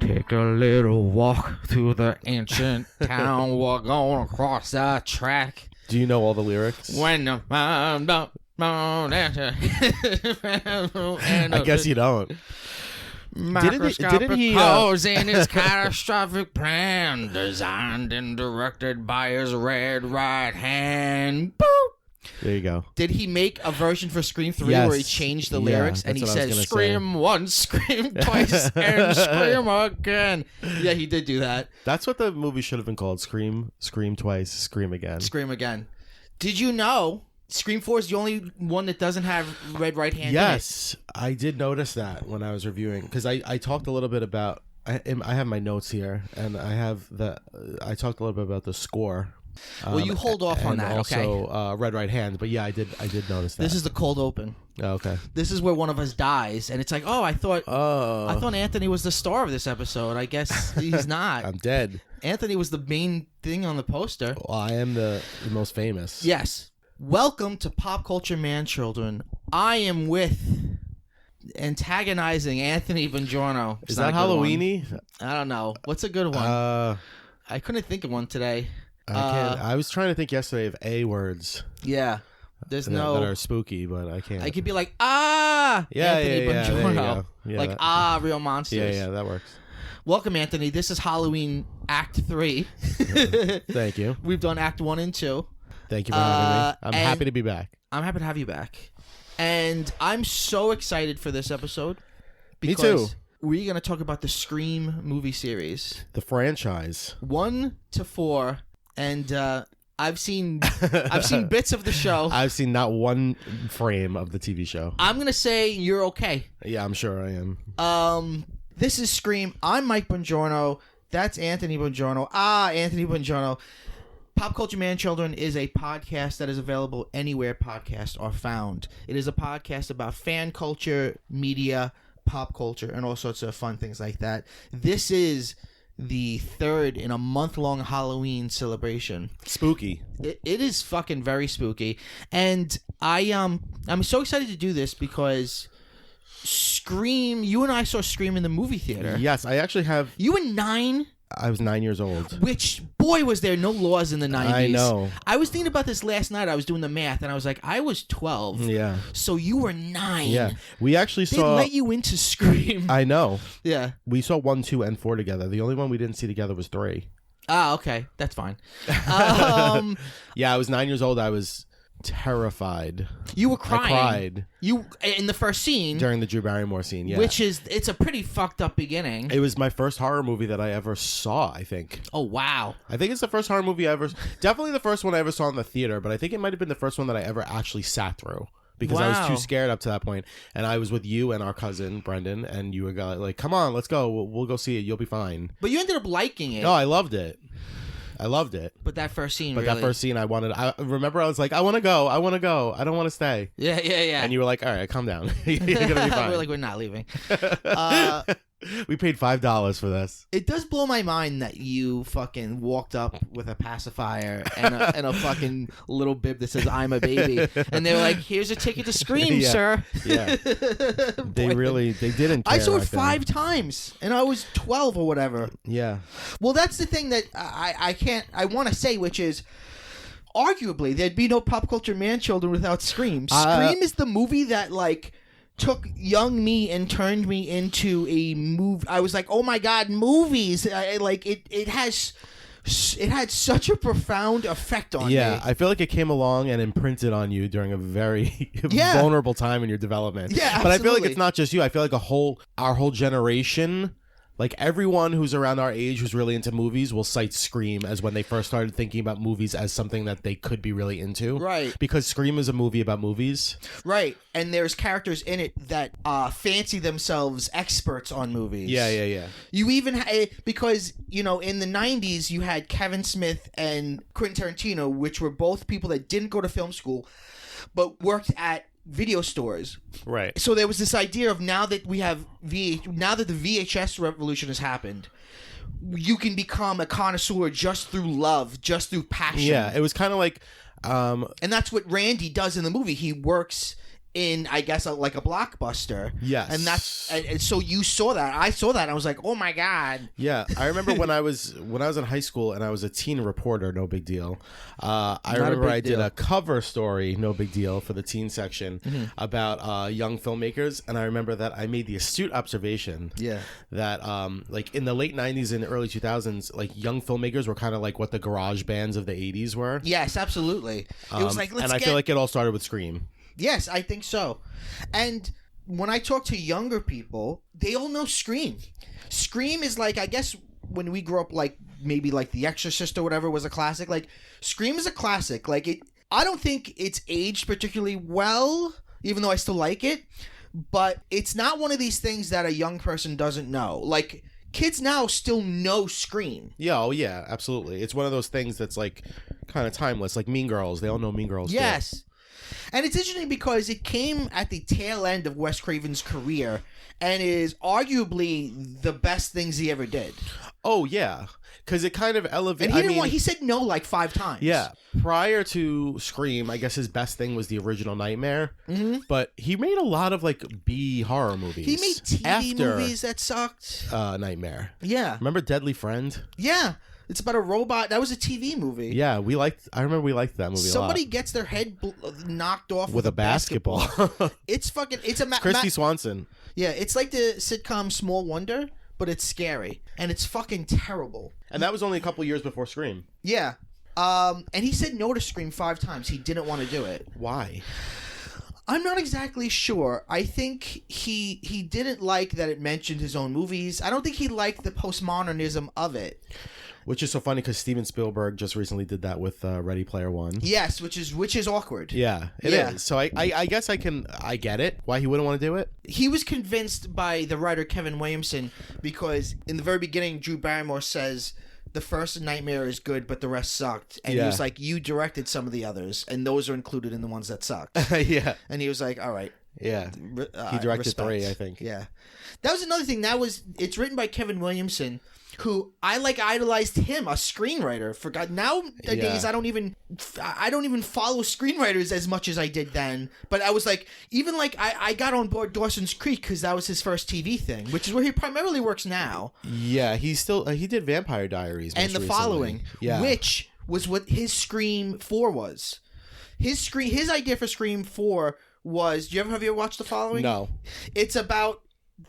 Take a little walk through the ancient town. We're going across the track. Do you know all the lyrics? When the I guess you don't. Microscopic didn't he, pose in his catastrophic plan, designed and directed by his red right hand. Boop. There you go. Did he make a version for Scream 3 Yes. where he changed the Yeah, lyrics and he that's what I was says, gonna scream once, scream twice, and scream again? Yeah, he did do that. That's what the movie should have been called. Scream twice, scream again. Scream again. Did you know Scream 4 is the only one that doesn't have red right hand? Yes, I did notice that when I was reviewing, because I talked a little bit about. I have my notes here, and I talked a little bit about the score. Well, you hold off on that, also, okay? Also, red right hand, but yeah, I did notice that. This is the cold open. Oh, okay. This is where one of us dies, and it's like, I thought Anthony was the star of this episode. I guess he's not. I'm dead. Anthony was the main thing on the poster. Well, I am the most famous. Yes. Welcome to Pop Culture Man Children. I am with antagonizing Anthony Bongiorno. Is that Halloween-y? I don't know. What's a good one? I couldn't think of one today. I was trying to think yesterday of A words. Yeah. There's that are spooky, but I can't. I could be like, Anthony Bongiorno. Yeah, like, real monsters. Yeah, that works. Welcome, Anthony. This is Halloween Act 3. Thank you. We've done Act 1 and 2. Thank you for having me. I'm happy to be back. I'm happy to have you back. And I'm so excited for this episode. Me too. We're going to talk about the Scream movie series. The franchise. 1 to 4. And I've seen bits of the show. I've seen not one frame of the TV show. I'm going to say you're okay. Yeah, I'm sure I am. This is Scream. I'm Mike Bongiorno. That's Anthony Bongiorno. Anthony Bongiorno. Pop Culture Man Children is a podcast that is available anywhere podcasts are found. It is a podcast about fan culture, media, pop culture, and all sorts of fun things like that. This is the third in a month-long Halloween celebration. Spooky. It is fucking very spooky. And I'm so excited to do this because Scream, you and I saw Scream in the movie theater. Yes, I actually have. You were 9? I was 9 years old. Which, boy, was there no laws in the 90s. I know. I was thinking about this last night. I was doing the math, and I was like, I was 12. Yeah. So you were 9. Yeah. We actually They saw... let you into Scream. I know. Yeah. We saw 1, 2, and 4 together. The only one we didn't see together was 3. Okay. That's fine. Yeah, I was 9 years old. I was terrified. You were crying. I cried. You in the first scene. During the Drew Barrymore scene, yeah. Which is, it's a pretty fucked up beginning. It was my first horror movie that I ever saw, I think. Oh, wow. I think it's the first horror movie I ever... Definitely the first one I ever saw in the theater, but I think it might have been the first one that I ever actually sat through. Because I was too scared up to that point. And I was with you and our cousin, Brendan, and you were like, come on, let's go. We'll go see it. You'll be fine. But you ended up liking it. No, I loved it. But that first scene, I remember I was like, I want to go. I don't want to stay. Yeah. And you were like, all right, calm down. You're going to be fine. We're like, we're not leaving. We paid $5 for this. It does blow my mind that you fucking walked up with a pacifier and a fucking little bib that says "I'm a baby," and they were like, "Here's a ticket to Scream, sir." Yeah, they didn't care. I saw it 5 times, and I was 12 or whatever. Yeah. Well, that's the thing that I want to say, which is, arguably, there'd be no Pop Culture Man Children without Scream. Scream is the movie that took young me and turned me into a movie. I was like, oh my god, movies! It had such a profound effect on me. Yeah, I feel like it came along and imprinted on you during a very vulnerable time in your development. Yeah, absolutely. But I feel like it's not just you. I feel like our whole generation. Like, everyone who's around our age who's really into movies will cite Scream as when they first started thinking about movies as something that they could be really into. Right. Because Scream is a movie about movies. Right. And there's characters in it that fancy themselves experts on movies. Yeah. You even... because, in the 90s, you had Kevin Smith and Quentin Tarantino, which were both people that didn't go to film school, but worked at video stores. Right. So there was this idea of now that the VHS revolution has happened, you can become a connoisseur just through love, just through passion. Yeah, it was kind of like... and that's what Randy does in the movie. He works in, I guess, like a blockbuster. Yes. And so you saw that. I saw that. And I was like, oh my God. Yeah, I remember when I was in high school and I was a teen reporter, no big deal. I remember I did a cover story, no big deal, for the teen section about young filmmakers, and I remember that I made the astute observation that like in the late 90s and early 2000s, like young filmmakers were kind of like what the garage bands of the 80s were. Yes, absolutely. It was like, I feel like it all started with Scream. Yes, I think so. And when I talk to younger people, they all know Scream. Scream is like, I guess when we grew up, like maybe like The Exorcist or whatever was a classic. Like Scream is a classic. Like I don't think it's aged particularly well, even though I still like it. But it's not one of these things that a young person doesn't know. Like kids now still know Scream. Yeah, oh yeah, absolutely. It's one of those things that's like kind of timeless. Like Mean Girls, they all know Mean Girls. Yes. Too. And it's interesting because it came at the tail end of Wes Craven's career and is arguably the best things he ever did. Oh, yeah. Because it kind of elevated... And he said no like 5 times. Yeah. Prior to Scream, I guess his best thing was the original Nightmare. Mm-hmm. But he made a lot of like B horror movies. He made TV movies that sucked. Nightmare. Yeah. Remember Deadly Friend? Yeah. It's about a robot. That was a TV movie. Yeah, I remember we liked that movie a lot. Somebody gets their head knocked off with a basketball. It's fucking... It's Christy Swanson. Yeah, it's like the sitcom Small Wonder, but it's scary. And it's fucking terrible. And that was only a couple years before Scream. Yeah. And he said no to Scream 5 times. He didn't want to do it. Why? I'm not exactly sure. I think he didn't like that it mentioned his own movies. I don't think he liked the postmodernism of it. Which is so funny because Steven Spielberg just recently did that with Ready Player One. Yes, which is awkward. Yeah, it is. So I guess I get it why he wouldn't want to do it. He was convinced by the writer Kevin Williamson because in the very beginning, Drew Barrymore says the first Nightmare is good, but the rest sucked. And he was like, you directed some of the others, and those are included in the ones that sucked. Yeah. And he was like, all right. Yeah. He directed respect. 3, I think. Yeah. That was another thing. It's written by Kevin Williamson, who I idolized him, a screenwriter. For God, nowadays I don't even follow screenwriters as much as I did then. But I was like, even like I got on board Dawson's Creek because that was his first TV thing, which is where he primarily works now. Yeah, he did Vampire Diaries and The recently. Following, which was what his Scream 4 was. His idea for Scream 4 was. Have you ever watched The Following? No. It's about.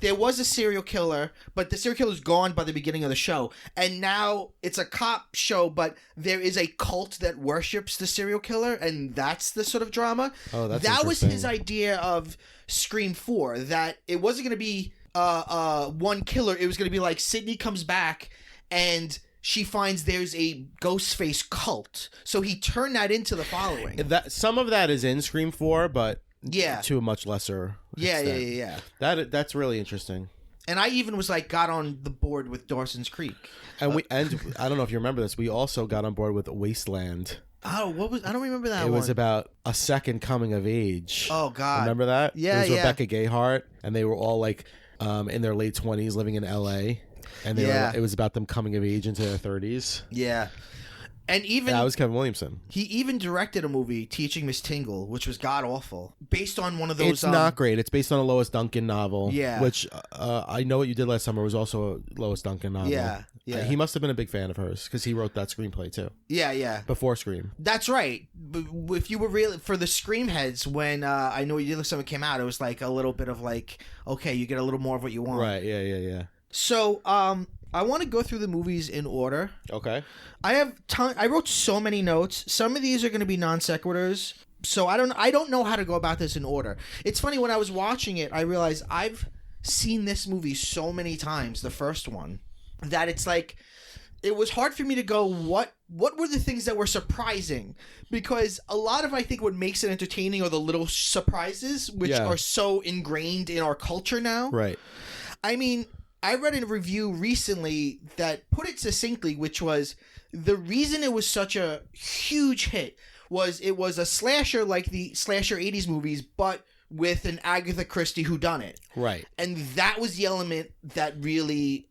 There was a serial killer, but the serial killer's gone by the beginning of the show. And now it's a cop show, but there is a cult that worships the serial killer, and that's the sort of drama. Oh, that's That was his idea of Scream 4, that it wasn't going to be one killer. It was going to be like Sydney comes back, and she finds there's a Ghostface cult. So he turned that into The Following. Some of that is in Scream 4, but... Yeah. To a much lesser extent. Yeah. That's really interesting. And I even was like, got on the board with Dawson's Creek. And I don't know if you remember this, we also got on board with Wasteland. Oh, I don't remember that one. It was about a second coming of age. Oh, God. Remember that? Yeah, It was Rebecca Gayheart, and they were all like in their late 20s living in LA. And it was about them coming of age into their 30s. Yeah. And even that was Kevin Williamson. He even directed a movie, Teaching Miss Tingle, which was god awful, based on one of those. It's not great. It's based on a Lois Duncan novel. Yeah, which I Know What You Did Last Summer was also a Lois Duncan novel. Yeah. He must have been a big fan of hers because he wrote that screenplay too. Yeah. Before Scream. That's right. But if you were really for the Screamheads, when I Know What You Did Last Summer came out, it was like a little bit of like, okay, you get a little more of what you want. Right. Yeah. So, I want to go through the movies in order. Okay. I wrote so many notes. Some of these are going to be non sequiturs. So I don't know how to go about this in order. It's funny, when I was watching it, I realized I've seen this movie so many times, the first one, that it's like it was hard for me to go, what were the things that were surprising? Because a lot of, I think, what makes it entertaining are the little surprises, which are so ingrained in our culture now. Right. I mean, I read a review recently that put it succinctly, which was the reason it was such a huge hit was it was a slasher like the slasher 80s movies, but with an Agatha Christie whodunit. Right. And that was the element that really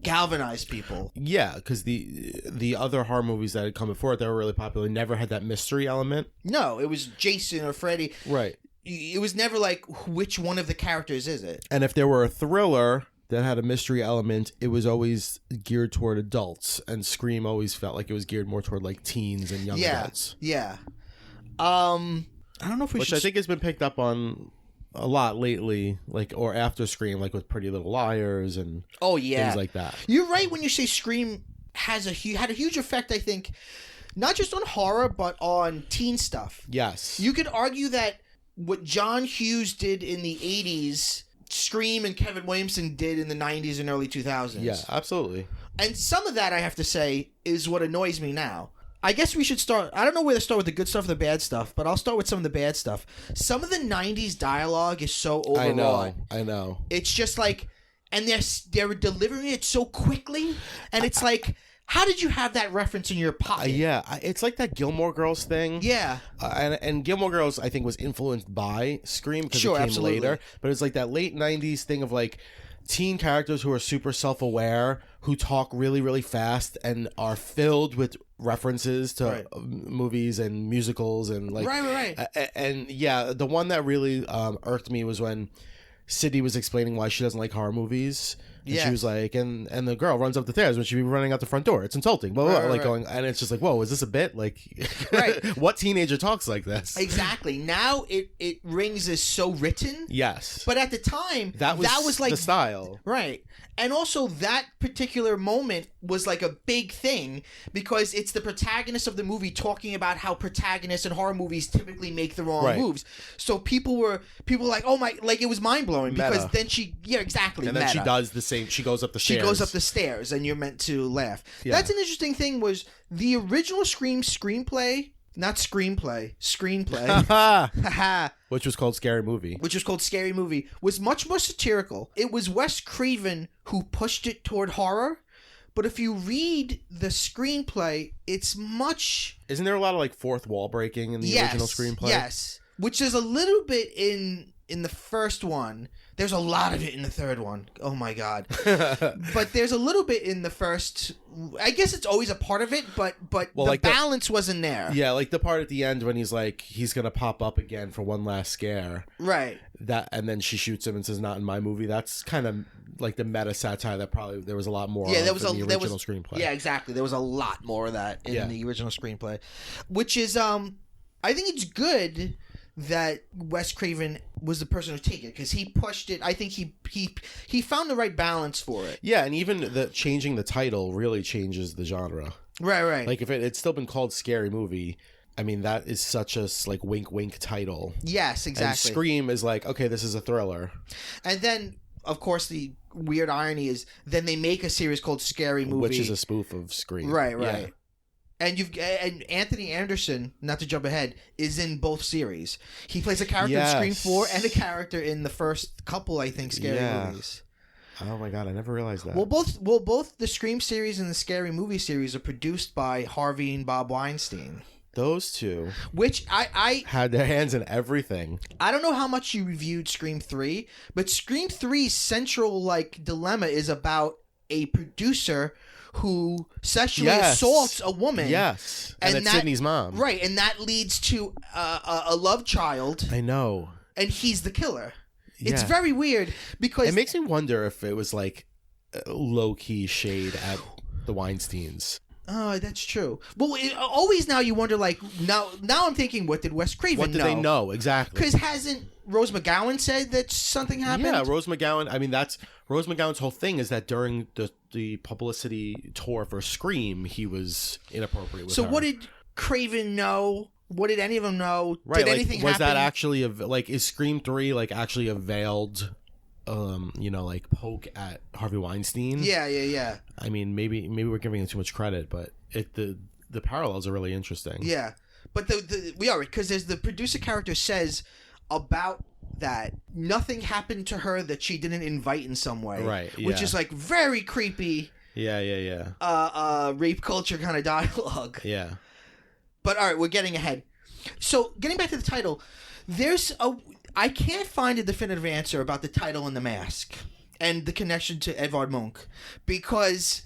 galvanized people. Yeah, because the other horror movies that had come before it that were really popular never had that mystery element. No, it was Jason or Freddy. Right. it was never like which one of the characters is it. And if there were a thriller that had a mystery element, it was always geared toward adults, and Scream always felt like it was geared more toward like teens and young adults. Yeah. I don't know if we Which should... I think has been picked up on a lot lately, like, or after Scream, like with Pretty Little Liars and things like that. You're right when you say Scream had a huge effect, I think, not just on horror, but on teen stuff. Yes. You could argue that what John Hughes did in the 80s, Scream and Kevin Williamson did in the 90s and early 2000s. Yeah, absolutely. And some of that, I have to say, is what annoys me now. I guess we should start... I don't know where to start with the good stuff or the bad stuff, but I'll start with some of the bad stuff. Some of the 90s dialogue is so overwrought. I know. It's just like... And they're delivering it so quickly, and it's like... How did you have that reference in your pocket? Yeah, it's like that Gilmore Girls thing. Yeah. And Gilmore Girls, I think, was influenced by Scream because it came later. But it's like that late 90s thing of like teen characters who are super self-aware, who talk really, really fast and are filled with references to movies and musicals and like... Right. And yeah, the one that really irked me was when Sydney was explaining why she doesn't like horror movies. And she was like, and the girl runs up the stairs when she be running out the front door. It's insulting. Blah, blah, blah. Going, and it's just like, whoa, is this a bit? Like, what teenager talks like this? Exactly. Now it rings as so written. Yes. But at the time, that was like the style. Right. And also that particular moment was like a big thing because it's the protagonist of the movie talking about how protagonists in horror movies typically make the wrong moves. So people were like, oh my, like it was mind blowing because then exactly. And then she does the same. She goes up the stairs. She goes up the stairs and you're meant to laugh. Yeah. That's an interesting thing was the original screenplay. Which was called Scary Movie. Was much more satirical. It was Wes Craven who pushed it toward horror. But if you read the screenplay, it's much... Isn't there a lot of like fourth wall breaking in the original screenplay? Yes. Which is a little bit in the first one. There's a lot of it in the third one. Oh my God. But there's a little bit in the first. I guess it's always a part of it, but the balance wasn't there. Yeah, like the part at the end when he's like, he's going to pop up again for one last scare. Right. And then she shoots him and says, not in my movie. That's kind of like the meta satire that probably there was a lot more of in the original screenplay. Yeah, exactly. There was a lot more of that in the original screenplay. Which is, I think it's good that Wes Craven was the person who take it because he pushed it. I think he found the right balance for it. Yeah, and even changing the title really changes the genre. Right. Like if it's still been called Scary Movie, I mean that is such a like wink wink title. Yes, exactly. And Scream is like, okay, this is a thriller. And then of course the weird irony is then they make a series called Scary Movie, which is a spoof of Scream. Right. Yeah. And Anthony Anderson, not to jump ahead, is in both series. He plays a character in Scream 4 and a character in the first couple, I think, Scary movies. Oh my God, I never realized that. Well, both the Scream series and the Scary Movie series are produced by Harvey and Bob Weinstein. Those two, which I had their hands in everything. I don't know how much you reviewed Scream 3, but Scream 3's central like dilemma is about a producer who sexually assaults a woman. Yes. And it's Sydney's mom. Right. And that leads to a love child. I know. And he's the killer. Yeah. It's very weird because... It makes me wonder if it was like low-key shade at the Weinsteins. Oh, that's true. Well, always now you wonder, like, now I'm thinking, what did Wes Craven know? What did they know? Exactly. Because hasn't Rose McGowan said that something happened? Yeah, Rose McGowan. I mean, that's Rose McGowan's whole thing is that during the publicity tour for Scream, he was inappropriate with her. So what did Craven know? What did any of them know? Right, did like, anything was happen? that actually is Scream 3 like actually a veiled like poke at Harvey Weinstein? Yeah. I mean, maybe we're giving it too much credit, but the parallels are really interesting. Yeah, but we are, because there's the producer character says about that nothing happened to her that she didn't invite in some way, right? Yeah. Which is like very creepy. Yeah. Rape culture kind of dialogue. Yeah. But all right, we're getting ahead. So getting back to the title, I can't find a definitive answer about the title and the mask and the connection to Edvard Munch, because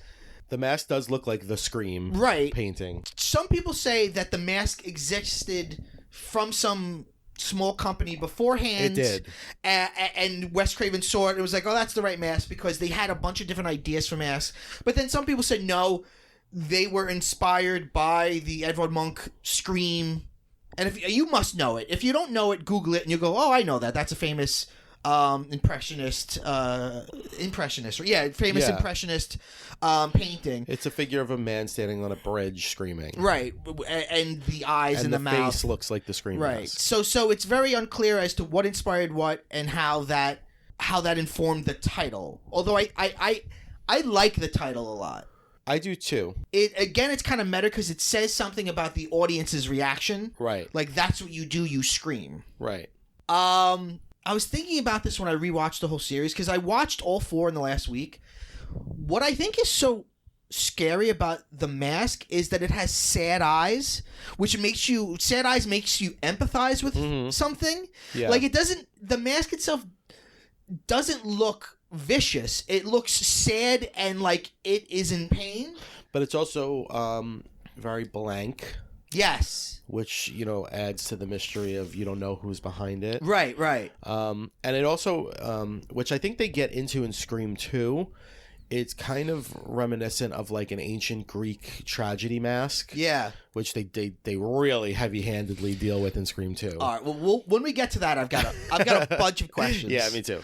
the mask does look like the Scream painting. Some people say that the mask existed from some small company beforehand. It did. And Wes Craven saw it. It was like, oh, that's the right mask, because they had a bunch of different ideas for masks. But then some people said no, they were inspired by the Edvard Munch Scream. And if you must know it. If you don't know it, Google it and you go, oh, I know that. That's a famous impressionist painting. It's a figure of a man standing on a bridge screaming. Right. And the eyes and the mouth. And the face looks like the Scream mask. So it's very unclear as to what inspired what and how that informed the title. Although I like the title a lot. I do too. It's kind of meta because it says something about the audience's reaction. Right. Like, that's what you do, you scream. Right. I was thinking about this when I rewatched the whole series, because I watched all 4 in the last week. What I think is so scary about The Mask is that it has sad eyes, which makes you empathize with something. Yeah. Like, the mask itself doesn't look vicious. It looks sad and like it is in pain. But it's also very blank. Yes. Which, adds to the mystery of you don't know who's behind it. Right. And it also, which I think they get into in Scream 2, it's kind of reminiscent of like an ancient Greek tragedy mask. Yeah. Which they really heavy-handedly deal with in Scream 2. All right. Well, when we get to that, I've got a bunch of questions. Yeah, me too.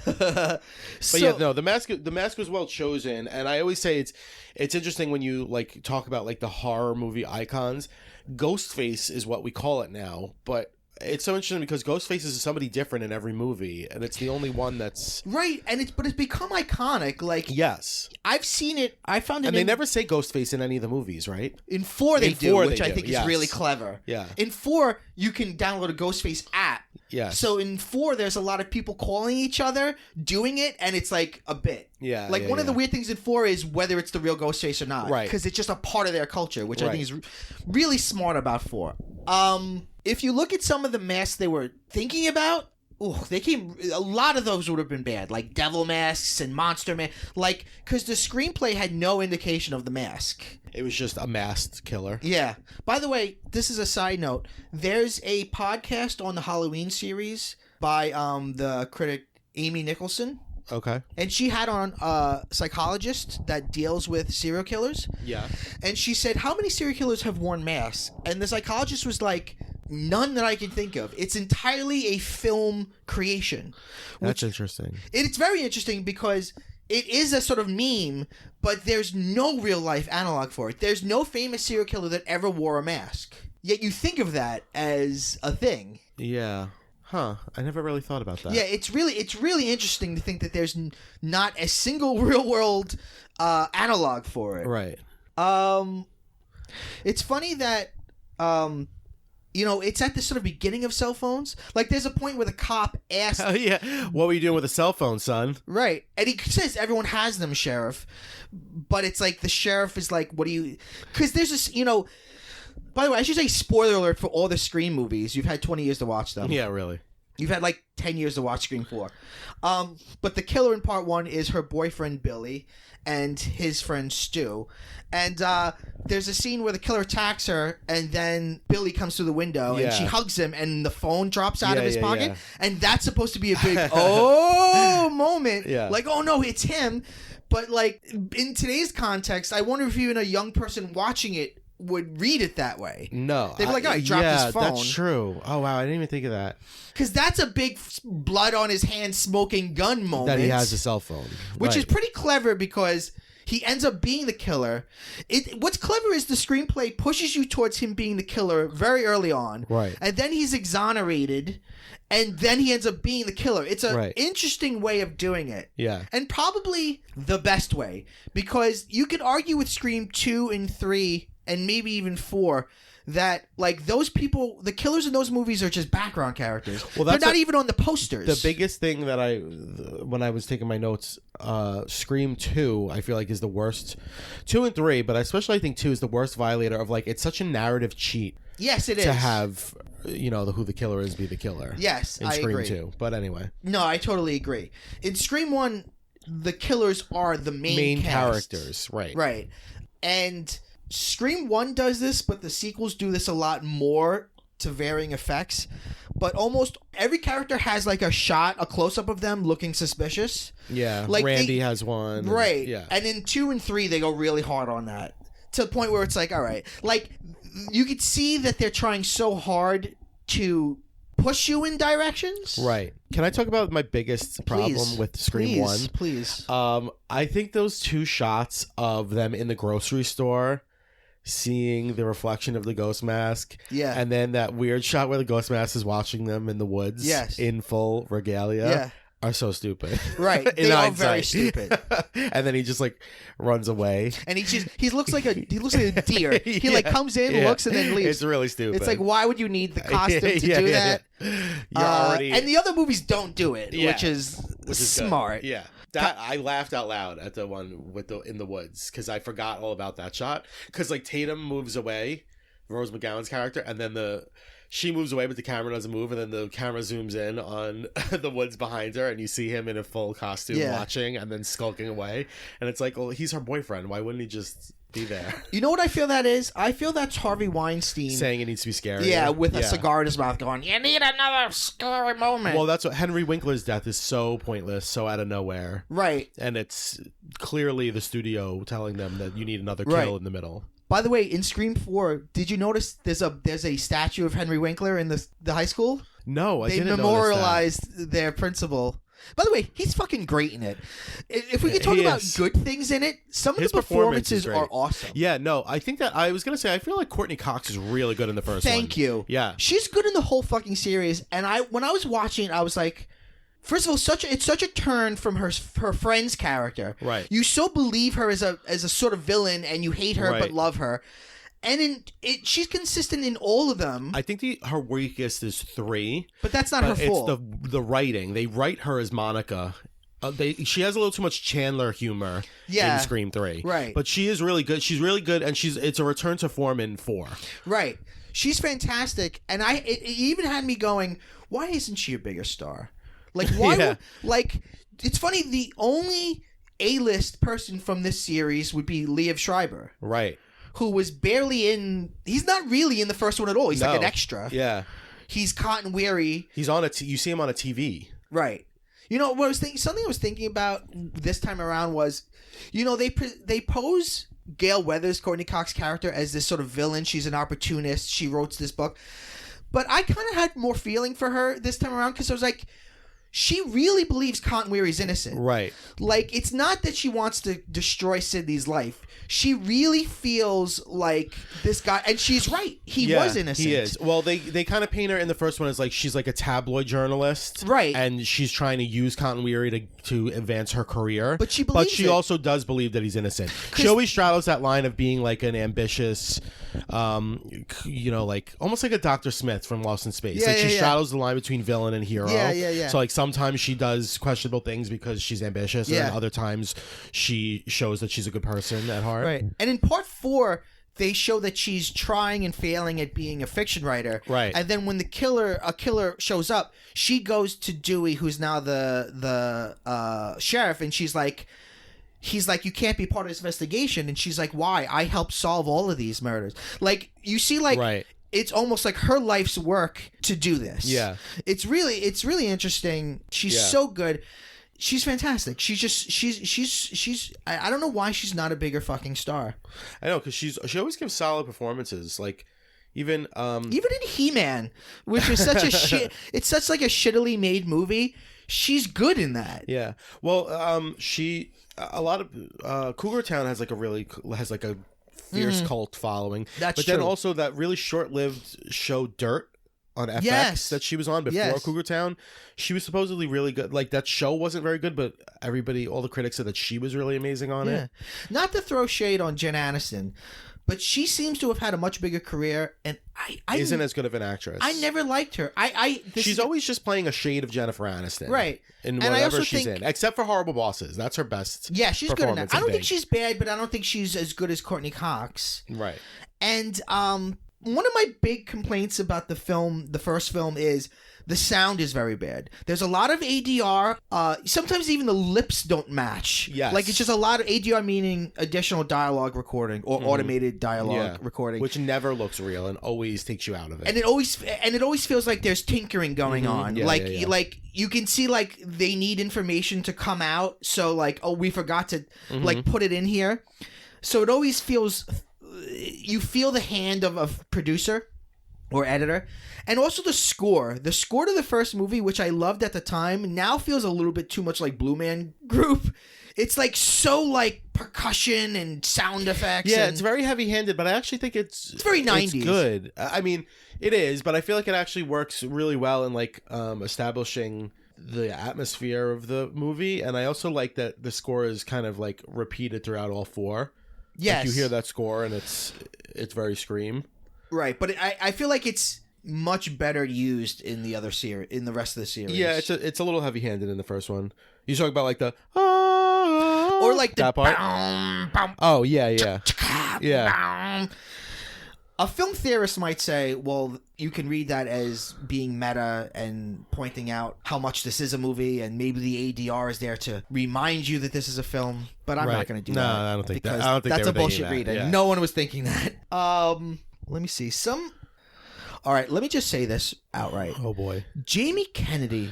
But the mask was well chosen, and I always say it's interesting when you like talk about like the horror movie icons. Ghostface is what we call it now, but it's so interesting because Ghostface is somebody different in every movie, and it's the only one that's right. And it's become iconic. Like, yes, I've seen it. I found it, and they never say Ghostface in any of the movies, right? In 4 they do, which I think is really clever. Yeah. In 4, you can download a Ghostface app. Yeah. So in 4, there's a lot of people calling each other, doing it, and it's like a bit. Yeah. Like one of the weird things in 4 is whether it's the real Ghostface or not. Right. Because it's just a part of their culture, which I think is really smart about 4. If you look at some of the masks they were thinking about, a lot of those would have been bad, like devil masks and monster masks, like, because the screenplay had no indication of the mask. It was just a masked killer. Yeah. By the way, this is a side note. There's a podcast on the Halloween series by the critic Amy Nicholson. Okay. And she had on a psychologist that deals with serial killers. Yeah. And she said, how many serial killers have worn masks? And the psychologist was like, none that I can think of. It's entirely a film creation. That's interesting. It's very interesting because it is a sort of meme, but there's no real life analog for it. There's no famous serial killer that ever wore a mask. Yet you think of that as a thing. Yeah. Huh. I never really thought about that. Yeah, it's really interesting to think that there's not a single real world analog for it. Right. It's funny that it's at the sort of beginning of cell phones. Like, there's a point where the cop asks... Oh, yeah. What were you doing with a cell phone, son? Right. And he says, everyone has them, Sheriff. But it's like, the sheriff is like, what do you... Because there's this, By the way, I should say spoiler alert for all the Scream movies. You've had 20 years to watch them. Yeah, really. You've had like 10 years to watch Scream 4. But the killer in part 1 is her boyfriend, Billy, and his friend, Stu. And there's a scene where the killer attacks her, and then Billy comes through the window, and she hugs him, and the phone drops out of his pocket. Yeah. And that's supposed to be a big, moment. Yeah. Like, oh, no, it's him. But, like, in today's context, I wonder if even a young person watching it would read it that way. No. They'd be like, oh, he dropped his phone. That's true. Oh, wow, I didn't even think of that. Because that's a big blood on his hand smoking gun moment. That he has a cell phone. Which is pretty clever because he ends up being the killer. What's clever is the screenplay pushes you towards him being the killer very early on. Right. And then he's exonerated, and then he ends up being the killer. It's an interesting way of doing it. Yeah. And probably the best way. Because you could argue with Scream 2 and 3, and maybe even 4, that, like, those people, the killers in those movies are just background characters. Well, they're not even on the posters. The biggest thing that when I was taking my notes, Scream 2, I feel like is the worst. 2 and 3, but especially I think 2 is the worst violator of, like, it's such a narrative cheat. Yes, it is. To have, who the killer is be the killer. Yes, I agree. In Scream 2, but anyway. No, I totally agree. In Scream 1, the killers are the main characters. Right. Right. And Scream 1 does this, but the sequels do this a lot more to varying effects, but almost every character has like a close-up of them looking suspicious. Yeah, like Randy has one. Right. Yeah. And in 2 and 3, they go really hard on that. To the point where it's like, all right. Like, you could see that they're trying so hard to push you in directions. Right. Can I talk about my biggest problem with Scream 1? Please. I think those 2 shots of them in the grocery store seeing the reflection of the ghost mask. Yeah. And then that weird shot where the ghost mask is watching them in the woods. Yes. In full regalia. Yeah. Are so stupid. Right. They are very stupid. And then he just like runs away. And he looks like a deer. He like comes in, looks, and then leaves. It's really stupid. It's like, why would you need the costume to do that? You're already... And the other movies don't do it, which is smart. Good. Yeah. That I laughed out loud at the one with the in the woods because I forgot all about that shot. Because like Tatum moves away, Rose McGowan's character, and then she moves away, but the camera doesn't move, and then the camera zooms in on the woods behind her, and you see him in a full costume watching and then skulking away. And it's like, well, he's her boyfriend. Why wouldn't he just be there? You know what I feel that is? I feel that's Harvey Weinstein saying it needs to be scary. Yeah, with a cigar in his mouth going, you need another scary moment. Well, that's what Henry Winkler's death is so pointless, so out of nowhere. Right. And it's clearly the studio telling them that you need another kill in the middle. By the way, in Scream 4, did you notice there's a statue of Henry Winkler in the high school? No, I didn't notice that. They memorialized their principal. By the way, he's fucking great in it. If we could talk about good things in it, some of the performances are awesome. Yeah, no, I think that I was going to say, I feel like Courtney Cox is really good in the first one. Thank you. Yeah. She's good in the whole fucking series. And when I was watching, I was like, first of all, it's such a turn from her friend's character. Right. You so believe her as a sort of villain, and you hate her but love her. And she's consistent in all of them. I think her weakest is 3. But that's not her fault. It's the writing. They write her as Monica. She has a little too much Chandler humor in Scream 3. Right. But she is really good. She's really good, and it's a return to form in 4. Right. She's fantastic. And it even had me going, why isn't she a bigger star? Like, why would, it's funny, the only A-list person from this series would be Liev Schreiber. Right. Who was barely in... He's not really in the first one at all. He's like an extra. Yeah. He's Cotton Weary. He's you see him on a TV. Right. You know, what something I was thinking about this time around was, you know, they pose Gail Weathers, Courtney Cox's character, as this sort of villain. She's an opportunist. She wrote this book. But I kind of had more feeling for her this time around because I was like... She really believes Cotton Weary's innocent. Right. Like, it's not that she wants to destroy Sidney's life. She really feels like this guy... And she's right. He was innocent. He is. Well, they kind of paint her in the first one as like she's like a tabloid journalist. Right. And she's trying to use Cotton Weary to advance her career. But she believes she also does believe that he's innocent. She always straddles that line of being like an ambitious... you know, like almost like a Dr. Smith from Lost in Space. She straddles the line between villain and hero. Yeah. So like sometimes she does questionable things because she's ambitious, and then other times she shows that she's a good person at heart. Right. And in part 4, they show that she's trying and failing at being a fiction writer. Right. And then when a killer shows up, she goes to Dewey, who's now the sheriff, and he's like, you can't be part of this investigation. And she's like, why? I helped solve all of these murders. Like, you see, like, right. It's almost like her life's work to do this. Yeah. It's really interesting. She's so good. She's fantastic. She's I don't know why she's not a bigger fucking star. I know, because she always gives solid performances. Like, even in He-Man, which is such a shit. It's such like a shittily made movie. She's good in that. Yeah. Well, a lot of Cougar Town has like a fierce cult following. That's true. Then also that really short-lived show Dirt on FX that she was on before Cougar Town. She was supposedly really good. Like, that show wasn't very good, but all the critics said that she was really amazing on it. Not to throw shade on Jen Aniston, but she seems to have had a much bigger career, and I isn't as good of an actress. I never liked her. She's always just playing a shade of Jennifer Aniston, right? In whatever she's in, except for Horrible Bosses. That's her best. Yeah, she's good in that. I don't think she's bad, but I don't think she's as good as Courtney Cox. Right. And one of my big complaints about the first film, is the sound is very bad. There's a lot of ADR. Sometimes even the lips don't match. Yes. Like, it's just a lot of ADR, meaning additional dialogue recording or automated dialogue recording. Which never looks real and always takes you out of it. And it always feels like there's tinkering going on. Yeah, like yeah. you can see like they need information to come out, so like, oh, we forgot to like put it in here. So it always feels, you feel the hand of a producer or editor. And also the score to the first movie, which I loved at the time, now feels a little bit too much like Blue Man Group. It's like so like percussion and sound effects. Yeah, and it's very heavy-handed, but I actually think it's very 90s. It's good. I mean, it is, but I feel like it actually works really well in like establishing the atmosphere of the movie. And I also like that the score is kind of like repeated throughout all four. Yes, like, you hear that score, and it's very Scream. Right, but I feel like it's much better used in the other series, in the rest of the series. Yeah, it's a little heavy-handed in the first one. You talk about like the or like the that part. Oh yeah. A film theorist might say, well, you can read that as being meta and pointing out how much this is a movie, and maybe the ADR is there to remind you that this is a film. But I'm not going to do that. No, I don't think that. Because I don't think that's they a were bullshit thinking that. reading. Yeah. No one was thinking that. Let me see. All right, let me just say this outright. Oh boy, Jamie Kennedy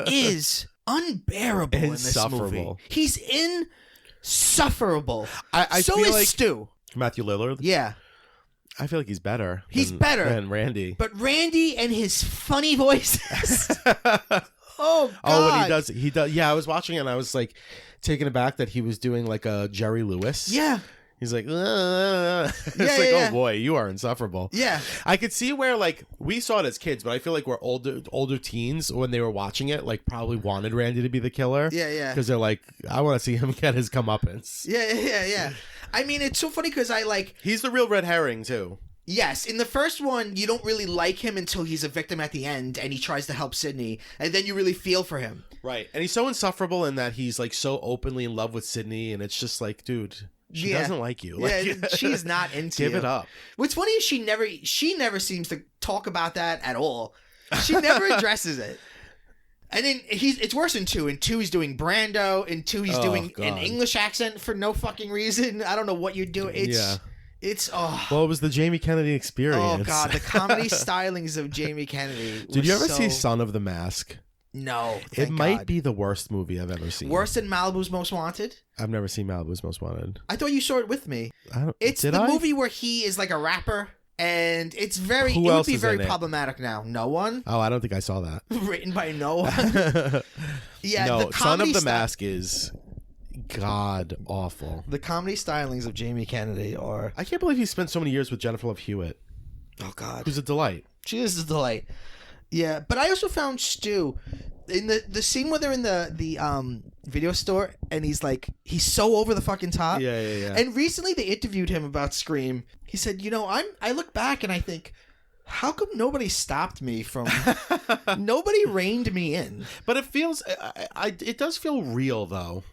is unbearable in this movie. He's insufferable. I so feel is like Stu. Matthew Lillard. Yeah. I feel like he's better. He's better than Randy. But Randy and his funny voices. Oh, God. Oh, when he does. Yeah, I was watching it and I was like taken aback that he was doing like a Jerry Lewis. Yeah. He's like, it's like, yeah. Oh boy, you are insufferable. Yeah. I could see where like we saw it as kids, but I feel like we're older teens when they were watching it, like probably wanted Randy to be the killer. Yeah. Because they're like, I want to see him get his comeuppance. Yeah. I mean, it's so funny because he's the real red herring too. Yes, in the first one, you don't really like him until he's a victim at the end, and he tries to help Sydney, and then you really feel for him. Right, and he's so insufferable in that he's like so openly in love with Sydney, and it's just like, dude, she doesn't like you. Like, she's not into give you. it up. What's funny is she never seems to talk about that at all. She never addresses it. And then it's worse in 2. In 2, he's doing Brando. In 2, he's doing an English accent for no fucking reason. I don't know what you're doing. Well, it was the Jamie Kennedy experience. Oh God, the comedy stylings of Jamie Kennedy. Did you ever see Son of the Mask? No, it might be the worst movie I've ever seen. Worse than Malibu's Most Wanted? I've never seen Malibu's Most Wanted. I thought you saw it with me. It's the movie where he is like a rapper, and it would be very problematic now. No one? Oh, I don't think I saw that. Written by no one? Yeah, no, Son of the Mask is god awful. The comedy stylings of Jamie Kennedy are... I can't believe he spent so many years with Jennifer Love Hewitt. Oh God. Who's a delight. She is a delight. Yeah, but I also found Stu in the scene where they're in the video store, and he's so over the fucking top. Yeah. And recently they interviewed him about Scream. He said, I look back and I think, how come nobody stopped me from... Nobody reined me in. But it feels... it does feel real, though.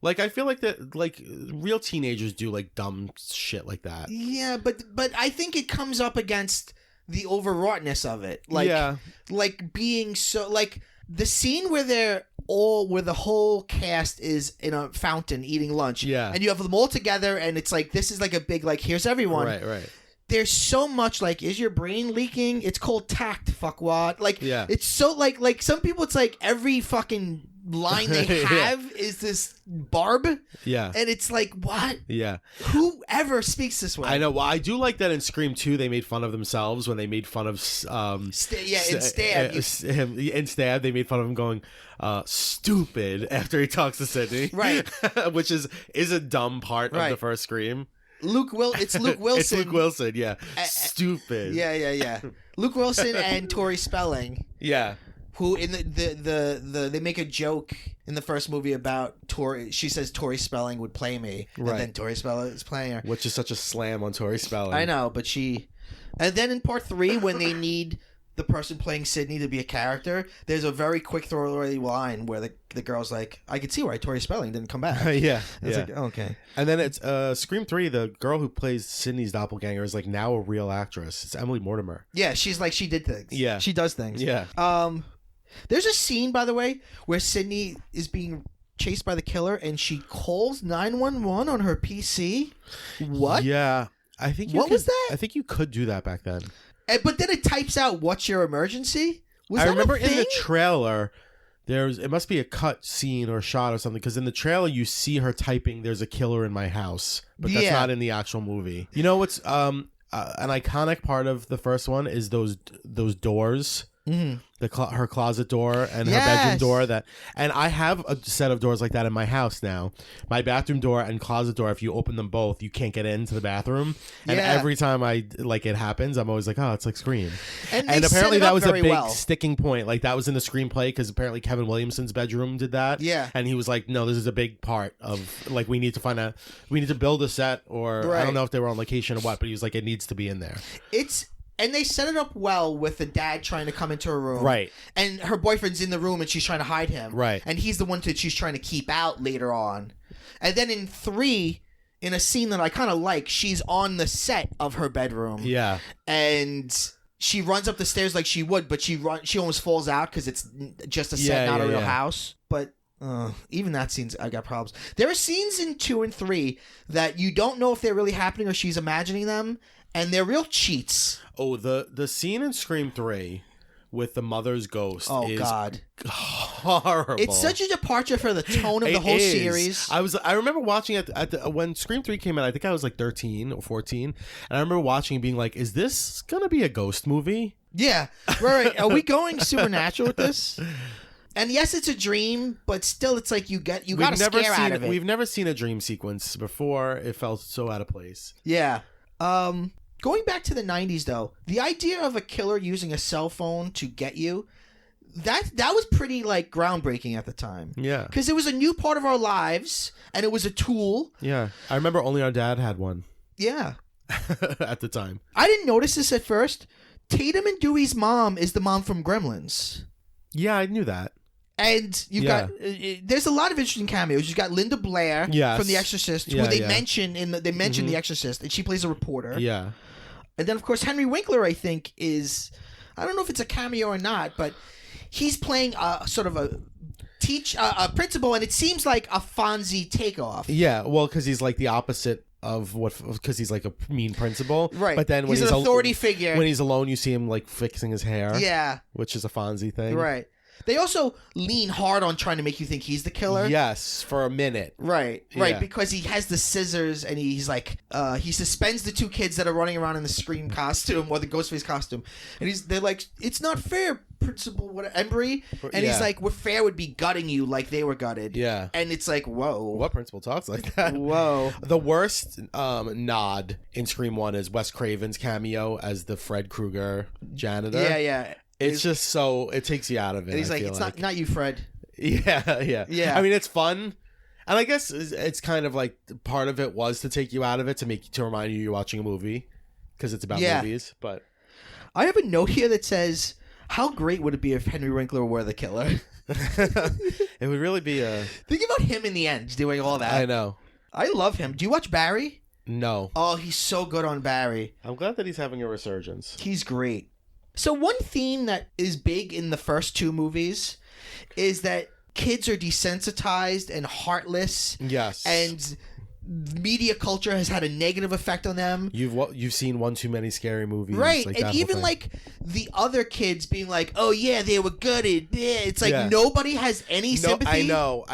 Like, I feel like that, like, real teenagers do, like, dumb shit like that. Yeah, but I think it comes up against the overwroughtness of it. Like being so... Like, the scene where the whole cast is in a fountain eating lunch. Yeah. And you have them all together, and it's like, this is like a big, like, here's everyone. Right. There's so much, like, is your brain leaking? It's called tact, fuckwad. Like, yeah. It's so, like, some people, it's like every fucking line they have is this barb. Yeah. And it's like, what? Yeah. Whoever speaks this way? I know. Well, I do like that in Scream 2, they made fun of themselves when they made fun of... in Stab. In Stab, they made fun of him going, stupid, after he talks to Sydney. Right. Which is a dumb part of the first Scream. It's Luke Wilson. It's Luke Wilson, yeah. Stupid. Yeah. Luke Wilson and Tori Spelling. Yeah. Who in the they make a joke in the first movie about Tori. She says Tori Spelling would play me, and then Tori Spelling is playing her, which is such a slam on Tori Spelling. I know, but and then in part 3 when they need the person playing Sydney to be a character, there's a very quick throwaway line where the girl's like, I could see why Tori Spelling didn't come back. Yeah. It's like, okay. And then it's Scream 3, the girl who plays Sydney's doppelganger is like now a real actress. It's Emily Mortimer. Yeah, she's like, she did things. Yeah. She does things. Yeah. There's a scene, by the way, where Sydney is being chased by the killer and she calls 911 on her PC. What? Yeah. I think was that? I think you could do that back then. But then it types out, what's your emergency? I remember in the trailer, it must be a cut scene or shot or something, because in the trailer you see her typing, "There's a killer in my house," but that's not in the actual movie. You know what's an iconic part of the first one is those doors. Mm-hmm. Her closet door and her bedroom door, and I have a set of doors like that in my house now. My bathroom door and closet door, if you open them both, you can't get into the bathroom. And every time it happens, I'm always like, oh, it's like Scream. And apparently that was a big sticking point. Like that was in the screenplay, because apparently Kevin Williamson's bedroom did that. Yeah. And he was like, no, this is a big part of, like, we need to build a set, or I don't know if they were on location or what, but he was like, it needs to be in there. And they set it up well with the dad trying to come into her room. Right. And her boyfriend's in the room and she's trying to hide him. Right. And he's the one that she's trying to keep out later on. And then in 3, in a scene that I kind of like, she's on the set of her bedroom. Yeah. And she runs up the stairs like she would, but she almost falls out because it's just a set, not a real house. But even that scene's, I got problems. There are scenes in 2 and 3 that you don't know if they're really happening or she's imagining them. And they're real cheats. Oh, the scene in Scream 3 with the mother's ghost is God. Horrible. It's such a departure for the tone of the whole series. I remember watching it when Scream 3 came out. I think I was like 13 or 14. And I remember watching and being like, is this going to be a ghost movie? Yeah. Right. Are we going supernatural with this? And yes, it's a dream, but still it's like you got a scare out of it. We've never seen a dream sequence before. It felt so out of place. Yeah. Going back to the 90s, though, the idea of a killer using a cell phone to get you, that was pretty, like, groundbreaking at the time. Yeah. Because it was a new part of our lives, and it was a tool. Yeah. I remember only our dad had one. Yeah. At the time. I didn't notice this at first. Tatum and Dewey's mom is the mom from Gremlins. Yeah, I knew that. And you've got there's a lot of interesting cameos. You've got Linda Blair from The Exorcist, who they mention The Exorcist, and she plays a reporter. Yeah. And then, of course, Henry Winkler, I think, is... I don't know if it's a cameo or not, but he's playing sort of a principal, and it seems like a Fonzie takeoff. Yeah, well, because he's like the opposite of because he's like a mean principal. Right. But then when he's an authority figure. When he's alone, you see him like fixing his hair. Yeah. Which is a Fonzie thing. Right. They also lean hard on trying to make you think he's the killer. Yes, for a minute. Right, because he has the scissors and he's like, he suspends the 2 kids that are running around in the Scream costume or the Ghostface costume, and they're like, it's not fair, Principal Embry, and he's like, what fair would be gutting you like they were gutted. Yeah, and it's like, whoa, what principal talks like that? Whoa. The worst nod in Scream 1 is Wes Craven's cameo as the Fred Krueger janitor. Yeah. It's just so it takes you out of it. And he's like, it's not you, Fred. Yeah. Yeah. I mean, it's fun, and I guess it's kind of like part of it was to take you out of it to remind you you're watching a movie because it's about movies. But I have a note here that says, "How great would it be if Henry Winkler were the killer?" It would really be a. Think about him in the end doing all that. I know. I love him. Do you watch Barry? No. Oh, he's so good on Barry. I'm glad that he's having a resurgence. He's great. So one theme that is big in the first 2 movies is that kids are desensitized and heartless. Yes. And media culture has had a negative effect on them. You've seen one too many scary movies. Right. Like and even like the other kids being like, oh yeah, they were gutted. Yeah. It's like nobody has any sympathy. I know.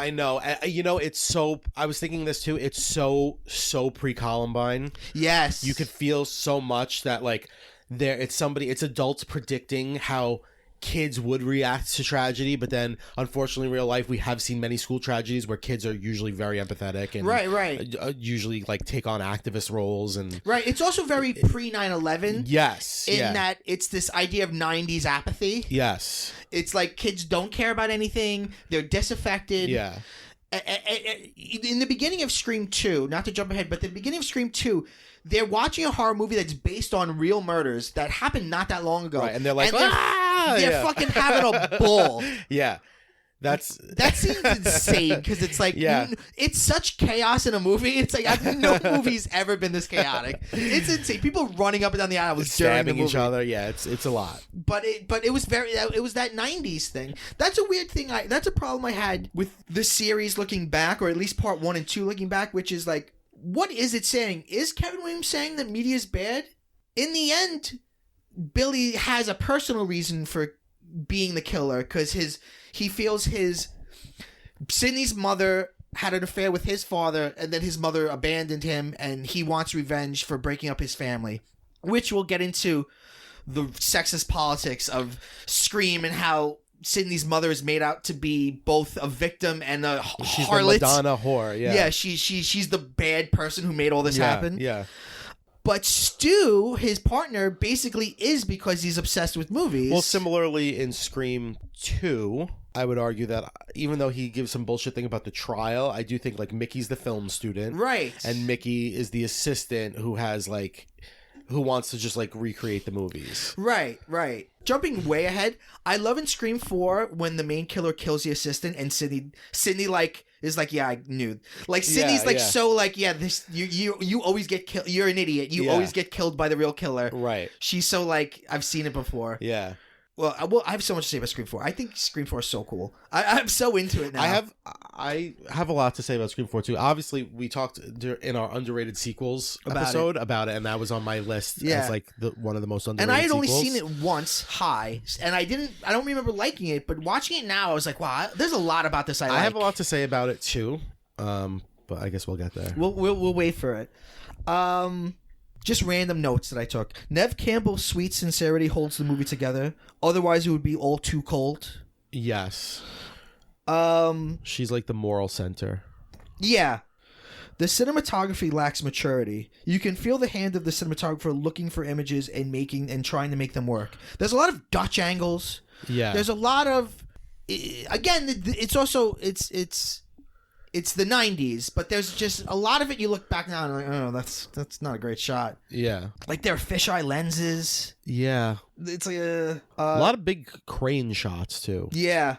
You know, it's so... I was thinking this too. It's so pre-Columbine. Yes. You could feel so much that like... it's adults predicting how kids would react to tragedy, but then unfortunately in real life we have seen many school tragedies where kids are usually very empathetic and usually like take on activist roles and it's also very pre 9/11. Yes. In that it's this idea of 90s apathy. Yes. It's like kids don't care about anything, they're disaffected. Yeah. in the beginning of Scream 2, not to jump ahead, but the beginning of Scream 2, they're watching a horror movie that's based on real murders that happened not that long ago. Right, and they're like, they're fucking having a ball. Yeah. That seems insane because it's like it's such chaos in a movie. It's like no movie's ever been this chaotic. It's insane. People running up and down the aisle stabbing each other. Yeah, it's a lot. But it was that 90s thing. That's a weird thing. That's a problem I had with the series looking back, or at least part 1 and 2 looking back, which is like, what is it saying? Is Kevin Williams saying that media is bad? In the end, Billy has a personal reason for being the killer because he feels Sidney's mother had an affair with his father, and then his mother abandoned him, and he wants revenge for breaking up his family, which we'll get into the sexist politics of Scream and how Sidney's mother is made out to be both a victim and a she's harlot. The Madonna whore. Yeah, she's the bad person who made all this happen. Yeah. But Stu, his partner, basically is because he's obsessed with movies. Well, similarly in Scream 2, I would argue that even though he gives some bullshit thing about the trial, I do think like Mickey's the film student. Right. And Mickey is the assistant who wants to just like recreate the movies. Right. Jumping way ahead, I love in Scream 4 when the main killer kills the assistant and Sidney like is like, yeah, I knew. Like Sidney's so like, yeah, this you always get killed. You're an idiot. You always get killed by the real killer. Right. She's so like, I've seen it before. Yeah. Well, I have so much to say about Scream 4. I think Scream 4 is so cool. I'm so into it now. I have a lot to say about Scream 4 too. Obviously, we talked in our underrated sequels episode about it, and that was on my list as like one of the most underrated. And I had sequels. only seen it once, and I don't remember liking it. But watching it now, I was like, wow, there's a lot about this I like. I have a lot to say about it too, but I guess we'll get there. We'll wait for it. Just random notes that I took. Neve Campbell's sweet sincerity holds the movie together. Otherwise, it would be all too cold. Yes. She's like the moral center. Yeah. The cinematography lacks maturity. You can feel the hand of the cinematographer looking for images and trying to make them work. There's a lot of Dutch angles. Yeah. There's a lot of... Again, it's also... It's the 90s, but there's just a lot of it you look back now and like, oh, that's not a great shot. Yeah. Like their fisheye lenses. Yeah. It's like a lot of big crane shots too. Yeah.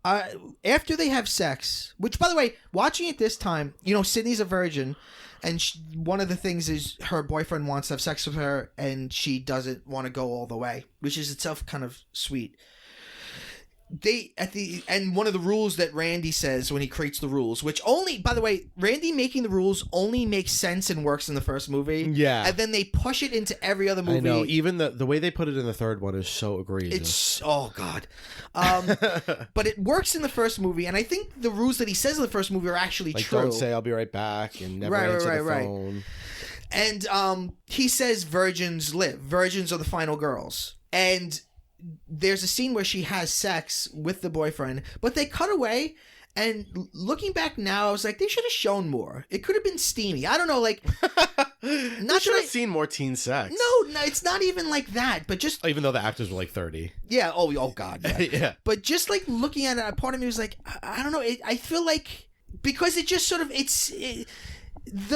After they have sex, which by the way, watching it this time, Sidney's a virgin, and one of the things is her boyfriend wants to have sex with her, and she doesn't want to go all the way, which is itself kind of sweet. And one of the rules that Randy says when he creates the rules, which only, by the way, Randy making the rules only makes sense and works in the first movie. Yeah. And then they push it into every other movie. I know. Even the way they put it in the third one is so egregious. Oh, God. But it works in the first movie, and I think the rules that he says in the first movie are actually like, true. Don't say I'll be right back and never answer the phone. And he says virgins live. Virgins are the final girls. And... there's a scene where she has sex with the boyfriend, but they cut away, and looking back now, I was like, they should have shown more. It could have been steamy. I don't know, like... not should have seen more teen sex. No, it's not even like that, but just... Even though the actors were like 30. Yeah, oh God, yeah. Yeah. But just like looking at it, part of me was like, I don't know, I feel like... Because it just sort of... the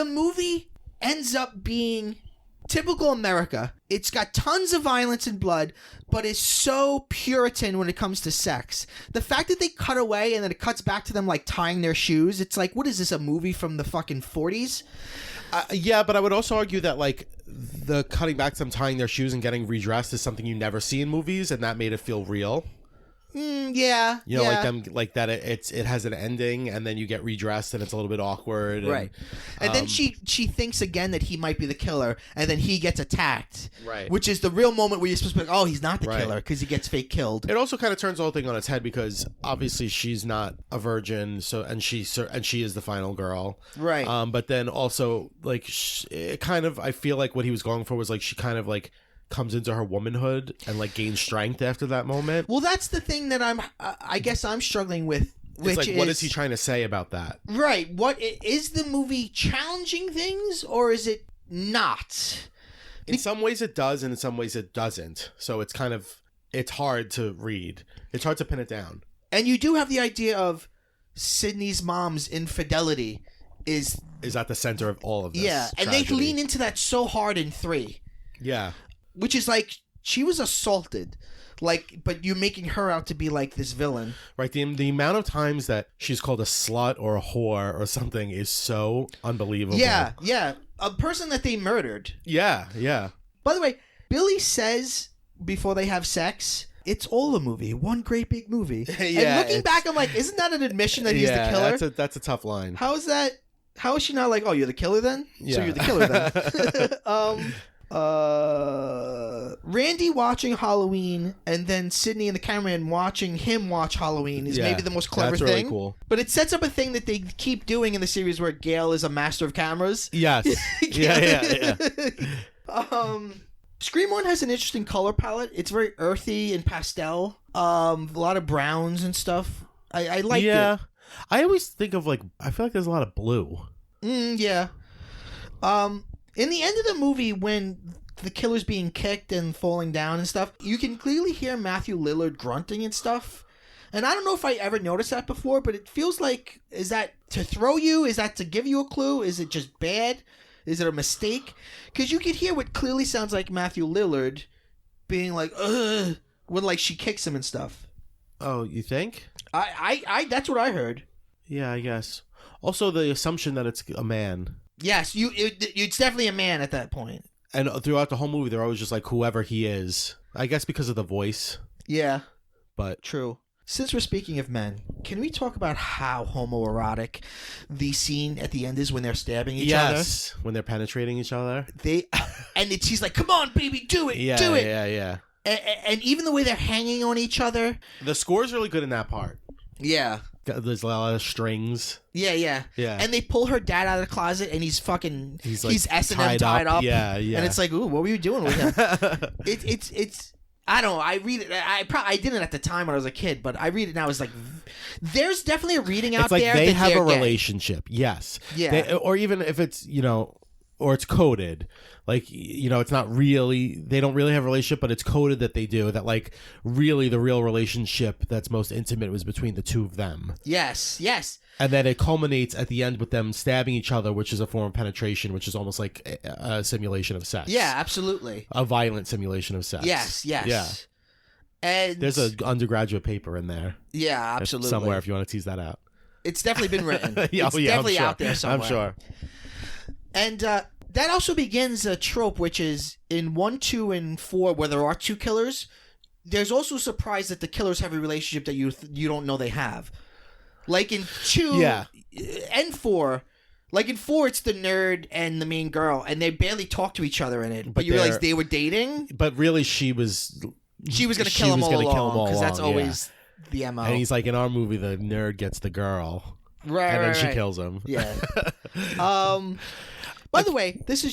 movie ends up being... typical America. It's got tons of violence and blood, but it's so Puritan when it comes to sex. The fact that they cut away and then it cuts back to them like tying their shoes, it's like, what is this, a movie from the fucking 40s? Yeah, but I would also argue that like the cutting back to them tying their shoes and getting redressed is something you never see in movies, and that made it feel real. Yeah. Like them, like that. It has an ending, and then you get redressed, and it's a little bit awkward. Right. And then she thinks again that he might be the killer, and then he gets attacked. Right. Which is the real moment where you're supposed to be like, oh, he's not the killer because he gets fake killed. It also kind of turns the whole thing on its head because obviously she's not a virgin, and she is the final girl. Right. But then also like it kind of, I feel like what he was going for was like she kind of like comes into her womanhood and like gains strength after that moment. Well, that's the thing that I guess I'm struggling with. Which it's like, what is he trying to say about that? Right. What is the movie challenging things, or is it not? In some ways it does, and in some ways it doesn't. So it's hard to read. It's hard to pin it down. And you do have the idea of Sydney's mom's infidelity is at the center of all of this. Yeah, and tragedy. they lean into that so hard in 3. Yeah. Which is like, she was assaulted. Like, but you're making her out to be like this villain. Right. The amount of times that she's called a slut or a whore or something is so unbelievable. Yeah, yeah. A person that they murdered. Yeah, yeah. By the way, Billy says before they have sex, it's all a movie. One great big movie. Yeah, and looking back, I'm like, isn't that an admission that he's the killer? That's a tough line. How is that? How is she not like, oh, you're the killer then? Yeah. So you're the killer then. Randy watching Halloween and then Sydney and the cameraman watching him watch Halloween is maybe the most clever that's thing. Really cool. But it sets up a thing that they keep doing in the series where Gail is a master of cameras. Yes. yeah. Scream 1 has an interesting color palette. It's very earthy and pastel. A lot of browns and stuff. I like it. Yeah. I always think of, like, I feel like there's a lot of blue. Yeah. In the end of the movie, when the killer's being kicked and falling down and stuff, you can clearly hear Matthew Lillard grunting and stuff. And I don't know if I ever noticed that before, but it feels like, is that to throw you? Is that to give you a clue? Is it just bad? Is it a mistake? Because you could hear what clearly sounds like Matthew Lillard being like, ugh, when like she kicks him and stuff. Oh, you think? I that's what I heard. Yeah, I guess. Also, the assumption that it's a man. Yes, it's definitely a man at that point. And throughout the whole movie, they're always just like, whoever he is. I guess because of the voice. Yeah. But true. Since we're speaking of men, can we talk about how homoerotic the scene at the end is when they're stabbing each other? Yes, when they're penetrating each other. She's like, "Come on, baby, do it, do it." Yeah. And even the way they're hanging on each other. The score's really good in that part. Yeah. There's a lot of strings. Yeah. And they pull her dad out of the closet, and he's S&M tied up. Yeah. And it's like, ooh, what were you doing with him? it's. I don't know. I read it. I didn't at the time when I was a kid, but I read it now as like, there's definitely a reading out it's like there. They that have a gay. relationship. Yes. Yeah. Or even if it's, or it's coded. Like, it's not really, they don't really have a relationship, but it's coded that they do. That, like, really the real relationship that's most intimate was between the two of them. Yes. And then it culminates at the end with them stabbing each other, which is a form of penetration, which is almost like a simulation of sex. Yeah, absolutely. A violent simulation of sex. Yes. Yeah. And there's an undergraduate paper in there. Yeah, absolutely. Somewhere if you want to tease that out. It's definitely been written. It's definitely out there somewhere. I'm sure. And that also begins a trope, which is in 1, 2, and 4, where there are two killers, there's also a surprise that the killers have a relationship that you don't know they have. Like in 2 and 4, like in 4, it's the nerd and the main girl, and they barely talk to each other in it. But you realize they were dating. But really, she was going to kill him all along, because that's always the MO. And he's like, in our movie, the nerd gets the girl, right? And then she right. kills him. Yeah. By the way, this is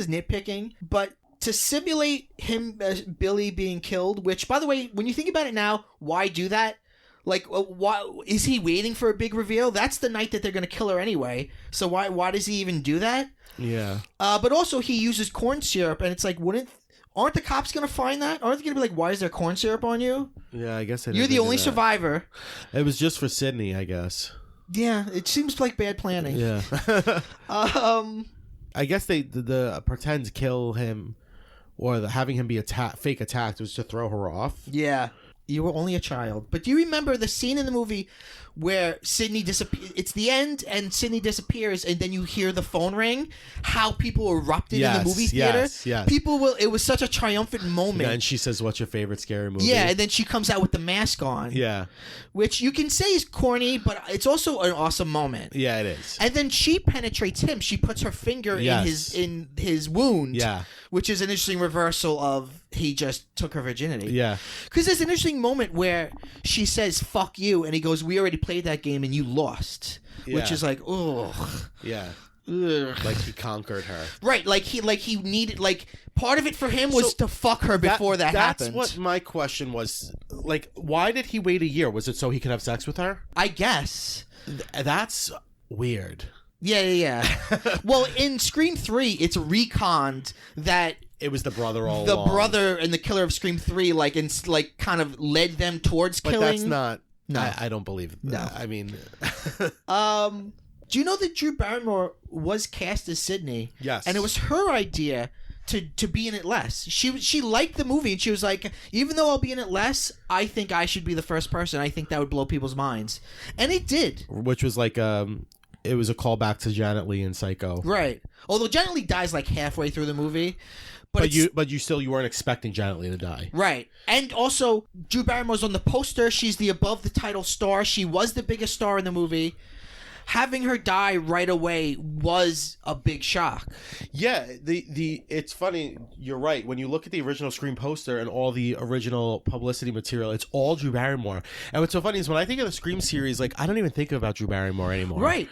nitpicking, but to simulate Billy being killed, which, by the way, when you think about it now, why do that? Like, why is he waiting for a big reveal? That's the night that they're going to kill her anyway. So why does he even do that? Yeah. But also he uses corn syrup, and it's like, aren't the cops going to find that? Aren't they going to be like, why is there corn syrup on you? Yeah, I guess you're the only survivor. It was just for Sydney, I guess. Yeah, it seems like bad planning. Yeah. I guess the pretend kill him, or having him be fake attacked was to throw her off. Yeah. You were only a child. But do you remember the scene in the movie where Sydney disappears? It's the end, and Sydney disappears, and then you hear the phone ring? How people erupted in the movie theater? Yes. It was such a triumphant moment. Yeah, and she says, "What's your favorite scary movie?" Yeah, and then she comes out with the mask on. Yeah. Which you can say is corny, but it's also an awesome moment. Yeah, it is. And then she penetrates him. She puts her finger in his wound. Yeah. Which is an interesting reversal of he just took her virginity. Yeah. Because there's an interesting moment where she says, "Fuck you," and he goes, "We already played that game and you lost." Yeah. Which is like, ugh. Yeah. Ugh. Like he conquered her. Right. Like he needed, like, part of it for him was to fuck her before that happened. That's what my question was. Like, why did he wait a year? Was it so he could have sex with her? I guess. That's weird. Yeah. Well, in Scream 3, it's reconned that it was the brother all the along. brother and the killer of Scream 3, kind of led them towards killing. But No. I don't believe that. No. I mean... Do you know that Drew Barrymore was cast as Sydney? Yes. And it was her idea to be in it less. She liked the movie, and she was like, even though I'll be in it less, I think I should be the first person. I think that would blow people's minds. And it did. Which was like, it was a callback to Janet Leigh in Psycho. Right. Although Janet Leigh dies like halfway through the movie. But you weren't expecting Janet Leigh to die. Right. And also, Drew Barrymore's on the poster. She's the above the title star. She was the biggest star in the movie. Having her die right away was a big shock. Yeah, it's funny. You're right. When you look at the original Scream poster and all the original publicity material, it's all Drew Barrymore. And what's so funny is when I think of the Scream series, like I don't even think about Drew Barrymore anymore. Right.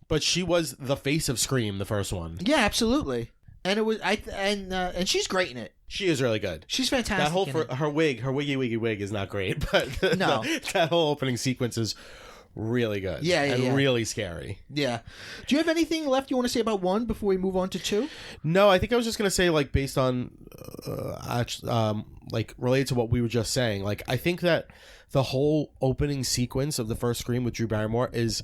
But she was the face of Scream, the first one. Yeah, absolutely. And it was and she's great in it. She is really good. She's fantastic. That whole her wiggy wig is not great, but no, that whole opening sequence is really good. Yeah, and really scary. Yeah. Do you have anything left you want to say about 1 before we move on to 2? No, I think I was just gonna say, like, based on, like, related to what we were just saying. Like, I think that the whole opening sequence of the first Scream with Drew Barrymore is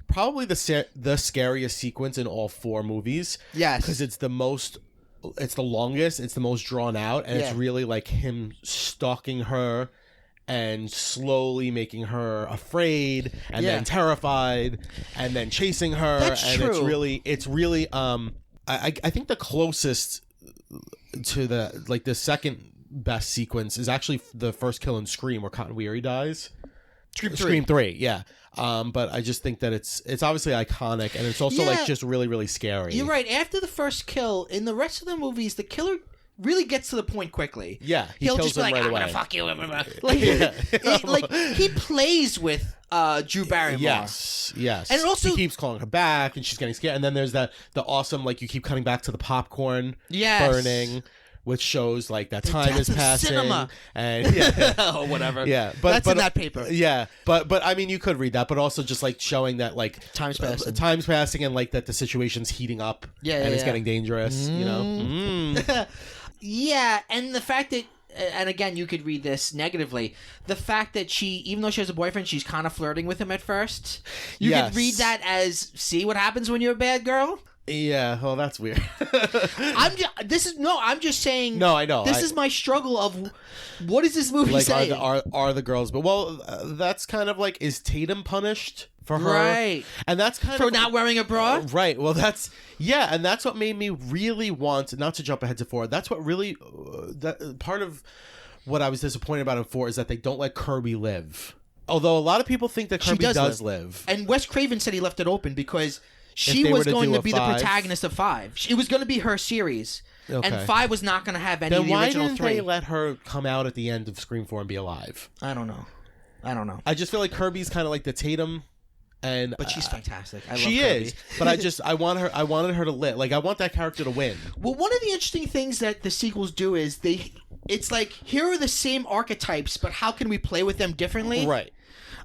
probably the scariest sequence in all 4 movies. Yes, because it's the longest, it's the most drawn out, and it's really like him stalking her and slowly making her afraid and then terrified and then chasing her. That's and true. it's really I think the closest to the second best sequence is actually the first kill in Scream where Cotton Weary dies. Scream 3, yeah. But I just think that it's obviously iconic, and it's also like just really, really scary. You're right. After the first kill, in the rest of the movies, the killer really gets to the point quickly. Yeah, he'll kills just be like, right "I'm away. gonna fuck you." Like, he plays with Drew Barrymore. Yes. And also he keeps calling her back, and she's getting scared. And then there's the awesome, like, you keep cutting back to the popcorn burning, which shows like that time is passing. Cinema. And or whatever. Yeah, that's in that paper. Yeah, but I mean, you could read that, but also just like showing that like time's passing, and like that the situation's heating up. And it's getting dangerous. You know. Yeah, and the fact that, and again, you could read this negatively, the fact that she, even though she has a boyfriend, she's kind of flirting with him at first. You could read that as, see what happens when you're a bad girl? Yeah, well, that's weird. I'm just saying. No, I know. This is my struggle of, what is this movie saying? Are the girls? But that's kind of like, is Tatum punished for her? Right. And that's kind for of not wearing a bra. Right. Well, and that's what made me really want, not to jump ahead to 4. That's what really that part of what I was disappointed about in 4 is that they don't let Kirby live. Although a lot of people think that Kirby does live. And Wes Craven said he left it open because she was going to be the protagonist of 5. It was going to be her series. Okay. And 5 was not going to have any of the original 3. Then why didn't they let her come out at the end of Scream 4 and be alive? I don't know. I just feel like Kirby's kind of like the Tatum, but she's fantastic. I love she Kirby. is. But I wanted her to live. Like, I want that character to win. Well, one of the interesting things that the sequels do is it's like, here are the same archetypes, but how can we play with them differently? Right.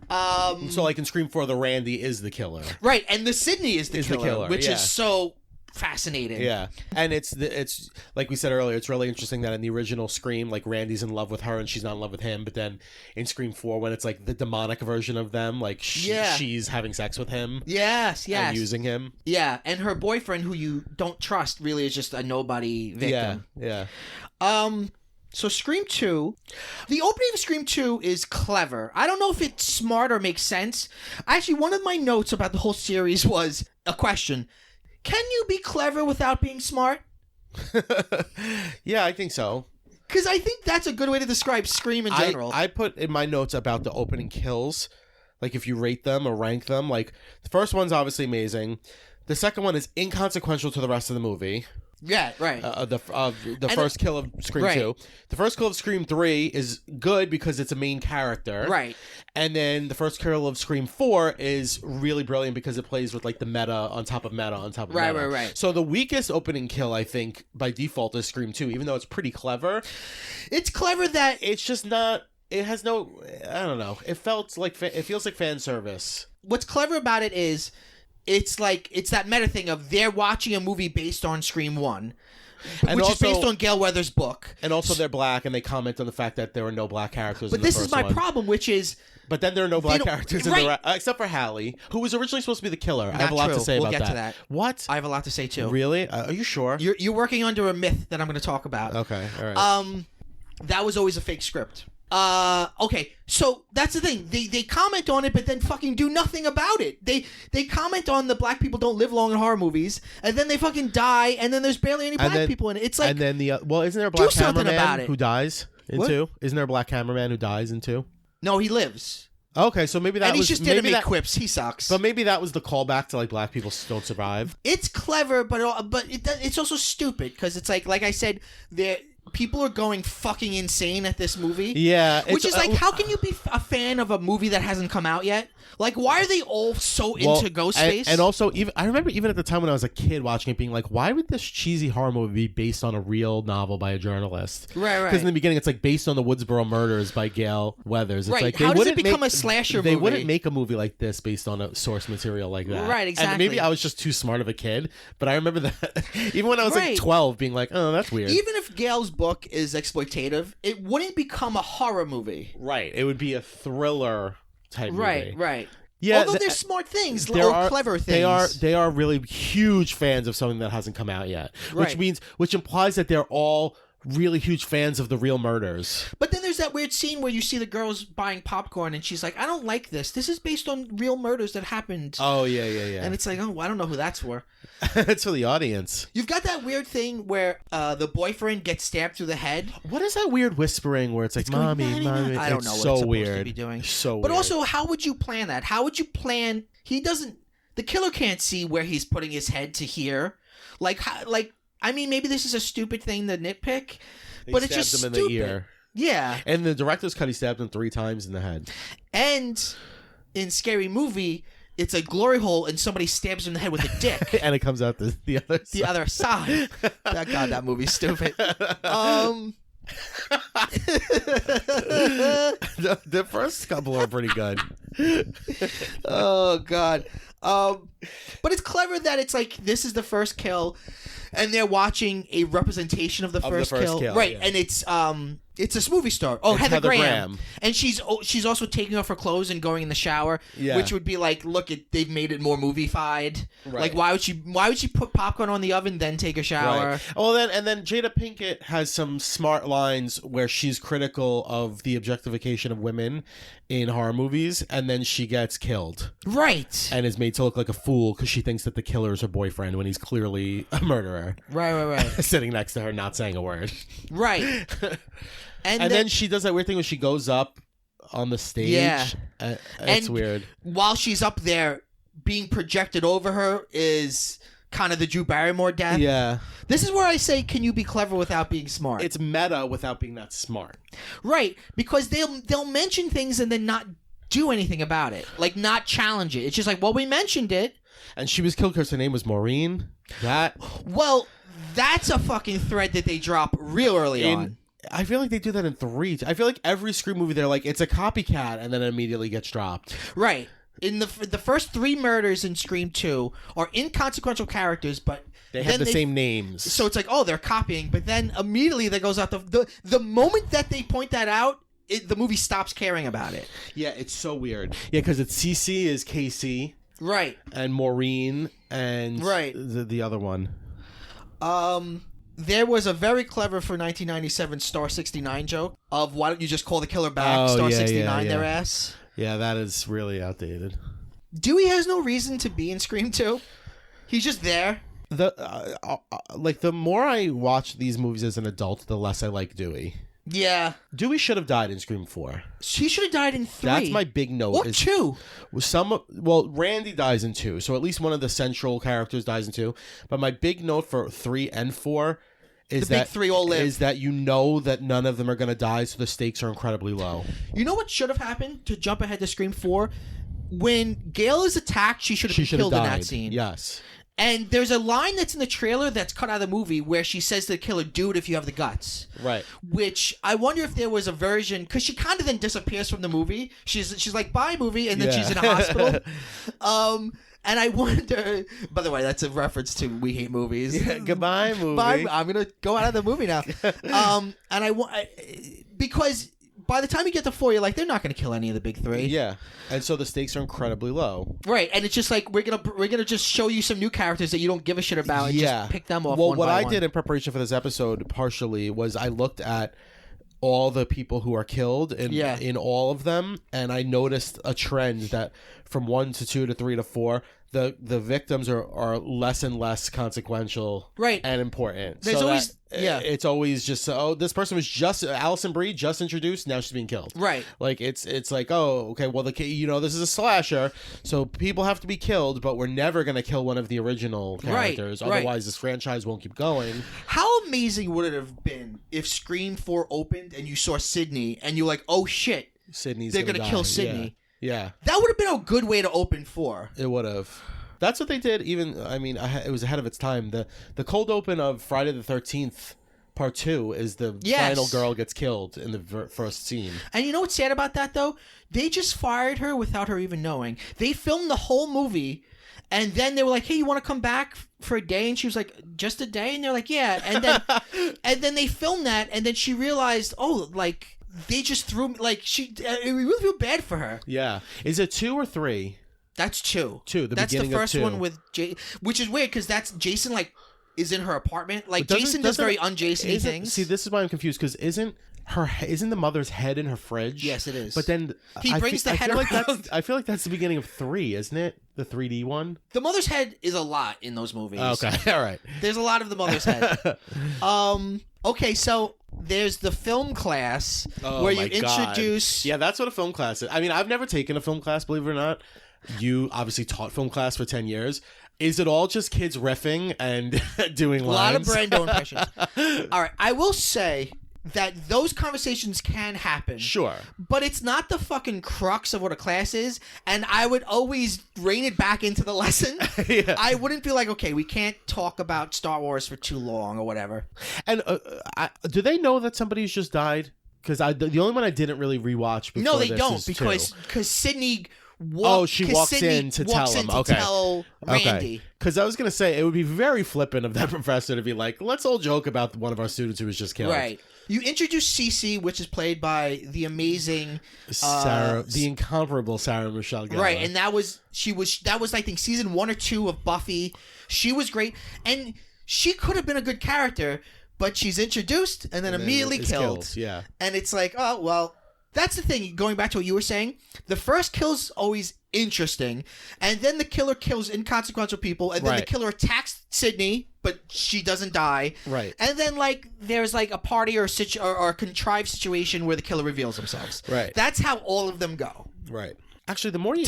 So like in Scream 4, the Randy is the killer. Right, and the Sydney is the killer, which is so fascinating. Yeah, and it's like we said earlier, it's really interesting that in the original Scream, like, Randy's in love with her and she's not in love with him, but then in Scream 4, when it's like the demonic version of them, like she's having sex with him. Yes. And using him. Yeah, and her boyfriend, who you don't trust, really is just a nobody victim. Yeah. So Scream 2, the opening of Scream 2 is clever. I don't know if it's smart or makes sense. Actually, one of my notes about the whole series was a question. Can you be clever without being smart? Yeah, I think so. Because I think that's a good way to describe Scream in general. I put in my notes about the opening kills, like if you rate them or rank them, like the first one's obviously amazing. The second one is inconsequential to the rest of the movie. Yeah, right. The first kill of Scream 2. The first kill of Scream 3 is good because it's a main character. Right. And then the first kill of Scream 4 is really brilliant because it plays with like the meta on top of meta on top of meta. Right. So the weakest opening kill, I think, by default is Scream 2, even though it's pretty clever. It's clever that it's just not... It has no... I don't know. It feels like fan service. What's clever about it is it's like it's that meta thing of they're watching a movie based on Scream 1. And which also, is based on Gail Weathers' book. And also they're black, and they comment on the fact that there are no black characters But in the this first is my one. problem, which is... But then there are no black characters in right. except for Hallie, who was originally supposed to be the killer. I Not have a lot true. to say We'll about get to that. What? I have a lot to say, too. Really? Are you sure? You're working under a myth that I'm going to talk about. Okay, all right. That was always a fake script. Okay, so that's the thing. They comment on it, but then fucking do nothing about it. They comment on the black people don't live long in horror movies, and then they fucking die, and then there's barely any black people in it. It's like, and then isn't there a black something about cameraman it. who dies in 2? Isn't there a black cameraman who dies in 2? No, he lives. Okay, so maybe that and was he's just there to maybe make that, quips. He sucks. But maybe that was the callback to like black people don't survive. It's clever, but it's also stupid because it's like I said, people are going fucking insane at this movie. Yeah, which is like, how can you be a fan of a movie that hasn't come out yet? Like, why are they all so into Ghostface? And also, I remember even at the time when I was a kid watching it, being like, why would this cheesy horror movie be based on a real novel by a journalist? Right. Because in the beginning, it's like based on the Woodsboro murders by Gail Weathers. It's right. like, how does it become a slasher movie? They wouldn't make a movie like this based on a source material like that. Right, exactly. And maybe I was just too smart of a kid, but I remember that even when I was like 12, being like, oh, that's weird. Even if Gail's book is exploitative, it wouldn't become a horror movie. Right. It would be a thriller type movie. Right. Yeah, although there's smart things, clever things. They are really huge fans of something that hasn't come out yet, right. which implies that they're all really huge fans of the real murders. But then there's that weird scene where you see the girls buying popcorn and she's like, I don't like this. This is based on real murders that happened. Oh, yeah. And it's like, oh, I don't know who that's for. It's for the audience. You've got that weird thing where the boyfriend gets stabbed through the head. What is that weird whispering where it's like, mommy? I don't know what so it's weird. supposed to be doing. So weird. But also, how would you plan that? How would you plan... The killer can't see where he's putting his head to hear. I mean, maybe this is a stupid thing to nitpick, but it's just him stupid. In the ear. Yeah. And the director's cut, he stabbed him 3 times in the head. And in Scary Movie, it's a glory hole and somebody stabs him in the head with a dick. And it comes out the other side. The other side. God, that movie's stupid. The first couple are pretty good. Oh, God. But it's clever that it's like, this is the first kill, and they're watching a representation of the first kill. Right, yeah. And it's a movie star. Oh, Heather Graham. And she's also taking off her clothes and going in the shower, which would be like, look, they've made it more movie-fied. Right. Like, why would she put popcorn on the oven then take a shower? Right. Well, then Jada Pinkett has some smart lines where she's critical of the objectification of women in horror movies, and then she gets killed. Right. And is made to look like a fool because she thinks that the killer is her boyfriend when he's clearly a murderer. Right. Sitting next to her, not saying a word. Right. And then she does that weird thing where she goes up on the stage. Yeah. It's weird. While she's up there, being projected over her is kind of the Drew Barrymore death. Yeah. This is where I say, can you be clever without being smart? It's meta without being that smart. Right. Because they'll mention things and then not do anything about it. Like, not challenge it. It's just like, well, we mentioned it. And she was killed because her name was Maureen. Well, that's a fucking thread that they drop real early on. I feel like they do that in 3. I feel like every Scream movie, they're like, it's a copycat, and then it immediately gets dropped. Right. In the first 3 murders in Scream 2 are inconsequential characters, but they have the same names. So it's like, oh, they're copying, but then immediately that goes out the moment that they point that out, the movie stops caring about it. Yeah, it's so weird. Yeah, because it's CC is Casey. Right. And Maureen and the other one. There was a very clever for 1997 Star 69 joke of why don't you just call the killer back, Star 69 their ass. Yeah, that is really outdated. Dewey has no reason to be in Scream 2. He's just there. The more I watch these movies as an adult, the less I like Dewey. Yeah. Dewey should have died in Scream 4. He should have died in 3. That's my big note. Or 2. Randy dies in 2, so at least one of the central characters dies in 2. But my big note for 3 and 4 is the big 3 all live. Is that you know that none of them are going to die, so the stakes are incredibly low. You know what should have happened, to jump ahead to Scream 4? When Gail is attacked, she should have been killed in that scene. Yes. And there's a line that's in the trailer that's cut out of the movie where she says to the killer, do it if you have the guts. Right. Which I wonder if there was a version, because she kind of then disappears from the movie. She's like, bye, movie, and then she's in a hospital. And I wonder. By the way, that's a reference to We Hate Movies. Yeah, goodbye, movie. Bye, I'm gonna go out of the movie now. And because by the time you get to 4, you're like, they're not gonna kill any of the big 3. Yeah, and so the stakes are incredibly low. Right, and it's just like we're gonna just show you some new characters that you don't give a shit about. And just pick them off. Well, one what by I one. did in preparation for this episode partially was I looked at all the people who are killed in all of them, and I noticed a trend that from 1 to 2 to 3 to 4, the victims are less and less consequential, right, and important. There's always it's always just this person was just Allison Brie just introduced, now she's being killed, right? Like it's like, oh, okay, well this is a slasher, so people have to be killed, but we're never gonna kill one of the original characters, otherwise this franchise won't keep going. How amazing would it have been if Scream 4 opened and you saw Sydney and you're like, oh shit, they're gonna kill Sydney. Yeah. That would have been a good way to open 4. It would have. That's what they did. Even, I mean, it was ahead of its time. The cold open of Friday the 13th, Part 2, is the final girl gets killed in the first scene. And you know what's sad about that, though? They just fired her without her even knowing. They filmed the whole movie, and then they were like, hey, you want to come back for a day? And she was like, just a day? And they're like, yeah. And then and then they filmed that, and then she realized, oh, like... They just threw me, like, we really feel bad for her. Yeah. Is it 2 or 3? That's 2. 2, that's beginning the first of 2. one with which is weird because that's Jason, like, is in her apartment. Like, Jason does very un-Jason-y things. See, this is why I'm confused, because isn't the mother's head in her fridge? Yes, it is. But then he brings the head around. I feel like that's the beginning of 3, isn't it? The 3D one? The mother's head is a lot in those movies. Okay, all right. There's a lot of the mother's head. Okay, so there's the film class where you introduce... Yeah, that's what a film class is. I mean, I've never taken a film class, believe it or not. You obviously taught film class for 10 years. Is it all just kids riffing and doing lines? A lot of Brando impressions. All right, I will say that those conversations can happen. Sure. But it's not the fucking crux of what a class is, and I would always rein it back into the lesson. Yeah. I wouldn't be like, okay, we can't talk about Star Wars for too long or whatever. And do they know that somebody's just died? Because the only one I didn't really rewatch before No, they this don't, is because Sydney... she walks in to tell him. Okay. Tell Randy. Because I was going to say, it would be very flippant of that professor to be like, let's all joke about one of our students who was just killed. Right. You introduce Cece, which is played by the amazing Sarah, the incomparable Sarah Michelle Gellar. Right, and that was I think season 1 or 2 of Buffy. She was great, and she could have been a good character, but she's introduced and then immediately killed. Yeah, and it's like, oh well. That's the thing, going back to what you were saying, the first kill's always interesting, and then the killer kills inconsequential people, and then the killer attacks Sydney, but she doesn't die. Right. And then, like, there's, like, a party or a contrived situation where the killer reveals themselves. Right. That's how all of them go. Right. Actually, the more I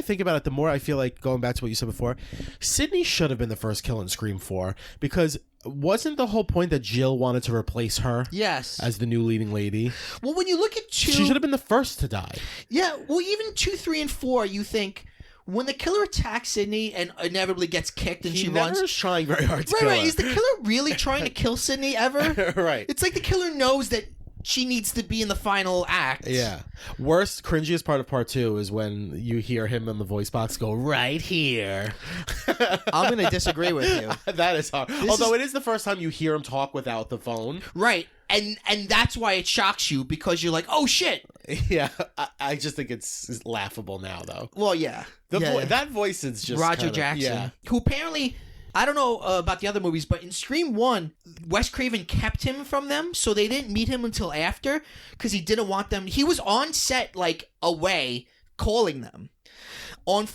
think about it, the more I feel like, going back to what you said before, Sydney should have been the first kill in Scream 4, because wasn't the whole point that Jill wanted to replace her? Yes. As the new leading lady? Well, when you look at 2... She should have been the first to die. Yeah, well, even 2, 3, and 4, you think... When the killer attacks Sydney and inevitably gets kicked and she runs... He never is trying very hard to kill her. Right. Is the killer really trying to kill Sydney ever? Right. It's like the killer knows that she needs to be in the final act. Yeah. Worst, cringiest part of Part 2 is when you hear him in the voice box go, right here. I'm going to disagree with you. That is hard. Although it is the first time you hear him talk without the phone. Right. And that's why it shocks you, because you're like, oh, shit. Yeah. I just think it's laughable now, though. Well, yeah. That voice is just Roger Jackson. Who apparently... I don't know about the other movies, but in Scream 1, Wes Craven kept him from them, so they didn't meet him until after, because he didn't want them. He was on set, like, away, calling them, on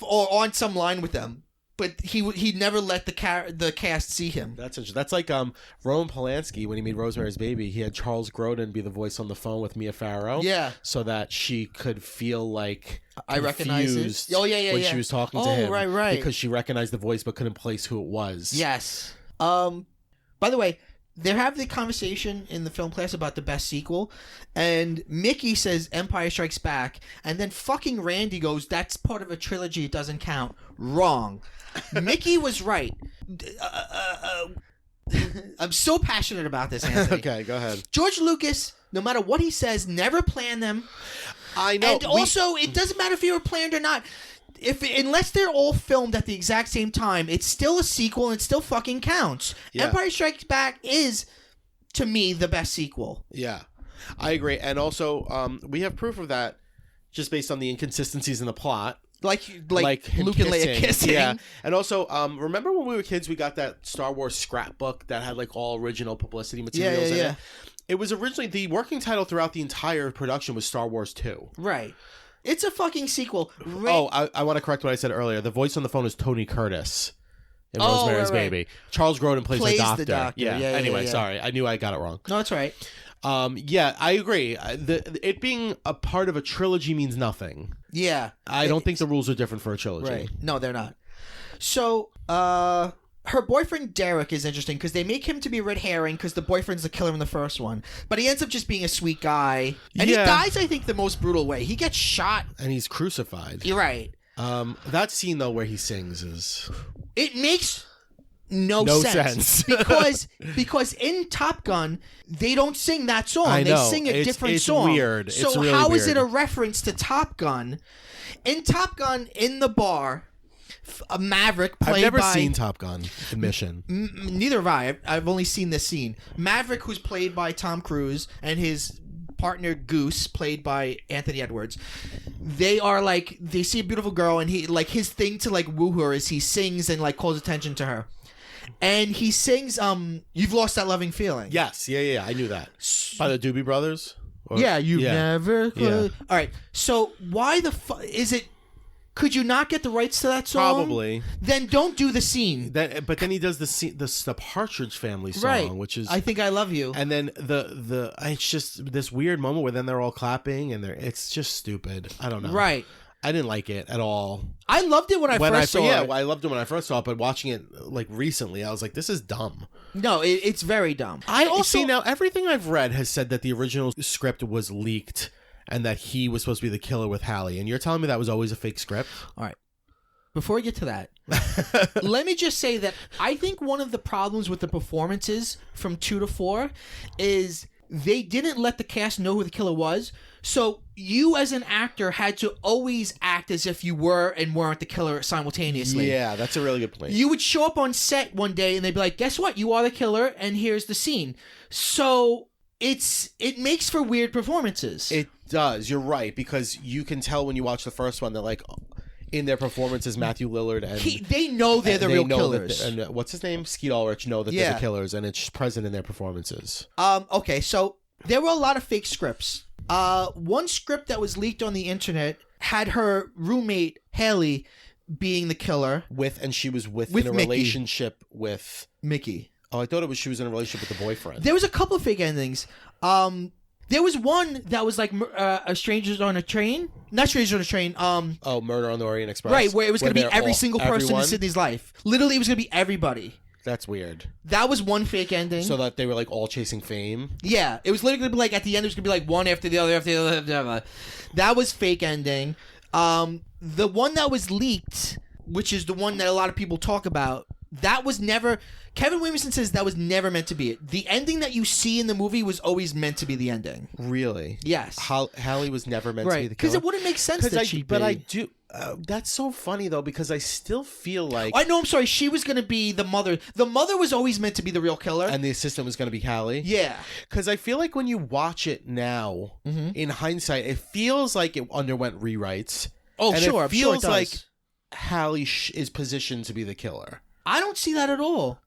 some line with them, but he never let the cast see him. That's interesting. That's like Roman Polanski, when he made Rosemary's Baby, he had Charles Grodin be the voice on the phone with Mia Farrow. Yeah. So that she could feel like... I recognize it. Oh, yeah, when she was talking to him. Oh, right. Because she recognized the voice but couldn't place who it was. Yes. By the way, they have the conversation in the film class about the best sequel, and Mickey says Empire Strikes Back, and then fucking Randy goes, that's part of a trilogy, it doesn't count. Wrong. Mickey was right. I'm so passionate about this, Anthony. Okay, go ahead. George Lucas, no matter what he says, never planned them. I know. And also, it doesn't matter if you were planned or not. unless they're all filmed at the exact same time, it's still a sequel and it still fucking counts. Yeah. Empire Strikes Back is, to me, the best sequel. Yeah, I agree. And also, we have proof of that just based on the inconsistencies in the plot. Like him Luke and Leia kissing. Yeah. And also, remember when we were kids, we got that Star Wars scrapbook that had like all original publicity materials in it? It was originally, the working title throughout the entire production was Star Wars 2. Right. It's a fucking sequel. I want to correct what I said earlier. The voice on the phone is Tony Curtis in Rosemary's Baby. Charles Grodin plays the doctor. Yeah. Anyway, sorry. I knew I got it wrong. No, that's right. Yeah, I agree. It being a part of a trilogy means nothing. Yeah. I don't think the rules are different for a trilogy. Right. No, they're not. So, her boyfriend Derek is interesting because they make him to be a red herring because the boyfriend's the killer in the first one. But he ends up just being a sweet guy. And he dies, I think, the most brutal way. He gets shot. And he's crucified. You're right. That scene, though, where he sings is... It makes no sense. because in Top Gun, they don't sing that song. I know. They sing a different song. It's weird. So it's really how weird. is it a reference to Top Gun? In Top Gun, in the bar... A Maverick played by... I've never seen Top Gun, The Mission. Neither have I. I've only seen this scene. Maverick, who's played by Tom Cruise, and his partner Goose, played by Anthony Edwards. They are like... They see a beautiful girl, and he like his thing to like woo her is he sings and like calls attention to her. And he sings, You've Lost That Loving Feeling. Yes. Yeah. I knew that. By the Doobie Brothers? You've never... Yeah. All right. So why the fuck... Is it... Could you not get the rights to that song? Probably. Then don't do the scene. But then he does the Partridge Family song, right. which is I Think I Love You. And then the it's just this weird moment where then they're all clapping and it's just stupid. I don't know. Right. I didn't like it at all. I loved it when I first saw it. Yeah, I loved it when I first saw it, but watching it like recently, I was like, this is dumb. No, it's very dumb. I also see now everything I've read has said that the original script was leaked. And that he was supposed to be the killer with Hallie. And you're telling me that was always a fake script? All right. Before we get to that, let me just say that I think one of the problems with the performances from 2 to 4 is they didn't let the cast know who the killer was. So you as an actor had to always act as if you were and weren't the killer simultaneously. Yeah, that's a really good point. You would show up on set one day and they'd be like, guess what? You are the killer and here's the scene. So... It makes for weird performances. It does. You're right, because you can tell when you watch the first one that like in their performances, Matthew Lillard and they know they're the real killers. And what's his name? Skeet Ulrich know that they're the killers, and it's present in their performances. Okay, so there were a lot of fake scripts. One script that was leaked on the internet had her roommate Haley being the killer and she was in a Mickey. relationship with Mickey. Oh, I thought she was in a relationship with the boyfriend. There was a couple of fake endings. There was one that was like a Strangers on a Train. Not Strangers on a Train. Murder on the Orient Express. Right, where it was going to be every single person in Sydney's life. Literally, it was going to be everybody. That's weird. That was one fake ending. So that they were like all chasing fame? Yeah. It was literally going to be like at the end, it was going to be like one after the other, after the other, after the other. That was fake ending. The one that was leaked, which is the one that a lot of people talk about, that was never... Kevin Williamson says that was never meant to be it. The ending that you see in the movie was always meant to be the ending. Really? Yes. Hallie was never meant to be the killer? Because it wouldn't make sense that she'd be. But I do... that's so funny, though, because I still feel like... I know, I'm sorry. She was going to be the mother. The mother was always meant to be the real killer. And the assistant was going to be Hallie? Yeah. Because I feel like when you watch it now, in hindsight, it feels like it underwent rewrites. Oh, and sure. It feels like Hallie is positioned to be the killer. I don't see that at all.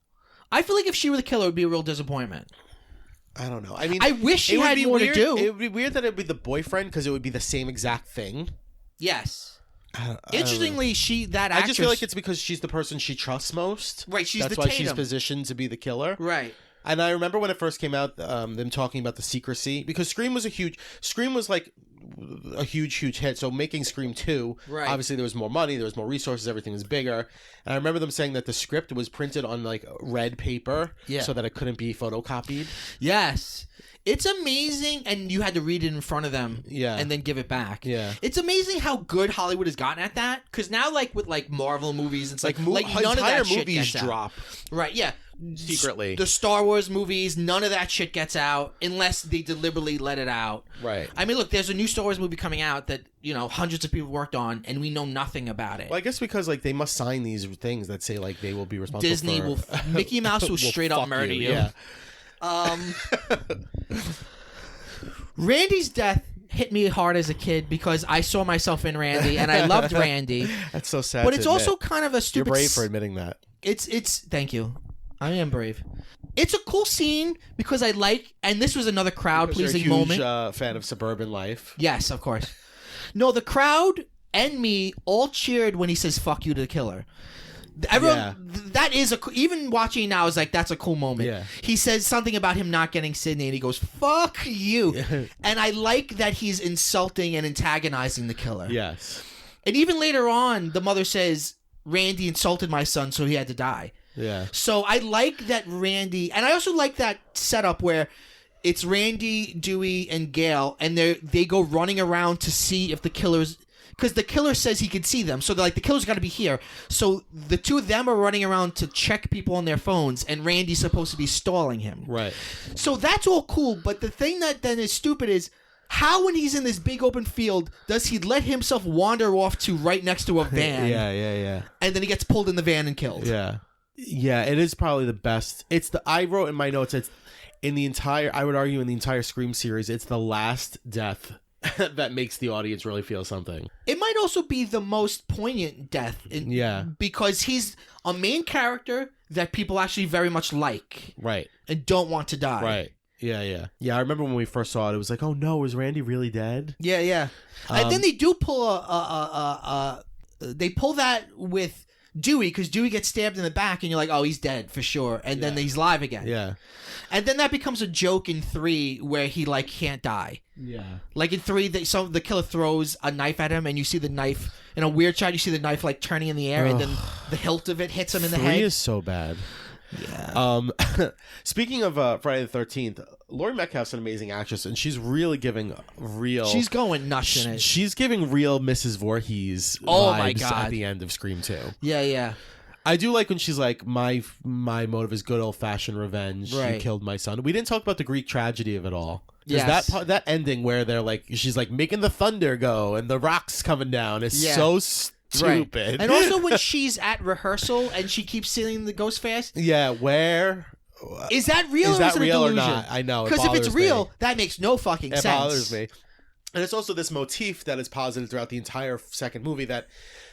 I feel like if she were the killer, it would be a real disappointment. I don't know. I mean, I wish she had more to do. It would be weird that it would be the boyfriend because it would be the same exact thing. Yes. Interestingly, that actress... I just feel like it's because she's the person she trusts most. Right, That's why she's positioned to be the killer. Right. And I remember when it first came out, them talking about the secrecy, because Scream was like a huge hit. So making Scream 2, obviously there was more money, there was more resources, everything was bigger. And I remember them saying that the script was printed on like red paper so that it couldn't be photocopied. Yes. It's amazing, and you had to read it in front of them and then give it back. Yeah. It's amazing how good Hollywood has gotten at that, because now like with like Marvel movies, it's like none of that shit movies gets drop. Out. Right, yeah. Secretly. The Star Wars movies, none of that shit gets out unless they deliberately let it out. Right. I mean, look, there's a new Star Wars movie coming out that hundreds of people worked on, and we know nothing about it. Well, I guess because like they must sign these things that say like they will be responsible. Disney Mickey Mouse will straight up murder you. Yeah. Randy's death hit me hard as a kid because I saw myself in Randy, and I loved Randy. That's so sad. But it's also kind of a stupid. You're brave for admitting that. It's. Thank you. I am brave. It's a cool scene because I like, and this was another crowd-pleasing moment. You're a huge fan of suburban life. Yes, of course. No, the crowd and me all cheered when he says "fuck you" to the killer. Everyone, that is even watching now is like that's a cool moment. Yeah. He says something about him not getting Sydney, and he goes "fuck you," and I like that he's insulting and antagonizing the killer. Yes. And even later on, the mother says Randy insulted my son, so he had to die. Yeah. So I like that Randy, and I also like that setup where it's Randy, Dewey, and Gail, and they go running around to see if the killer's, because the killer says he can see them. So they're like, the killer's got to be here. So the two of them are running around to check people on their phones, and Randy's supposed to be stalling him. Right. So that's all cool, but the thing that then is stupid is, how when he's in this big open field does he let himself wander off to right next to a van? Yeah. And then he gets pulled in the van and killed. Yeah. Yeah, it is probably the best. I wrote in my notes, I would argue in the entire Scream series, it's the last death that makes the audience really feel something. It might also be the most poignant death. Because he's a main character that people actually very much like. Right. And don't want to die. Right. Yeah. Yeah, I remember when we first saw it, it was like, oh no, is Randy really dead? Yeah. And then they do pull they pull that with Dewey, because Dewey gets stabbed in the back, and you're like, oh, he's dead for sure. And then he's live again. Yeah. And then that becomes a joke in 3 where he, like, can't die. Yeah. Like in 3, the killer throws a knife at him, and you see the knife, in a weird shot, you see the knife, like, turning in the air, and then the hilt of it hits him in the head. 3 is so bad. Yeah. Speaking of Friday the 13th, Laurie Metcalf's an amazing actress, and she's really giving real. She's going nuts in it. She's giving real Mrs. Voorhees vibes at the end of Scream 2. Yeah. I do like when she's like, my motive is good old fashioned revenge. Right. You killed my son. We didn't talk about the Greek tragedy of it all. Yes. That ending where they're like, she's like making the thunder go and the rocks coming down is so stupid. Right. And also when she's at rehearsal and she keeps seeing the ghost fast. Yeah, where is that real? Is that real or not? I know, because if it's real, that makes no fucking sense. It bothers me. And it's also this motif that is posited throughout the entire second movie that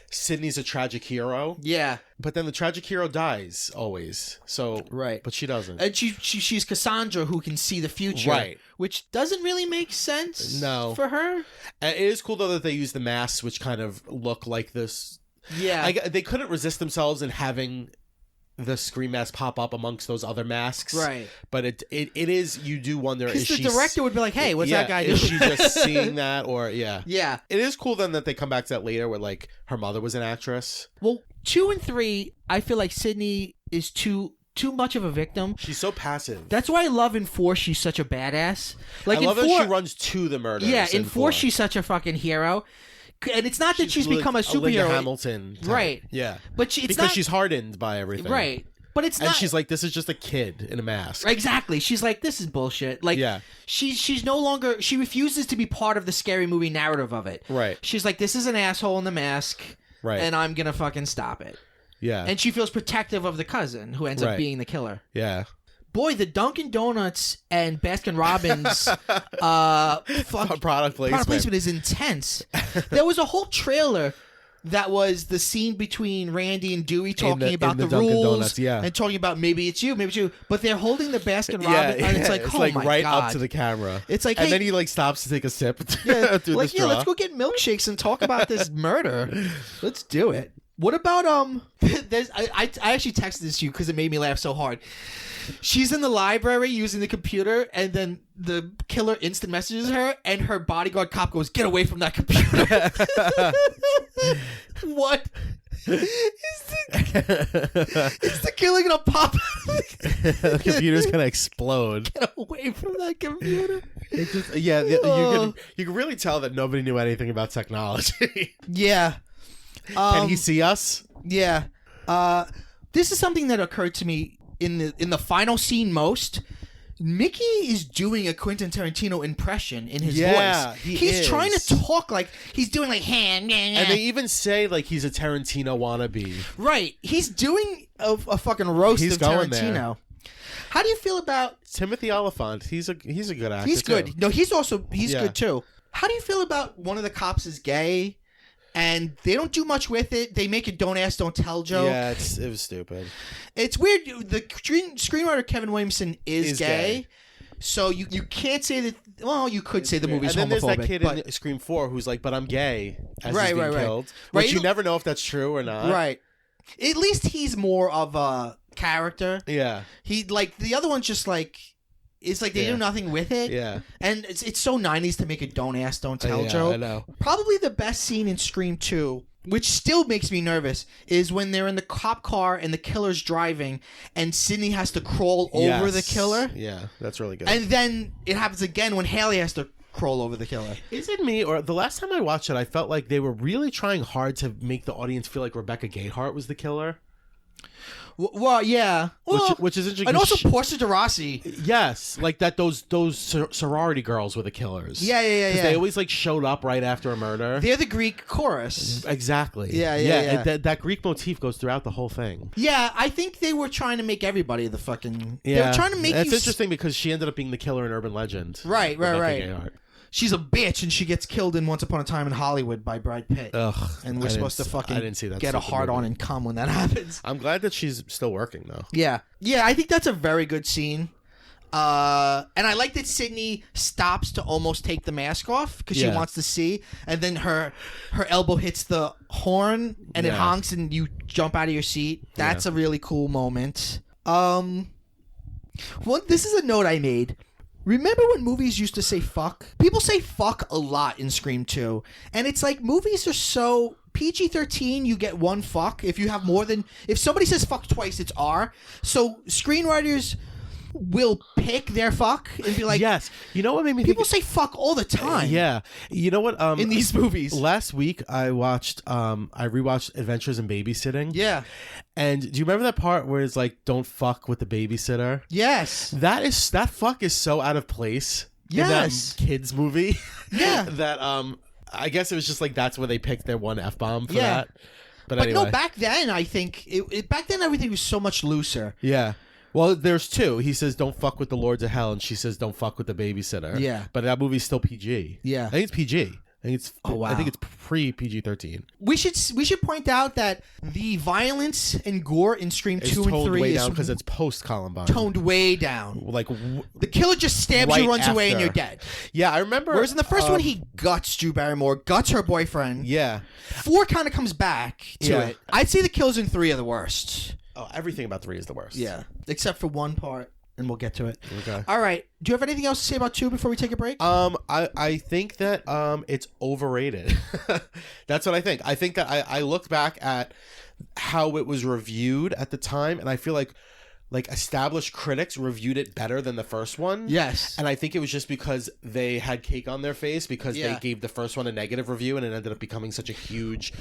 Sydney's a tragic hero. Yeah. But then the tragic hero dies always. So but she doesn't. And she's Cassandra who can see the future. Right. Which doesn't really make sense for her. And it is cool though that they use the masks which kind of look like this. Yeah. They couldn't resist themselves in having the Scream mask pop up amongst those other masks. Right. But it is, you do wonder, is the director would be like, hey, what's that guy doing? Is she just seeing that or Yeah. It is cool then that they come back to that later where like her mother was an actress. Well, 2 and 3, I feel like Sydney is too much of a victim. She's so passive. That's why I love in 4 she's such a badass. Like I love that she runs to the murder. Yeah, in 4 she's such a fucking hero. And it's not that she's become a superhero. Linda Hamilton type. Right. Yeah. But because she's hardened by everything. Right. But it's not. And she's like, this is just a kid in a mask. Exactly. She's like, this is bullshit. Like, she's no longer. She refuses to be part of the scary movie narrative of it. Right. She's like, this is an asshole in the mask. Right. And I'm gonna fucking stop it. Yeah. And she feels protective of the cousin who ends up being the killer. Yeah. Boy, the Dunkin' Donuts and Baskin Robbins product placement is intense. There was a whole trailer that was the scene between Randy and Dewey talking about the rules and talking about maybe it's you, but they're holding the Baskin Robbins and it's like, it's oh like my right God. up to the camera. It's like, and hey, then he like stops to take a sip through like, the straw. let's go get milkshakes and talk about this murder. Let's do it. What about there's I actually texted this to you because it made me laugh so hard. She's in the library using the computer, and then the killer instant messages her, and her bodyguard cop goes, "Get away from that computer!" What? Is the killer gonna pop? The computer's gonna explode. Get away from that computer! You can really tell that nobody knew anything about technology. Yeah. Can he see us? Yeah. This is something that occurred to me in the final scene most. Mickey is doing a Quentin Tarantino impression in his Yeah, voice. he He's is. trying to talk like he's doing like hand. And they even say like he's a Tarantino wannabe. Right. He's doing a fucking roast He's of going Tarantino. there. How do you feel about Timothy Oliphant? He's a good actor. He's good. too. No, he's Yeah. good too. How do you feel about one of the cops is gay and they don't do much with it? They make a don't ask, don't tell joke. Yeah, it was stupid. It's weird. The screenwriter Kevin Williamson is gay. So you can't say that. Well, you could say the movie's homophobic. And then there's that kid but, in Scream 4 who's like, "But I'm gay," as Right, he's being right, right. killed. Right, Which you never know if that's true or not. right. At least he's more of a character. Yeah. He like the other one's just like it's like they do nothing with it. Yeah. And it's so 90s to make a don't ask, don't tell Yeah, joke. I know. Probably the best scene in Scream 2, which still makes me nervous, is when they're in the cop car and the killer's driving and Sidney has to crawl over the killer. Yeah, that's really good. And then it happens again when Haley has to crawl over the killer. Is it me, or the last time I watched it, I felt like they were really trying hard to make the audience feel like Rebecca Gayheart was the killer? Well, yeah. Well, Which is interesting. and also Portia de Rossi. Yes, like that. Those sorority girls were the killers. Yeah. Because they always like showed up right after a murder. They're the Greek chorus. Exactly. Yeah. And that Greek motif goes throughout the whole thing. Yeah, I think they were trying to make everybody the fucking. Yeah, They were trying to make That's you. interesting because she ended up being the killer in Urban Legend. Right. Rebecca Gayheart. She's a bitch, and she gets killed in Once Upon a Time in Hollywood by Brad Pitt. Ugh. And we're supposed to fucking I didn't see that get a stupid hard on movie. and come when that happens. I'm glad that she's still working though. Yeah, I think that's a very good scene. And I like that Sydney stops to almost take the mask off because she wants to see, and then her elbow hits the horn and it honks, and you jump out of your seat. That's a really cool moment. This is a note I made. Remember when movies used to say fuck? People say fuck a lot in Scream 2. And it's like movies are so PG-13, you get one fuck. If you have more than... If somebody says fuck twice, it's R. So screenwriters will pick their fuck and be like... Yes. You know what made me People say fuck all the time. Yeah. You know what? In these movies. Last week, I rewatched Adventures in Babysitting. Yeah. And do you remember that part where it's like, don't fuck with the babysitter? Yes. That fuck is so out of place Yes. in that kids movie. Yeah. that I guess it was just like that's where they picked their one F-bomb for that. But anyway. no, back then, I think... back then, everything was so much looser. Yeah. Well, there's two. He says, don't fuck with the Lords of Hell, and she says, don't fuck with the babysitter. Yeah. But that movie's still PG. Yeah. I think it's PG. I think it's pre-PG-13. We should point out that the violence and gore in Scream 2 and 3 way is down because it's post-Columbine. toned way down. Like The killer just stabs right you, runs away, and after. you're dead. Yeah, I remember. Whereas in the first one, he guts Drew Barrymore, guts her boyfriend. Yeah. 4 kind of comes back to it. I'd say the kills in 3 are the worst. Oh, everything about 3 is the worst. Yeah. Except for one part, and we'll get to it. Okay. All right. Do you have anything else to say about 2 before we take a break? I think that it's overrated. That's what I think. I think that I looked back at how it was reviewed at the time, and I feel like established critics reviewed it better than the first one. Yes. And I think it was just because they had cake on their face because they gave the first one a negative review, and it ended up becoming such a huge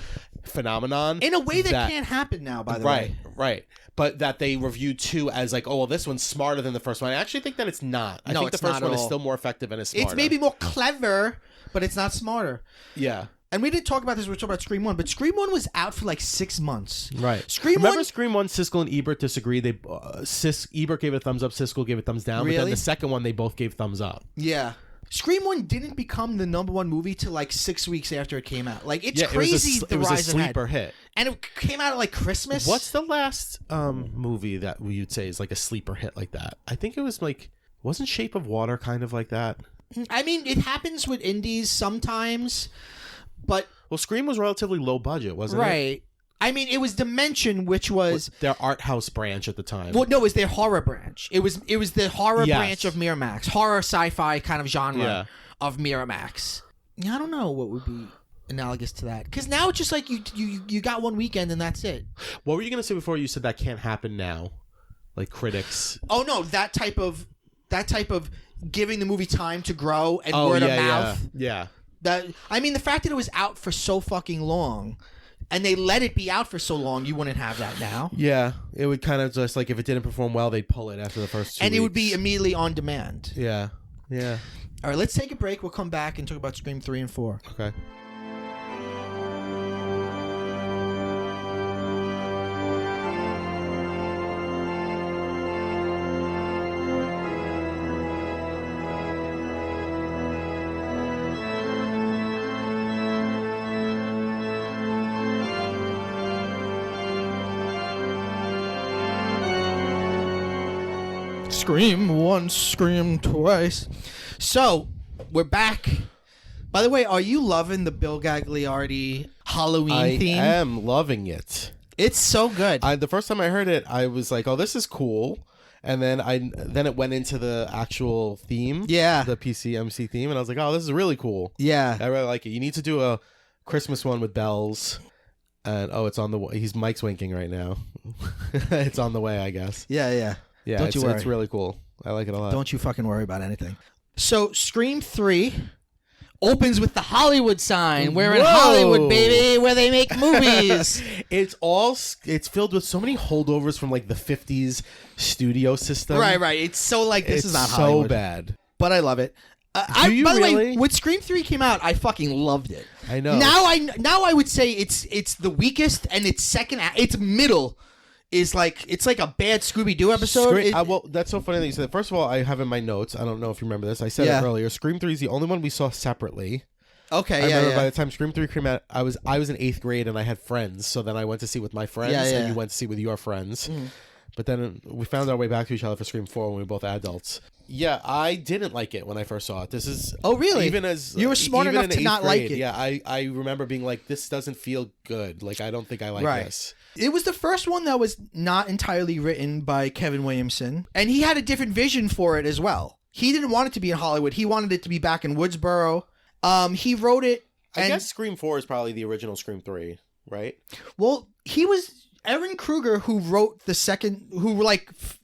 phenomenon. In a way that can't happen now, by the way. Right. But that they reviewed 2 as like, oh, well, this one's smarter than the first one. I actually think that it's not. I think the first one is still more effective and is smarter. It's maybe more clever, but it's not smarter. Yeah. And we didn't talk about this. We were talking about Scream 1, but Scream 1 was out for like 6 months. Right. Remember Scream 1, Siskel and Ebert disagreed. Ebert gave it a thumbs up, Siskel gave it a thumbs down. Really? But then the second one, they both gave thumbs up. Yeah. Scream 1 didn't become the #1 movie till like 6 weeks after it came out. Like, it's crazy it was rise a sleeper hit. And it came out at like Christmas. What's the last movie that you'd say is like a sleeper hit like that? I think it was like, wasn't Shape of Water kind of like that? I mean, it happens with indies sometimes, but... Well, Scream was relatively low budget, wasn't it? Right. I mean, it was Dimension, which was their art house branch at the time. Well, no, it was their horror branch. It was the horror branch of Miramax, horror sci-fi kind of genre of Miramax. I don't know what would be analogous to that, because now it's just like you got one weekend and that's it. What were you gonna say before you said that can't happen now? Like critics. Oh no, that type of giving the movie time to grow and word of mouth. Yeah. That, I mean, the fact that it was out for so fucking long and they let it be out for so long, you wouldn't have that now. Yeah, it would kind of just like if it didn't perform well, they'd pull it after the first 2 And weeks. it would be immediately on demand. Yeah. Yeah. All right, let's take a break. We'll come back and talk about Scream 3 and 4. Okay. Scream once, scream twice. So, we're back. By the way, are you loving the Bill Gagliardi Halloween theme? I am loving it. It's so good. The first time I heard it, I was like, "Oh, this is cool," and then it went into the actual theme, the PCMC theme, and I was like, "Oh, this is really cool." Yeah, I really like it. You need to do a Christmas one with bells, and it's on the way. Mike's winking right now. It's on the way, I guess. Yeah. Yeah, Don't you worry. It's really cool. I like it a lot. Don't you fucking worry about anything. So, Scream 3 opens with the Hollywood sign. We're in Hollywood, baby, where they make movies. It's filled with so many holdovers from like the 50s studio system. Right. It's so like this is not Hollywood. so bad. But I love it. By the way, when Scream 3 came out, I fucking loved it. I know. Now I would say it's the weakest, and its second its middle is like it's like a bad Scooby-Doo episode. Well, that's so funny that you said that. First of all, I have in my notes, I don't know if you remember this, I said it earlier, Scream 3 is the only one we saw separately. Okay, I remember by the time Scream 3 came out, I was in 8th grade and I had friends, so then I went to see with my friends and you went to see with your friends. Mm. But then we found our way back to each other for Scream 4 when we were both adults. Yeah, I didn't like it when I first saw it. This is... Oh, really? Even as... You were smart enough to not like it. Yeah, I remember being like, this doesn't feel good. Like, I don't think I like this. It was the first one that was not entirely written by Kevin Williamson. And he had a different vision for it as well. He didn't want it to be in Hollywood. He wanted it to be back in Woodsboro. He wrote it... I guess Scream 4 is probably the original Scream 3, right? Well, he was... Erin Kruger, who wrote the second... Who,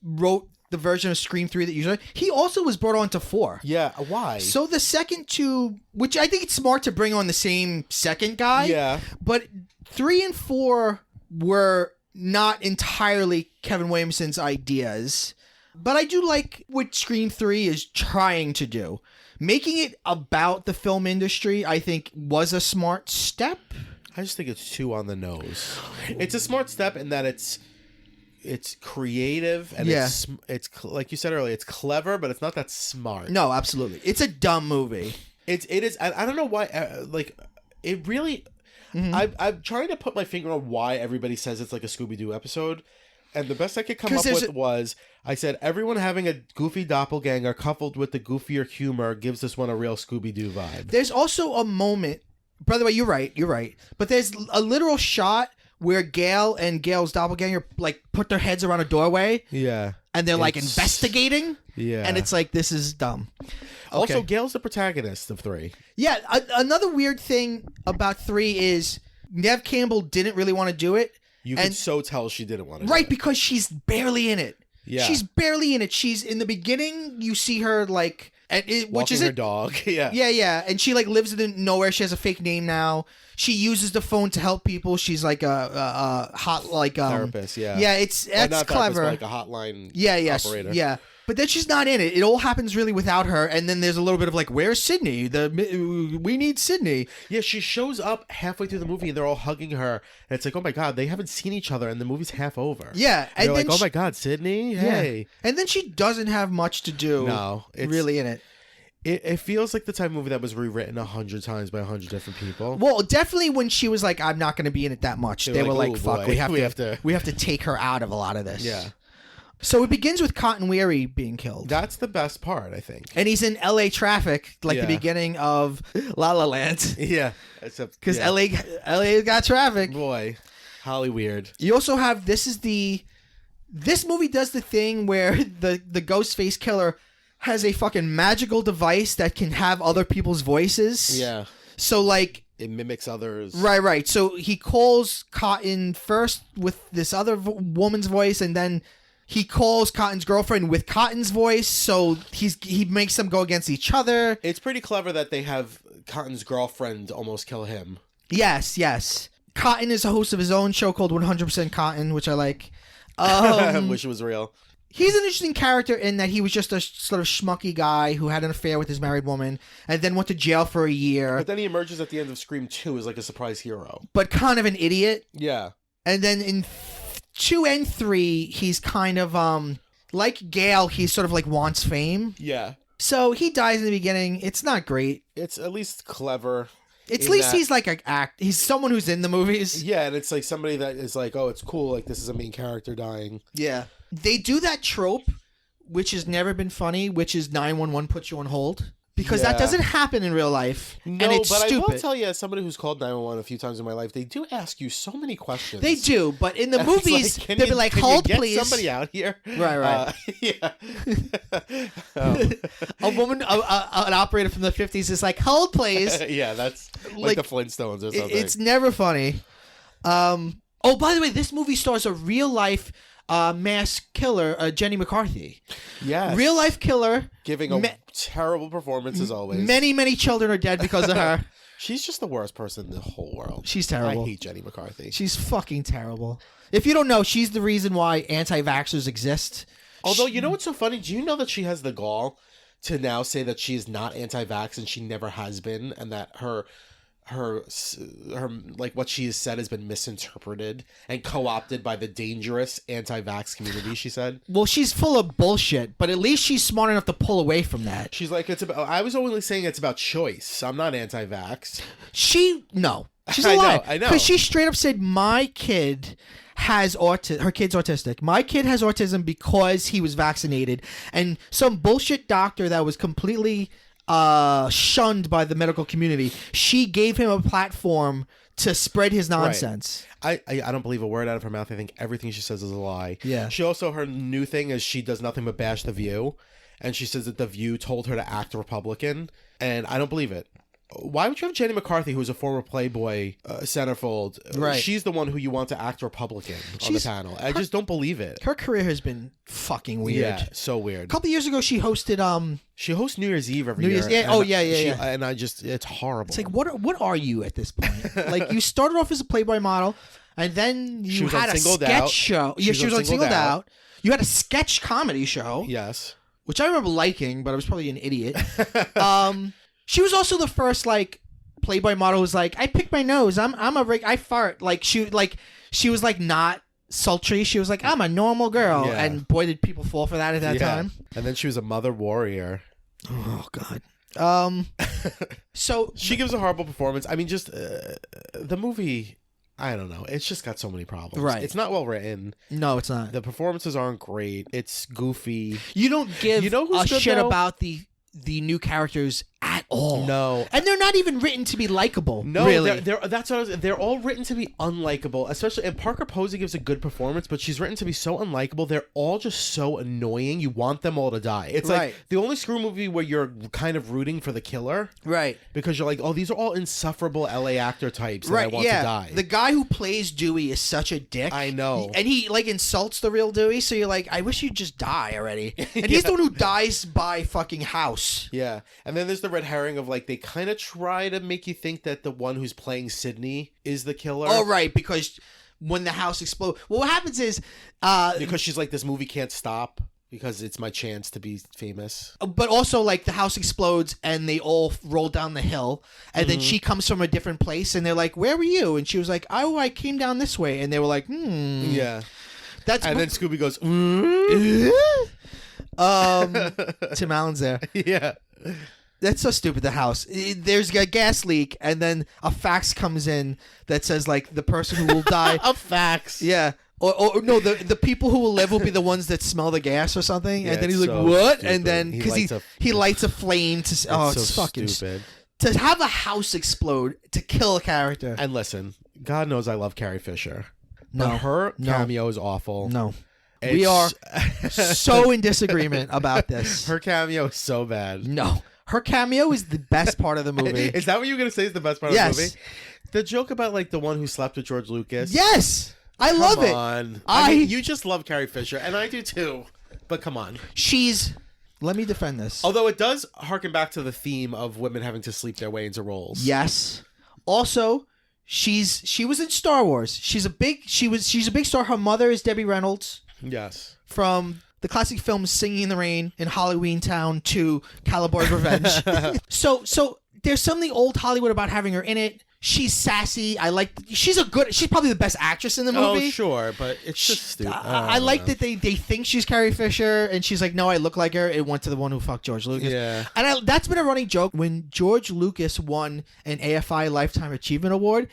wrote the version of Scream 3 that you saw, he also was brought on to 4. Yeah, why? So the second two... Which I think it's smart to bring on the same second guy. Yeah. But 3 and 4... were not entirely Kevin Williamson's ideas. But I do like what Scream 3 is trying to do. Making it about the film industry, I think, was a smart step. I just think it's too on the nose. It's a smart step in that it's creative and it's like you said earlier, it's clever, but it's not that smart. No, absolutely. It's a dumb movie. It is. I don't know why. It really... Mm-hmm. I'm trying to put my finger on why everybody says it's like a Scooby-Doo episode, and the best I could come up with was, I said, everyone having a goofy doppelganger coupled with the goofier humor gives this one a real Scooby-Doo vibe. There's also a moment, by the way, you're right, but there's a literal shot where Gail and Gail's doppelganger put their heads around a doorway. Yeah. And they're investigating. Yeah. And it's like, this is dumb. Okay. Also, Gail's the protagonist of 3. Yeah. Another weird thing about 3 is Neve Campbell didn't really want to do it. You can so tell she didn't want to do it. Right, because she's barely in it. Yeah. She's barely in it. She's in the beginning, you see her which is her dog. Yeah. Yeah. And she lives in nowhere. She has a fake name now. She uses the phone to help people. She's like a hot therapist. Yeah. Yeah, that's not clever. Like a hotline. Operator. Yeah. But then she's not in it. It all happens really without her. And then there's a little bit of where's Sydney? We need Sydney. Yeah, she shows up halfway through the movie and they're all hugging her. And it's like, oh my God, they haven't seen each other and the movie's half over. Yeah. And they're like, oh my God, Sydney? Hey. Yeah. And then she doesn't have much to do really in it. It feels like the type of movie that was rewritten 100 times by 100 different people. Well, definitely when she was like, I'm not going to be in it that much. They were like, fuck, we have to take her out of a lot of this. Yeah. So it begins with Cotton Weary being killed. That's the best part, I think. And he's in LA traffic, the beginning of La La Land. Yeah. Because LA got traffic. Boy. Holly weird. You also have, this movie does the thing where the Ghostface killer has a fucking magical device that can have other people's voices. Yeah. So it mimics others. Right. So he calls Cotton first with this other woman's voice, and then he calls Cotton's girlfriend with Cotton's voice. So he makes them go against each other. It's pretty clever that they have Cotton's girlfriend almost kill him. Yes. Cotton is a host of his own show called 100% Cotton, which I like. I wish it was real. He's an interesting character in that he was just a sort of schmucky guy who had an affair with his married woman and then went to jail for a year. But then he emerges at the end of Scream 2 as like a surprise hero. But kind of an idiot. Yeah. And then in 2 and 3, he's kind of, like Gale, he sort of like wants fame. Yeah. So he dies in the beginning. It's not great. It's at least clever. At least he's like an act. He's someone who's in the movies. Yeah, and it's like somebody that is like, oh, it's cool. Like, this is a main character dying. Yeah. They do that trope, which has never been funny, which is 911 puts you on hold. Because that doesn't happen in real life. No, and it's but stupid. I will tell you, as somebody who's called 911 a few times in my life, they do ask you so many questions. They do, but in the movies, like, they'll be like, hold, please. Somebody out here. Right. Yeah. A woman, an operator from the 50s is like, hold, please. Yeah, that's like the Flintstones or something. It's never funny. Oh, by the way, this movie stars a real-life mass killer, Jenny McCarthy. Yes. Real-life killer. Giving a terrible performance as always. Many, many children are dead because of her. She's just the worst person in the whole world. She's terrible. I hate Jenny McCarthy. She's fucking terrible. If you don't know, she's the reason why anti-vaxxers exist. Although, you know what's so funny? Do you know that she has the gall to now say that she is not anti-vax and she never has been, and that her like what she has said has been misinterpreted and co-opted by the dangerous anti-vax community, she said. Well, she's full of bullshit, but at least she's smart enough to pull away from that. She's like, I was only saying it's about choice. I'm not anti-vax. No. She's a liar. I know. Because she straight up said, my kid has her kid's autistic. My kid has autism because he was vaccinated. And some bullshit doctor that was completely shunned by the medical community, she gave him a platform to spread his nonsense. Right. I don't believe a word out of her mouth. I think everything she says is a lie. Yeah. She also, her new thing is she does nothing but bash The View. And she says that The View told her to act Republican. And I don't believe it. Why would you have Jenny McCarthy, who's a former Playboy centerfold? Right. She's the one who you want to act Republican on the panel. I just don't believe it. Her career has been fucking weird. Yeah, so weird. A couple years ago, she hosted She hosts New Year's Eve every year. Yeah. And it's horrible. It's like, what are you at this point? Like, you started off as a Playboy model, and then you had a sketch show. Yeah, she was on Singled Out. You had a sketch comedy show. Yes. Which I remember liking, but I was probably an idiot. She was also the first like Playboy model who's like, I pick my nose. I fart. Like she was like not sultry. She was like, I'm a normal girl. Yeah. And boy, did people fall for that at that time. And then she was a mother warrior. Oh God. So she gives a horrible performance. I mean, just the movie. I don't know. It's just got so many problems. Right. It's not well written. No, it's not. The performances aren't great. It's goofy. You don't give a shit though? about the new characters at all. No. And they're not even written to be likable. No, really. They're all written to be unlikable. Especially, and Parker Posey gives a good performance, but she's written to be so unlikable. They're all just so annoying. You want them all to die. It's like the only Screw movie where you're kind of rooting for the killer. Right. Because you're like, oh, these are all insufferable LA actor types that I want to die. The guy who plays Dewey is such a dick. I know. And he like insults the real Dewey, so you're like, I wish you'd just die already. And he's the one who dies by fucking house. Yeah. And then there's the red herring of like, they kind of try to make you think that the one who's playing Sydney is the killer. Oh, right, because when the house explodes, well, what happens is because she's like, this movie can't stop because it's my chance to be famous. But also, like, the house explodes and they all roll down the hill, and then she comes from a different place, and they're like, where were you? And she was like, oh, I came down this way. And they were like, Yeah. Then Scooby goes, Tim Allen's there. Yeah. That's so stupid, the house. There's a gas leak, and then a fax comes in that says, like, the person who will die. A fax. Yeah. Or no, the people who will live will be the ones that smell the gas or something. Yeah, and then he's like, so what? stupid. And then, because he lights a flame to... it's so fucking stupid. To have a house explode to kill a character. And listen, God knows I love Carrie Fisher. But her cameo is awful. No. We are so in disagreement about this. Her cameo is so bad. No. Her cameo is the best part of the movie. Is that what you were going to say is the best part of the movie? The joke about, like, the one who slept with George Lucas. Yes! I love it. Come on. I mean, you just love Carrie Fisher, and I do too. But come on. Let me defend this. Although it does harken back to the theme of women having to sleep their way into roles. Yes. Also, She was in Star Wars. She's a big star. Her mother is Debbie Reynolds. Yes. From the classic films Singing in the Rain and Halloween Town to Calibor's Revenge. So there's something old Hollywood about having her in it. She's sassy. She's probably the best actress in the movie. Oh, sure, but it's just stupid. I like that they think she's Carrie Fisher, and she's like, no, I look like her. It went to the one who fucked George Lucas. Yeah. And that's been a running joke. When George Lucas won an AFI Lifetime Achievement Award,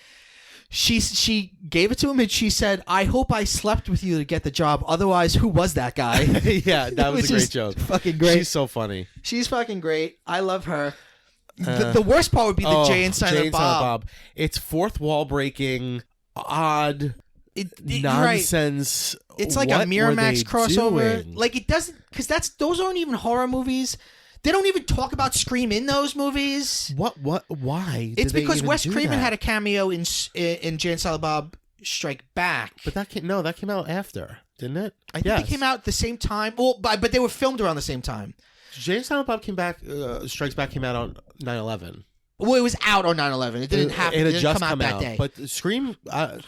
she gave it to him, and she said, I hope I slept with you to get the job. Otherwise, who was that guy? Yeah, that was a great joke. Fucking great. She's so funny. She's fucking great. I love her. The worst part would be the Jay and Silent Bob. It's fourth wall breaking, odd, nonsense. Right. It's like a Miramax crossover. Doing? Like it doesn't, because those aren't even horror movies. They don't even talk about Scream in those movies. What? Why? It's because Wes Craven had a cameo in Jay and Silent Bob Strike Back. But that came out after, didn't it? I think they came out at the same time. Well, but they were filmed around the same time. Jay and Silent Bob Strikes Back came out on 9/11. Well, it was out on 9/11. It didn't happen. It didn't just come out that day. But Scream, I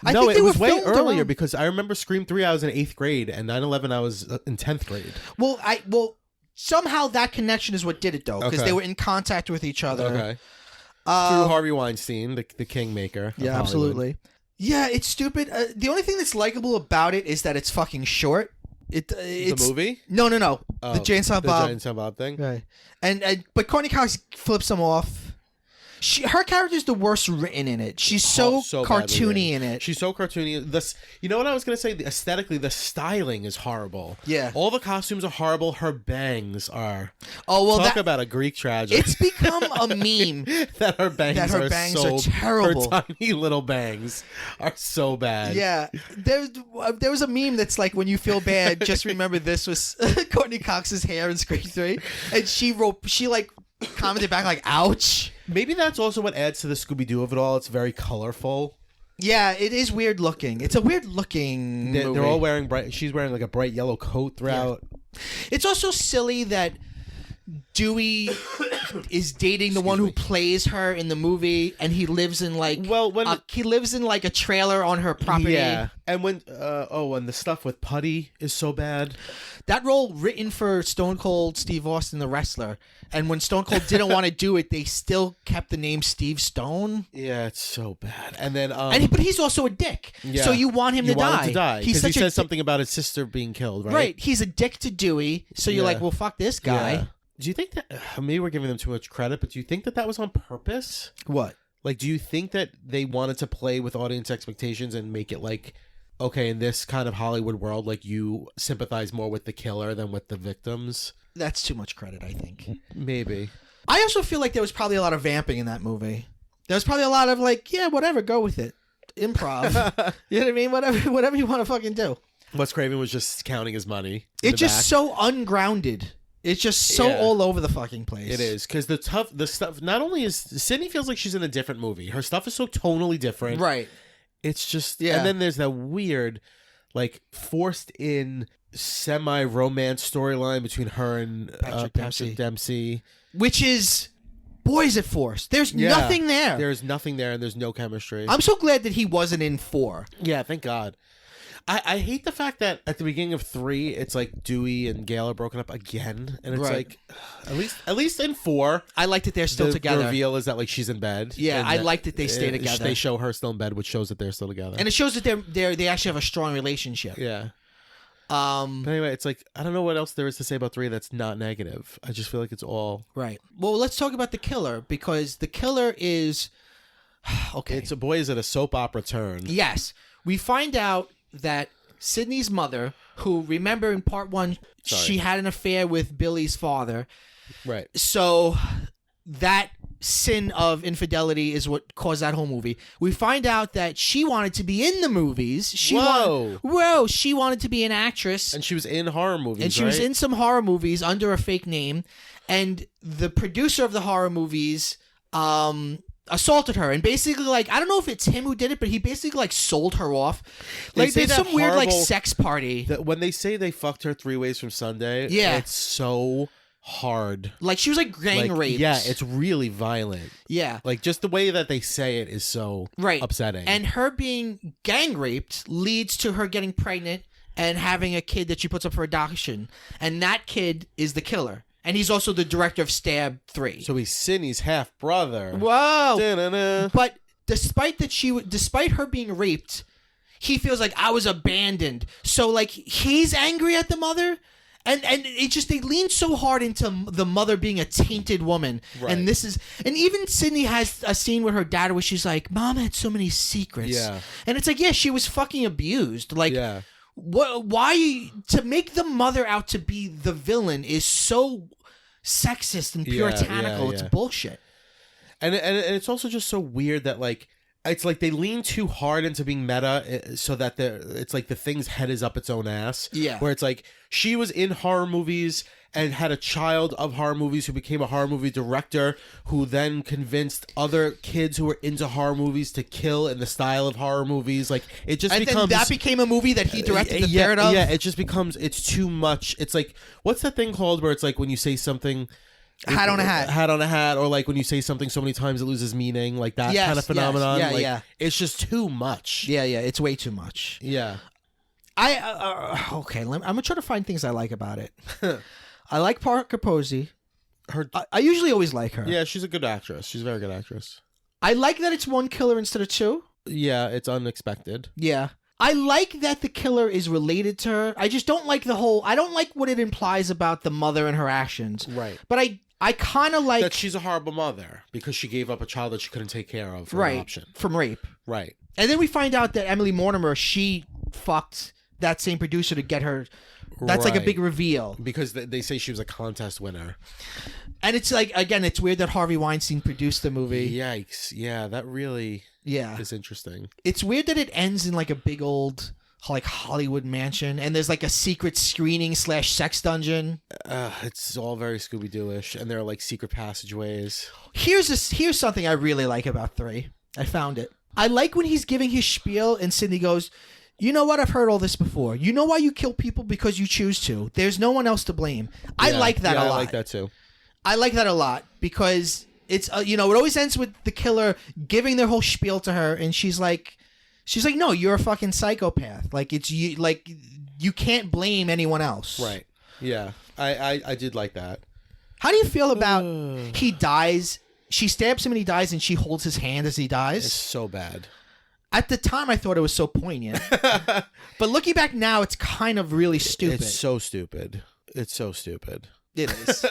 think it was way filmed earlier around... because I remember Scream 3. I was in 8th grade, and 9/11 I was in 10th grade. Well, somehow that connection is what did it though, because they were in contact with each other. Okay. Through Harvey Weinstein, the kingmaker. Yeah, absolutely. Yeah, it's stupid. The only thing that's likable about it is that it's fucking short. It's the movie? No. The Jay and Silent Bob. The Jay and Silent Bob thing? Right. But Courtney Cox flips them off. Her character's the worst written in it. She's so cartoony in it. She's so cartoony. You know what I was going to say? Aesthetically, the styling is horrible. Yeah. All the costumes are horrible. Her bangs are. Oh, well, talk about a Greek tragedy. It's become a meme. that her bangs are terrible. Her tiny little bangs are so bad. Yeah. There was a meme that's like, when you feel bad, just remember this was Courtney Cox's hair in Scream 3. And she commented back like, ouch. Maybe that's also what adds to the Scooby-Doo of it all. It's very colorful. Yeah, it is weird looking. It's a weird looking movie. They're all wearing she's wearing like a bright yellow coat throughout. Yeah. It's also silly that Dewey is dating the one who plays her in the movie, and he lives in a trailer on her property. Yeah, and when the stuff with Putty is so bad. That role written for Stone Cold Steve Austin, the wrestler, and when Stone Cold didn't want to do it, they still kept the name Steve Stone. Yeah, it's so bad. And then, but he's also a dick. Yeah. So you want him to die. He says something about his sister being killed, right? Right. He's a dick to Dewey. So you're like, well, fuck this guy. Yeah. Do you think that maybe we're giving them too much credit? But do you think that was on purpose? What? Like, do you think that they wanted to play with audience expectations and make it like, okay, in this kind of Hollywood world, like you sympathize more with the killer than with the victims? That's too much credit, I think. Maybe. I also feel like there was probably a lot of vamping in that movie. There was probably a lot of like, yeah, whatever, go with it. Improv. You know what I mean? Whatever you want to fucking do. Wes Craven was just counting his money. It's just so ungrounded. It's just so all over the fucking place. It is, because the stuff, not only is, Sydney feels like she's in a different movie. Her stuff is so tonally different. Right. It's just, and then there's that weird, like, forced in semi-romance storyline between her and Patrick Dempsey. Which is, boy, is it forced. There's nothing there. There's nothing there, and there's no chemistry. I'm so glad that he wasn't in 4. Yeah, thank God. I hate the fact that at the beginning of 3, it's like Dewey and Gail are broken up again, and it's like, at least in 4, I like that they're still together. The reveal is that like she's in bed. Yeah, I like that they stay together. They show her still in bed, which shows that they're still together, and it shows that they actually have a strong relationship. Yeah. But anyway, it's like, I don't know what else there is to say about 3 that's not negative. I just feel like it's all right. Well, let's talk about the killer, because the killer is okay. It's a boy is at a soap opera turn. Yes, we find out that Sydney's mother, who, remember in part 1, she had an affair with Billy's father. Right. So that sin of infidelity is what caused that whole movie. We find out that she wanted to be in the movies. She wanted to be an actress. And she was in horror movies, And she was in some horror movies under a fake name. And the producer of the horror movies assaulted her, and basically, like, I don't know if it's him who did it, but he basically like sold her off. Like, there's some weird like sex party. When they say they fucked her 3 ways from Sunday, it's so hard. Like she was like gang raped. Yeah, it's really violent. Yeah. Like just the way that they say it is so upsetting. And her being gang raped leads to her getting pregnant and having a kid that she puts up for adoption. And that kid is the killer. And he's also the director of Stab 3. So he's Sydney's half brother. Whoa. Da-na-na. But despite her being raped, he feels like I was abandoned. So like he's angry at the mother. And it just, they lean so hard into the mother being a tainted woman. Right. And even Sydney has a scene with her dad where she's like, Mom had so many secrets. Yeah. And it's like, yeah, she was fucking abused. Like, why, to make the mother out to be the villain is so sexist and puritanical. It's bullshit. And it's also just so weird that like, it's like they lean too hard into being meta so that it's like the thing's head is up its own ass. Yeah. Where it's like she was in horror movies and had a child of horror movies who became a horror movie director who then convinced other kids who were into horror movies to kill in the style of horror movies. Like it just becomes... And that became a movie that he directed the third of? Yeah, it just becomes... It's too much. It's like... What's that thing called where it's like when you say something... Hat on a hat. Hat on a hat, or like when you say something so many times it loses meaning, like that kind of phenomenon. Yes, like, it's just too much. Yeah, it's way too much. Yeah. Okay, I'm gonna try to find things I like about it. I like Parker Posey. I usually always like her. Yeah, she's a good actress. She's a very good actress. I like that it's one killer instead of two. Yeah, it's unexpected. Yeah. I like that the killer is related to her. I just don't like I don't like what it implies about the mother and her actions. Right. But I kind of like... That she's a horrible mother because she gave up a child that she couldn't take care of for adoption. From rape. Right. And then we find out that Emily Mortimer, she fucked that same producer to get her... That's like a big reveal. Because they say she was a contest winner. And it's like, again, it's weird that Harvey Weinstein produced the movie. Yikes. Yeah, that really is interesting. It's weird that it ends in like a big old... like Hollywood mansion, and there's like a secret screening / sex dungeon. It's all very Scooby-Doo-ish, and there are like secret passageways. Here's something I really like about 3. I found it. I like when he's giving his spiel and Sydney goes, you know what? I've heard all this before. You know why you kill people? Because you choose to. There's no one else to blame. I like that a lot. I like that too. I like that a lot because it's, it always ends with the killer giving their whole spiel to her, and she's like, no, you're a fucking psychopath. Like, it's you. Like, you can't blame anyone else. Right. Yeah. I did like that. How do you feel about he dies? She stabs him and he dies, and she holds his hand as he dies. It's so bad. At the time, I thought it was so poignant. But looking back now, it's kind of really stupid. It's so stupid. It's so stupid. It is.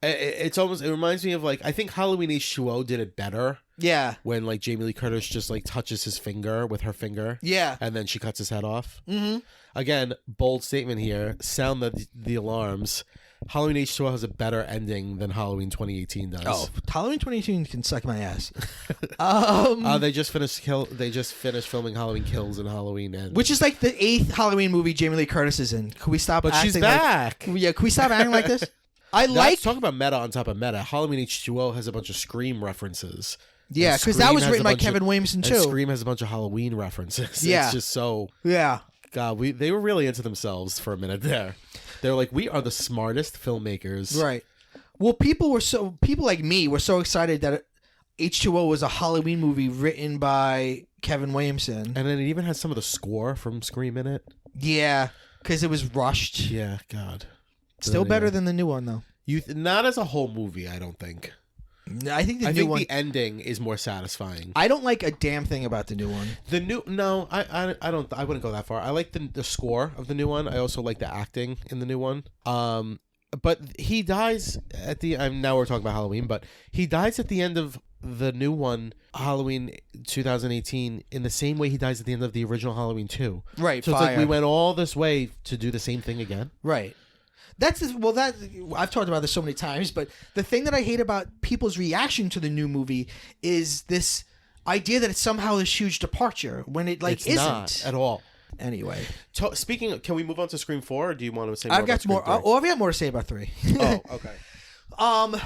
It's almost, it reminds me of like, I think Halloween H2O did it better. Yeah. When like Jamie Lee Curtis just like touches his finger with her finger. Yeah. And then she cuts his head off. Mm-hmm. Again, bold statement here. Sound the alarms. Halloween H2O has a better ending than Halloween 2018 does. Oh, Halloween 2018 can suck my ass. They just finished filming Halloween Kills and Halloween Ends, which is like the 8th Halloween movie Jamie Lee Curtis is in. Can we stop? But she's back. Can we stop acting like this? Talk about meta on top of meta. Halloween H2O has a bunch of Scream references. Yeah, because that was written by Kevin Williamson too. And Scream has a bunch of Halloween references. Yeah, it's just so. Yeah. God, they were really into themselves for a minute there. They're like, we are the smartest filmmakers. Right. Well, people like me were so excited that H2O was a Halloween movie written by Kevin Williamson. And then it even has some of the score from Scream in it. Yeah, because it was rushed. Yeah, God. Still better than the new one, though. Not as a whole movie, I don't think. I think the ending is more satisfying. I don't like a damn thing about the new one. I wouldn't go that far. I like the score of the new one. I also like the acting in the new one. But he dies at the now we're talking about Halloween, but he dies at the end of the new one, Halloween 2018, in the same way he dies at the end of the original Halloween 2. Right. So it's like we went all this way to do the same thing again. Right. I've talked about this so many times, but the thing that I hate about people's reaction to the new movie is this idea that it's somehow this huge departure when it isn't not at all. Anyway, can we move on to Scream 4, or do you want to say? I've got more. I've got more to say about 3. Oh, okay.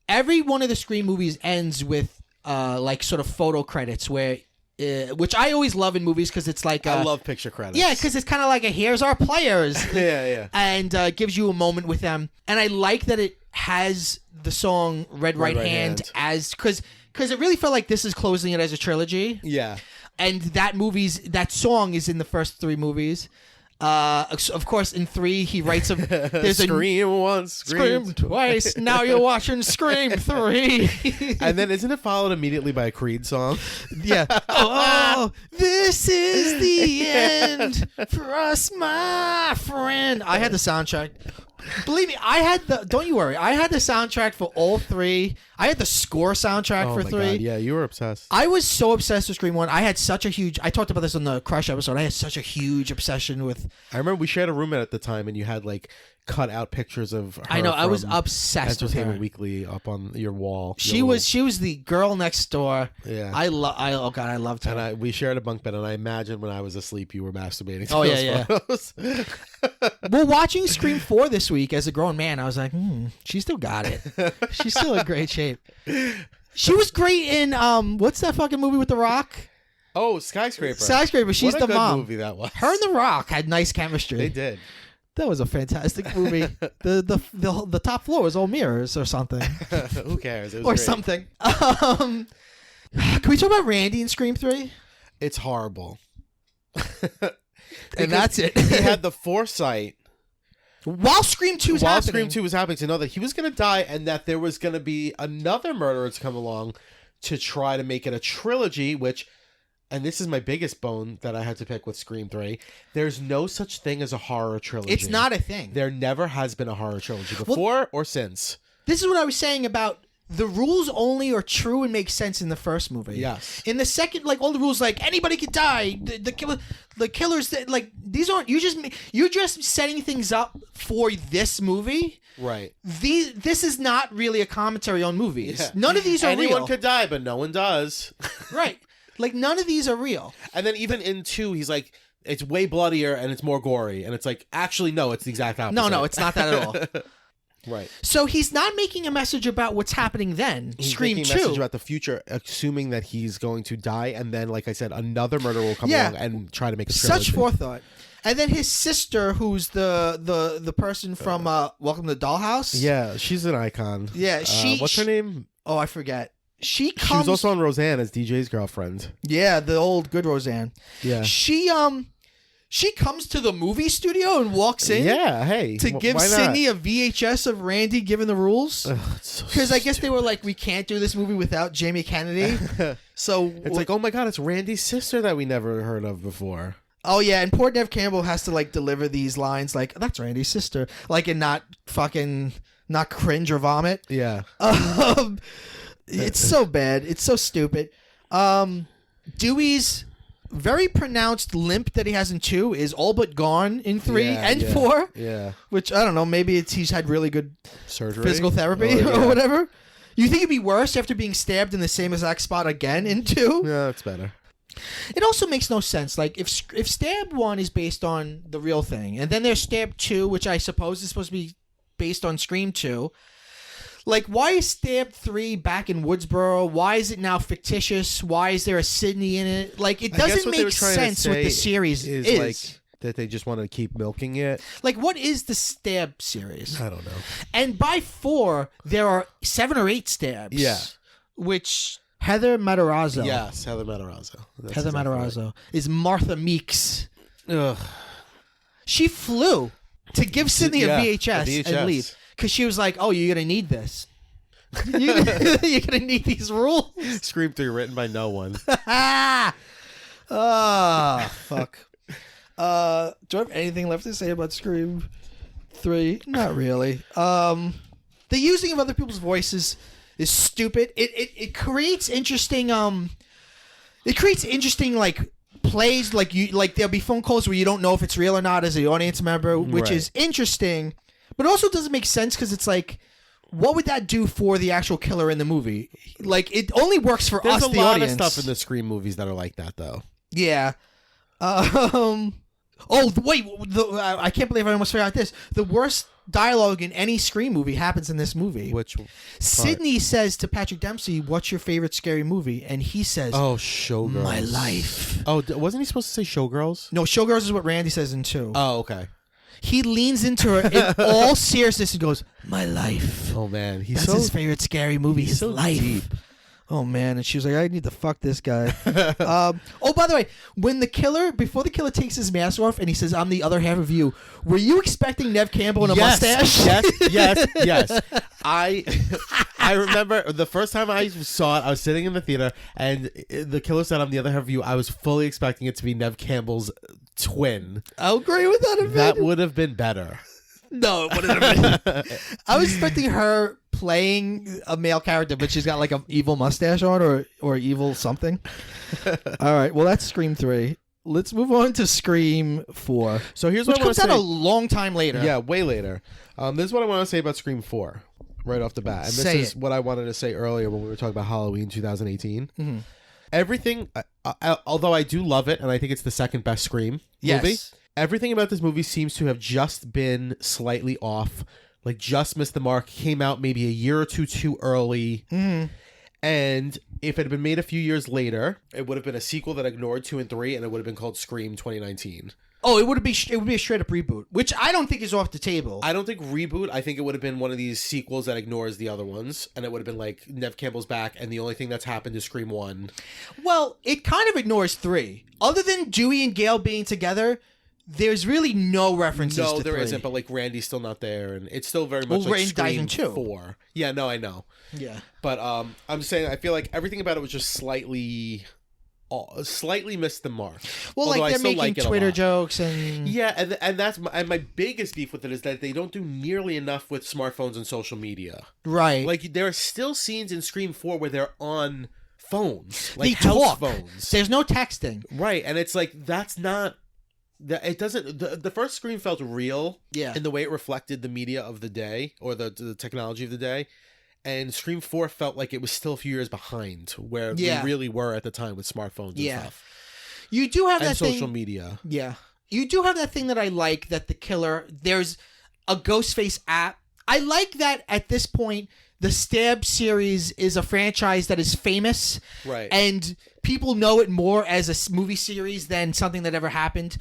Every one of the Scream movies ends with like sort of photo credits where which I always love in movies because it's like I love picture credits. Yeah, because it's kind of like a here's our players. yeah. And gives you a moment with them. And I like that it has the song Red Right Hand as because it really felt like this is closing it as a trilogy. Yeah. And that song is in the first 3 movies. Of course, in 3 he writes there's Scream once, Scream twice. Now you're watching Scream 3. And then isn't it followed immediately by a Creed song? Yeah. Oh, this is the end for us, my friend. I had the soundtrack. Believe me, don't you worry. I had the soundtrack for all 3. I had the score soundtrack for 3. God, yeah, you were obsessed. I was so obsessed with Scream 1. I talked about this on the Crush episode. I had such a huge obsession with. I remember we shared a roommate at the time, and you had like cut out pictures of her. I know. I was obsessed with her. Entertainment Weekly up on your wall. She was the girl next door. Yeah. Oh God, I loved her. And we shared a bunk bed, and I imagine when I was asleep, you were masturbating to those photos. Well, watching Scream 4 this week as a grown man, I was like, she still got it. She's still in great shape. She was great in what's that fucking movie with The Rock? Oh, Skyscraper. She's the mom. What a good movie that was. Her and The Rock had nice chemistry. They did. That was a fantastic movie. The top floor was all mirrors or something. Who cares? It was or great. Something. Can we talk about Randy in Scream 3? It's horrible. And that's it. He had the foresight while Scream 2 was happening. Scream 2 was happening to know that he was going to die and that there was going to be another murderer to come along to try to make it a trilogy, which, and this is my biggest bone that I had to pick with Scream 3, there's no such thing as a horror trilogy. It's not a thing. There never has been a horror trilogy before or since. This is what I was saying about the rules only are true and make sense in the first movie. Yes. In the second, like all the rules, like anybody could die. The killers that like these aren't. You're just setting things up for this movie. Right. This is not really a commentary on movies. Yeah. None of these are real. Anyone could die, but no one does. Right. Like none of these are real. And then even in 2, he's like, it's way bloodier and it's more gory, and it's like, actually, no, it's the exact opposite. No, it's not that at all. Right. So he's not making a message about what's happening then. He's Scream 2. Making a message about the future, assuming that he's going to die, and then, like I said, another murderer will come along and try to make a trilogy. Such forethought. And then his sister, who's the person from Welcome to the Dollhouse. Yeah, she's an icon. Yeah, what's her name? Oh, I forget. She was also on Roseanne as DJ's girlfriend. Yeah, the old good Roseanne. Yeah. She comes to the movie studio and walks in. Yeah, hey. To give Sydney a VHS of Randy given the rules. Because I guess they were like, we can't do this movie without Jamie Kennedy. So it's like, oh my God, it's Randy's sister that we never heard of before. Oh yeah, and poor Nev Campbell has to like deliver these lines like, that's Randy's sister. Like, and not cringe or vomit. Yeah. It's so bad. It's so stupid. Dewey's very pronounced limp that he has in 2 is all but gone in 3 and 4. Yeah. Which, I don't know, maybe he's had really good surgery, physical therapy or whatever. You think it'd be worse after being stabbed in the same exact spot again in 2? Yeah, it's better. It also makes no sense. Like, if Stab 1 is based on the real thing, and then there's Stab 2, which I suppose is supposed to be based on Scream 2, like, why is Stab 3 back in Woodsboro? Why is it now fictitious? Why is there a Sydney in it? Like, it doesn't make sense what the series is. Like, that they just want to keep milking it. Like, what is the Stab series? I don't know. And by 4, there are 7 or 8 stabs. Yeah. Which Heather Matarazzo. Yes, Heather Matarazzo. Heather Matarazzo right. Is Martha Meeks. Ugh. She flew to give Sydney a VHS and leave. Because she was like, oh, you're going to need this. You're going to need these rules. Scream 3 written by no one. Fuck. Do I have anything left to say about Scream 3? Not really. The using of other people's voices is stupid. It creates interesting like plays, like there'll be phone calls where you don't know if it's real or not as an audience member, which is interesting. But it also doesn't make sense because it's like, what would that do for the actual killer in the movie? Like, it only works for us, the audience. There's a lot of stuff in the Scream movies that are like that, though. Yeah. Oh, wait. I can't believe I almost forgot this. The worst dialogue in any Scream movie happens in this movie. Which Sydney says to Patrick Dempsey, "What's your favorite scary movie?" And he says, "Oh, Showgirls." My life. Oh, wasn't he supposed to say Showgirls? No, Showgirls is what Randy says in 2. Oh, okay. He leans into her in all seriousness and goes, "My life." Oh man, That's his favorite scary movie. His so life. deep. Oh man, and she was like, "I need to fuck this guy." Oh, by the way, before the killer takes his mask off and he says, "I'm the other half of you," were you expecting Nev Campbell in a mustache? Yes. I remember the first time I saw it, I was sitting in the theater, and the killer said, "I'm the other half of you." I was fully expecting it to be Nev Campbell's twin. I'll agree with that. That would have been better. No, it wouldn't have been. I was expecting her playing a male character, but she's got like an evil mustache on or evil something. All right, well, that's Scream 3. Let's move on to Scream 4. So here's what which I want comes to say. out a long time later. Yeah, way later. This is what I want to say about Scream 4 right off the bat. And this is what I wanted to say earlier when we were talking about Halloween 2018. Mm-hmm. Everything, although I do love it, and I think it's the second best Scream movie, everything about this movie seems to have just been slightly off, like just missed the mark, came out maybe a year or two too early. Mm-hmm. And if it had been made a few years later, it would have been a sequel that ignored 2 and 3, and it would have been called Scream 2019. Oh, it would be a straight up reboot, which I don't think is off the table. I don't think reboot. I think it would have been one of these sequels that ignores the other ones, and it would have been like Nev Campbell's back, and the only thing that's happened is Scream 1. Well, it kind of ignores 3. Other than Dewey and Gail being together, there's really no references to 3. No, there isn't, but like Randy's still not there, and it's still very much like Randy dies in Scream 2. 4. Yeah, no, I know. Yeah. But I'm saying I feel like everything about it was just slightly missed the mark. Well, Although like they're making Twitter jokes and yeah, and that's my biggest beef with it is that they don't do nearly enough with smartphones and social media. Right. Like there are still scenes in Scream 4 where they're on phones, like they house talk. phones. There's no texting. Right, and it's like that's not. It doesn't. The first Scream felt real, in the way it reflected the media of the day or the technology of the day, and Scream 4 felt like it was still a few years behind where we really were at the time with smartphones and stuff. You do have and that social thing, media. Yeah, you do have that thing that I like, that the killer. There's a Ghostface app. I like that at this point. The Stab series is a franchise that is famous, right? And people know it more as a movie series than something that ever happened.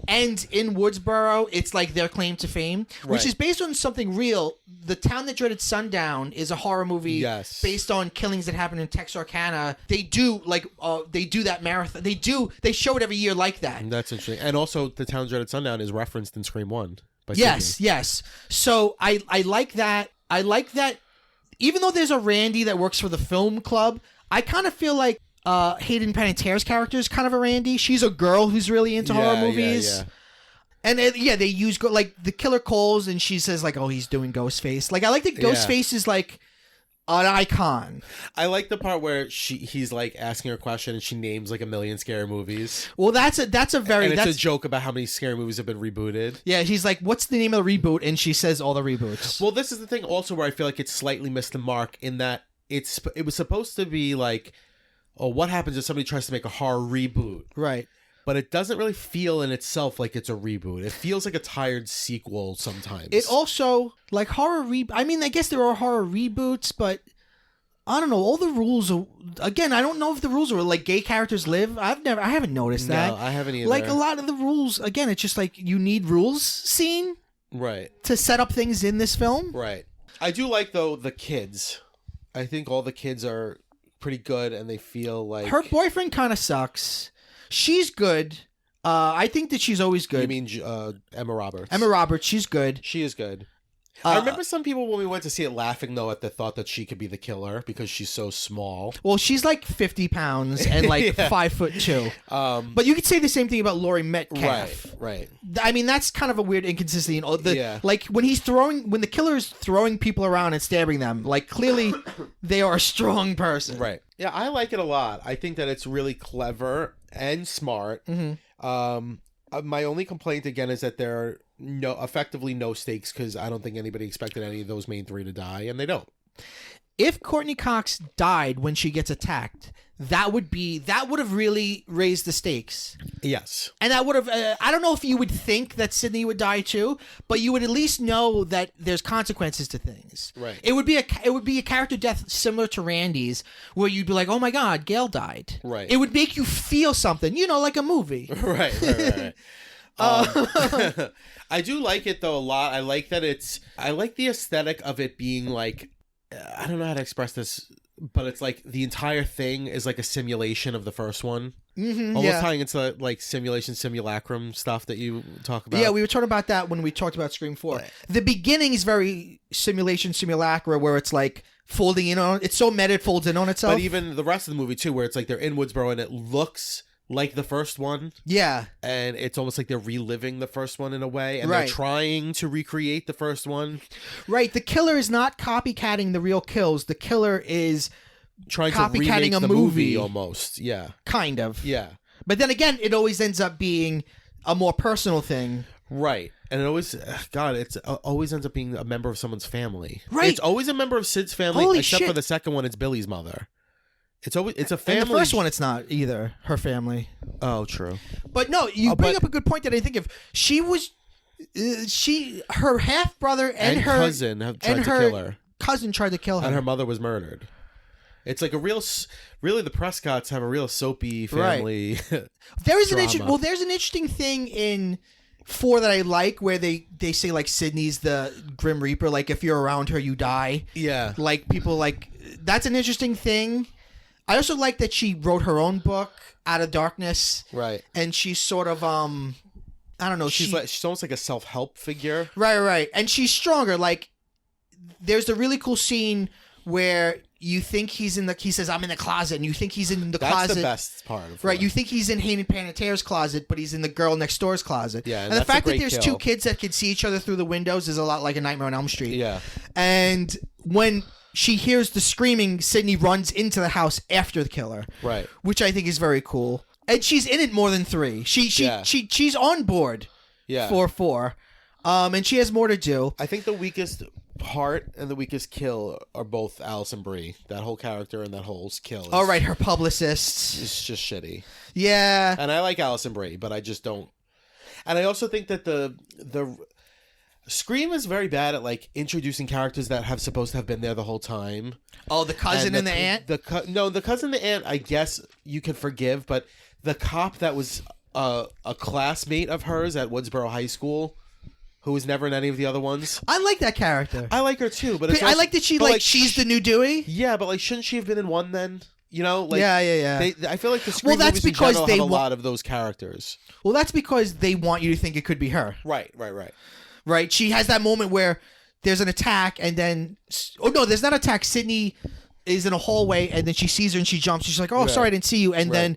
And in Woodsboro, it's like their claim to fame, which is based on something real. The Town That Dreaded Sundown is a horror movie based on killings that happened in Texarkana. They do that marathon. They show it every year like that. That's interesting. And also, The Town That Dreaded Sundown is referenced in Scream 1. Yes. So I like that. I like that. Even though there's a Randy that works for the film club, I kind of feel like Hayden Panettiere's character is kind of a Randy. She's a girl who's really into horror movies. Yeah. And they use like the killer calls and she says like, "Oh, he's doing Ghostface." Like I like that Ghostface is like an icon. I like the part where he's like asking her a question and she names like a million scary movies. Well, that's a a joke about how many scary movies have been rebooted. Yeah, he's like, "What's the name of the reboot?" And she says all the reboots. Well, this is the thing also where I feel like it's slightly missed the mark in that it was supposed to be like, oh, what happens if somebody tries to make a horror reboot? Right. But it doesn't really feel in itself like it's a reboot. It feels like a tired sequel sometimes. It also, like horror I mean, I guess there are horror reboots, but I don't know. All the rules are, again, I don't know if the rules are like gay characters live. I haven't noticed that. No, I haven't either. Like a lot of the rules, again, it's just like you need rules scene. Right. To set up things in this film. Right. I do like, though, the kids. I think all the kids are pretty good and they feel like... Her boyfriend kind of sucks. She's good. I think that she's always good. You mean Emma Roberts? Emma Roberts, she's good. She is good. I remember some people when we went to see it laughing, though, at the thought that she could be the killer because she's so small. Well, she's like 50 pounds and like 5'2". But you could say the same thing about Laurie Metcalf. Right. I mean, that's kind of a weird inconsistency. Like when the killer is throwing people around and stabbing them, like clearly they are a strong person. Right. Yeah, I like it a lot. I think that it's really clever and smart. Mm-hmm. My only complaint again is that there are effectively no stakes because I don't think anybody expected any of those main three to die, and they don't. if Courtney Cox died when she gets attacked, that would have really raised the stakes. Yes. And that would have, I don't know if you would think that Sydney would die too, but you would at least know that there's consequences to things. Right. It would be a character death similar to Randy's, where you'd be like, oh my God, Gail died. Right. It would make you feel something, like a movie. Right. I do like it though a lot. I like the aesthetic of it being like, I don't know how to express this, but it's like the entire thing is like a simulation of the first one. Mm-hmm, almost tying into like simulacrum stuff that you talk about. Yeah, we were talking about that when we talked about Scream 4. The beginning is very simulacra, where it's like folding in on, it's so meta it folds in on itself. But even the rest of the movie too, where it's like they're in Woodsboro and it looks like the first one. Yeah. And it's almost like they're reliving the first one in a way. And right. They're trying to recreate the first one. Right. The killer is not copycatting the real kills. The killer is trying copycatting to remake a the movie almost. Yeah. Kind of. Yeah. But then again, it always ends up being a more personal thing. Right. And it always, always ends up being a member of someone's family. Right. It's always a member of Sid's family, Holy except shit. for the second one, it's Billy's mother. It's a family. And the first one, it's not either her family. Oh, true. But no, you bring up a good point that I think of. She was, her half brother and her cousin have tried to kill her. Cousin tried to kill her, and her mother was murdered. It's like really the Prescotts have a real soapy family. Right. There's an interesting thing in 4 that I like, where they say like Sydney's the Grim Reaper. Like if you're around her, you die. Yeah. Like people like that's an interesting thing. I also like that she wrote her own book, Out of Darkness. Right. And she's sort of I don't know. She's almost like a self-help figure. Right. And she's stronger. Like there's the really cool scene where you think he says, I'm in the closet, and you think he's in the closet. That's the best part of it. Right, you think he's in Hayden Panettiere's closet, but he's in the girl next door's closet. Yeah, and the fact that there's 2 kids that can see each other through the windows is a lot like a Nightmare on Elm Street. Yeah. And when she hears the screaming, Sydney runs into the house after the killer. Right. Which I think is very cool. And she's in it more than 3. She's on board. Yeah. For 4. And she has more to do. I think the weakest part and the weakest kill are both Allison Brie. That whole character and that whole kill. Oh, right, her publicist. It's just shitty. Yeah. And I like Allison Brie, but I just don't. And I also think that the Scream is very bad at like introducing characters that have supposed to have been there the whole time. Oh, the cousin and the aunt? The cousin and the aunt, I guess you can forgive, but the cop that was a classmate of hers at Woodsboro High School, who was never in any of the other ones. I like that character. I like her too, but it's I like that she's the new Dewey. Yeah, but like, shouldn't she have been in one then? You know, like yeah. I feel like the Scream movies in general have a lot of those characters. Well, that's because they want you to think it could be her. Right. She has that moment where there's an attack, and then there's not an attack. Sydney is in a hallway, and then she sees her and she jumps. She's like, "Oh, sorry, I didn't see you." And then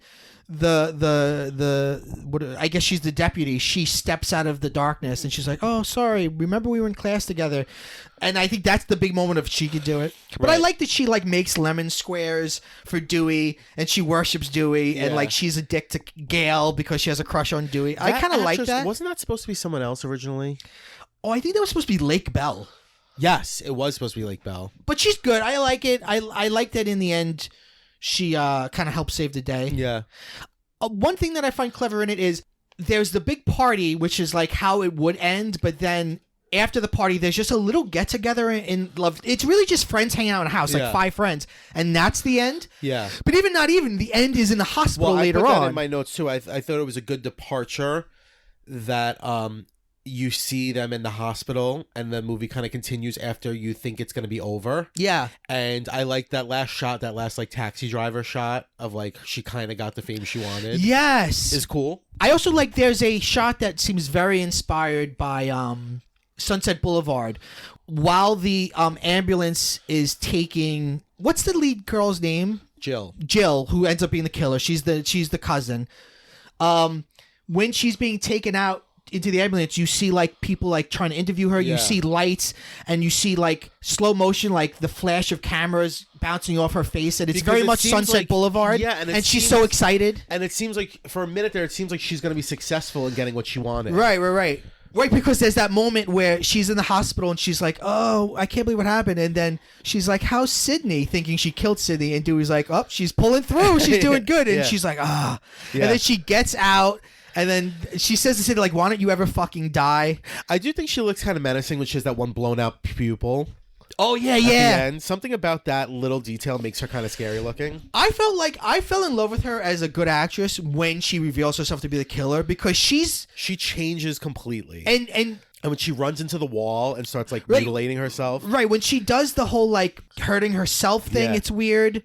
I guess she's the deputy. She steps out of the darkness and she's like, "Oh, sorry. Remember we were in class together." And I think that's the big moment of she could do it. But I like that she like makes lemon squares for Dewey, and she worships Dewey, and like she's a dick to Gail because she has a crush on Dewey. I kind of like that. Wasn't that supposed to be someone else originally? Oh, I think that was supposed to be Lake Bell. Yes, it was supposed to be Lake Bell. But she's good. I like it. I like that in the end she kind of helps save the day. Yeah. One thing that I find clever in it is there's the big party, which is like how it would end, but then after the party, there's just a little get-together in love. It's really just friends hanging out in a house, like 5 friends, and that's the end. Yeah. But even the end is in the hospital later on. I put that in my notes, too. I thought it was a good departure that you see them in the hospital, and the movie kind of continues after you think it's going to be over. Yeah. And I like that last shot, that last like taxi driver shot of like she kind of got the fame she wanted. Yes. Is cool. I also like there's a shot that seems very inspired by Sunset Boulevard. While the ambulance is taking... What's the lead girl's name? Jill, who ends up being the killer. She's the cousin. When she's being taken out into the ambulance, you see like people like trying to interview her. You see lights, and you see like slow motion, like the flash of cameras bouncing off her face, and it's very much Sunset Boulevard. Yeah, and she's so excited. And it seems like for a minute there, it seems like she's going to be successful in getting what she wanted. Right. Right, because there's that moment where she's in the hospital and she's like, "Oh, I can't believe what happened," and then she's like, "How's Sydney?" Thinking she killed Sydney, and Dewey's like, "Oh, she's pulling through. She's doing good," and she's like, "Ah," and then she gets out. And then she says to Sydney, like, "Why don't you ever fucking die?" I do think she looks kind of menacing when she has that one blown out pupil. Oh, yeah, At the yeah. end. Something about that little detail makes her kind of scary looking. I felt like I fell in love with her as a good actress when she reveals herself to be the killer, because she changes completely. And when she runs into the wall and starts like Right. mutilating herself. right, when she does the whole like hurting herself thing, Yeah. it's weird.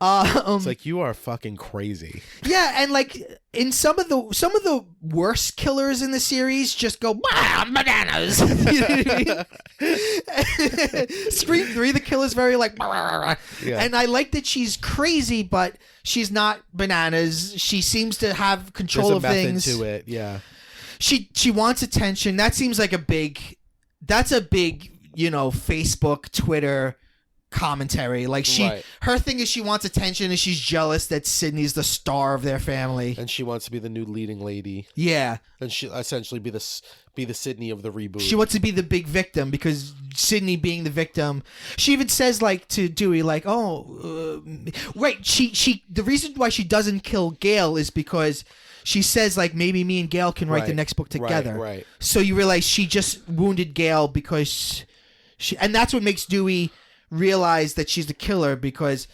It's like, you are fucking crazy. Yeah, and like in some of the worst killers in the series just go, "Wow, bananas." You know what I mean? Scream 3, the killer's very like, yeah. And I like that she's crazy, but she's not bananas. She seems to have control of things. There's a method to it, yeah. She wants attention. That seems like a big, Facebook, Twitter commentary. Like her thing is she wants attention and she's jealous that Sydney's the star of their family. And she wants to be the new leading lady. Yeah. And she essentially be the Sydney of the reboot. She wants to be the big victim because Sydney being the victim. She even says like to Dewey like, right. She the reason why she doesn't kill Gail is because she says like, maybe me and Gail can write the next book together. Right. So you realize she just wounded Gail because and that's what makes Dewey realize that she's the killer, because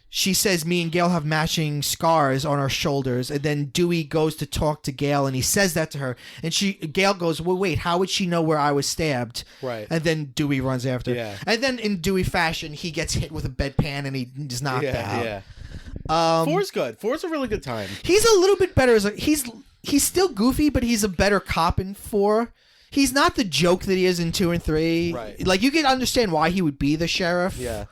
she says me and Gail have matching scars on our shoulders, and then Dewey goes to talk to Gail and he says that to her, and Gail goes, "Well, wait, how would she know where I was stabbed?" Right. And then Dewey runs after. Yeah. And then in Dewey fashion, he gets hit with a bedpan and he's knocked out. Yeah. 4's good. 4's a really good time. He's a little bit better he's still goofy, but he's a better cop in 4. He's not the joke that he is in 2 and 3. Right. Like, you can understand why he would be the sheriff. Yeah.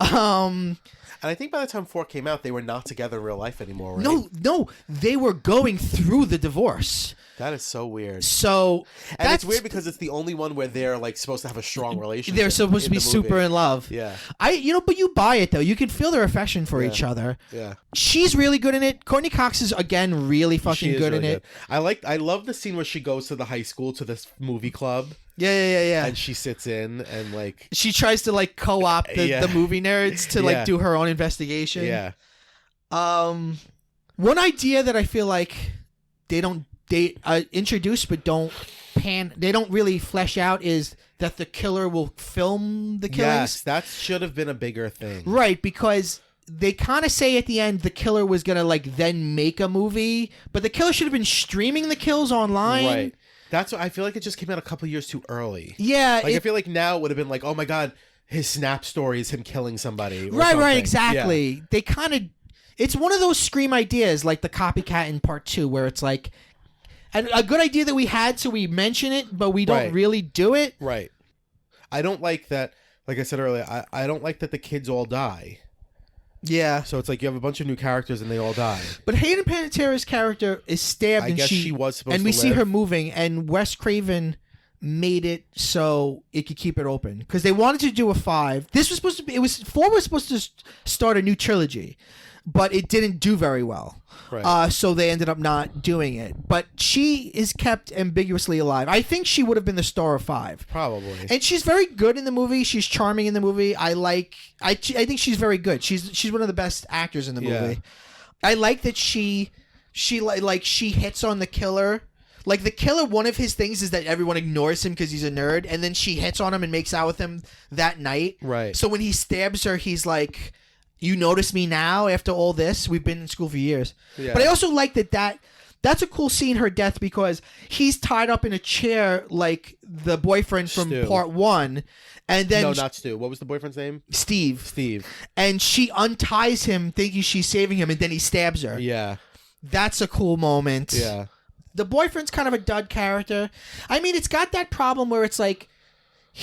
And I think by the time 4 came out, they were not together in real life anymore, right? No, they were going through the divorce. That is so weird. So and it's weird because it's the only one where they're like supposed to have a strong relationship. They're supposed to be super in love. Yeah. But you buy it though. You can feel their affection for each other. Yeah. She's really good in it. Courtney Cox is again really fucking good in it. I love the scene where she goes to the high school to this movie club. Yeah. And she sits in and like she tries to like co-opt the movie nerds to like do her own investigation. Yeah. One idea that I feel like they introduce but they don't really flesh out is that the killer will film the killings. Yes, that should have been a bigger thing. Right, because they kind of say at the end the killer was gonna like then make a movie, but the killer should have been streaming the kills online. Right. That's what I feel like. It just came out a couple years too early. Yeah. Like I feel like now it would have been like, oh my god, his Snap story is him killing somebody. Right, exactly. Yeah. They kind of, it's one of those Scream ideas, like the copycat in part 2, where it's like, and a good idea that we had, so we mention it, but we don't really do it. Right. I don't like that. Like I said earlier, I don't like that the kids all die. Yeah. So it's like you have a bunch of new characters and they all die. But Hayden Panettiere's character is stabbed, and she was supposed to and we live. see her moving, and Wes Craven made it so it could keep it open because they wanted to do a 5. This was supposed to be. 4 was supposed to start a new trilogy, but it didn't do very well. Right. So they ended up not doing it. But she is kept ambiguously alive. I think she would have been the star of 5. Probably. And she's very good in the movie. She's charming in the movie. I think she's very good. She's one of the best actors in the movie. Yeah. I like that she hits on the killer. Like the killer, one of his things is that everyone ignores him because he's a nerd, and then she hits on him and makes out with him that night. Right. So when he stabs her, he's like, "You notice me now after all this? We've been in school for years." Yeah. But I also like that's a cool scene, her death, because he's tied up in a chair like the boyfriend from Stu. part 1. And then No, not Stu. What was the boyfriend's name? Steve. And she unties him thinking she's saving him, and then he stabs her. Yeah. That's a cool moment. Yeah. The boyfriend's kind of a dud character. I mean, it's got that problem where it's like,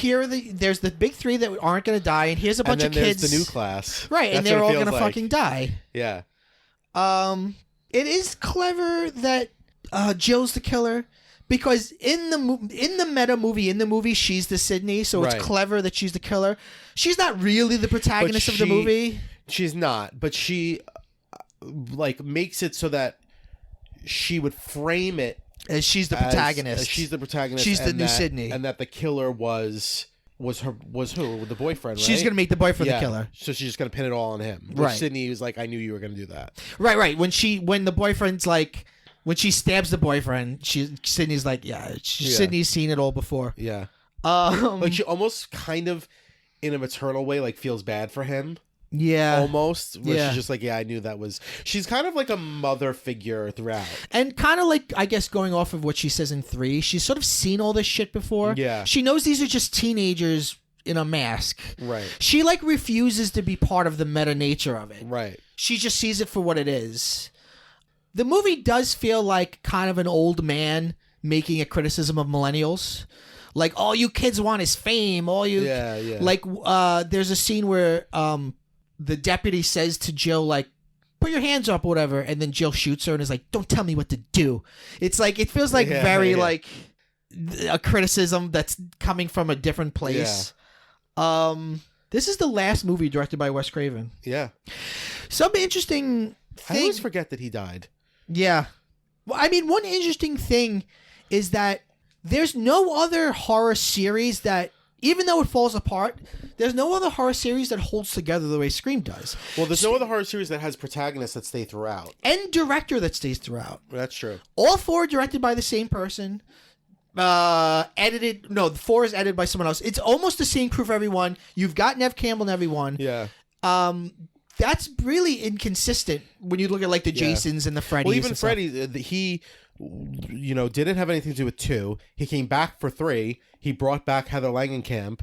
there's the big 3 that aren't going to die, and here's a bunch of kids. There's the new class. Right, and they're all going to fucking die. Yeah. It is clever that Jill's the killer, because in the meta movie, in the movie, she's the Sydney, so it's clever that she's the killer. She's not really the protagonist of the movie. She's not, but she like makes it so that she would frame it As she's the protagonist. As she's the protagonist. She's the and new that, Sydney. And that the killer was who? The boyfriend, right? She's going to make the boyfriend the killer. So she's just going to pin it all on him. Right. Sydney was like, I knew you were going to do that. Right. When the boyfriend's like, when she stabs the boyfriend, Sydney's like, Sydney's seen it all before. Yeah. Like she almost kind of, in a maternal way, like feels bad for him. Yeah. Almost. Where she's just like, I knew that was... She's kind of like a mother figure throughout. And kind of like, I guess, going off of what she says in 3, she's sort of seen all this shit before. Yeah. She knows these are just teenagers in a mask. Right. She, like, refuses to be part of the meta nature of it. Right. She just sees it for what it is. The movie does feel like kind of an old man making a criticism of millennials. Like, all you kids want is fame. All you... Yeah. Like, there's a scene where... the deputy says to Jill, like, put your hands up or whatever, and then Jill shoots her and is like, don't tell me what to do. It's like, it feels like like a criticism that's coming from a different place. Yeah. This is the last movie directed by Wes Craven. Yeah. Some interesting thing. I always forget that he died. Yeah. Well, I mean, one interesting thing is that there's no other horror series that, even though it falls apart, there's no other horror series that holds together the way Scream does. Well, there's no other horror series that has protagonists that stay throughout. And director that stays throughout. That's true. All 4 are directed by the same person. 4 is edited by someone else. It's almost the same crew for everyone. You've got Nev Campbell in everyone. Yeah. That's really inconsistent when you look at like the Jasons and the Freddys. Well, even Freddy, he didn't have anything to do with 2. He came back for 3. He brought back Heather Langenkamp,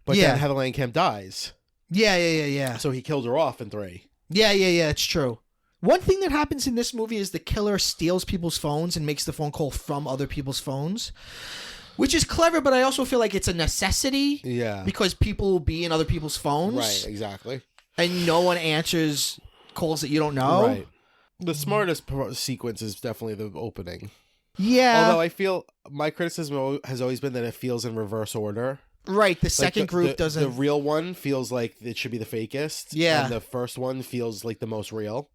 but then Heather Langenkamp dies. Yeah. So he killed her off in 3. Yeah, it's true. One thing that happens in this movie is the killer steals people's phones and makes the phone call from other people's phones, which is clever, but I also feel like it's a necessity. Yeah. Because people will be in other people's phones. Right, exactly. And no one answers calls that you don't know. Right. The smartest sequence is definitely the opening. Yeah. Although I feel my criticism has always been that it feels in reverse order. Right. The second group doesn't. The real one feels like it should be the fakest. Yeah. And the first one feels like the most real.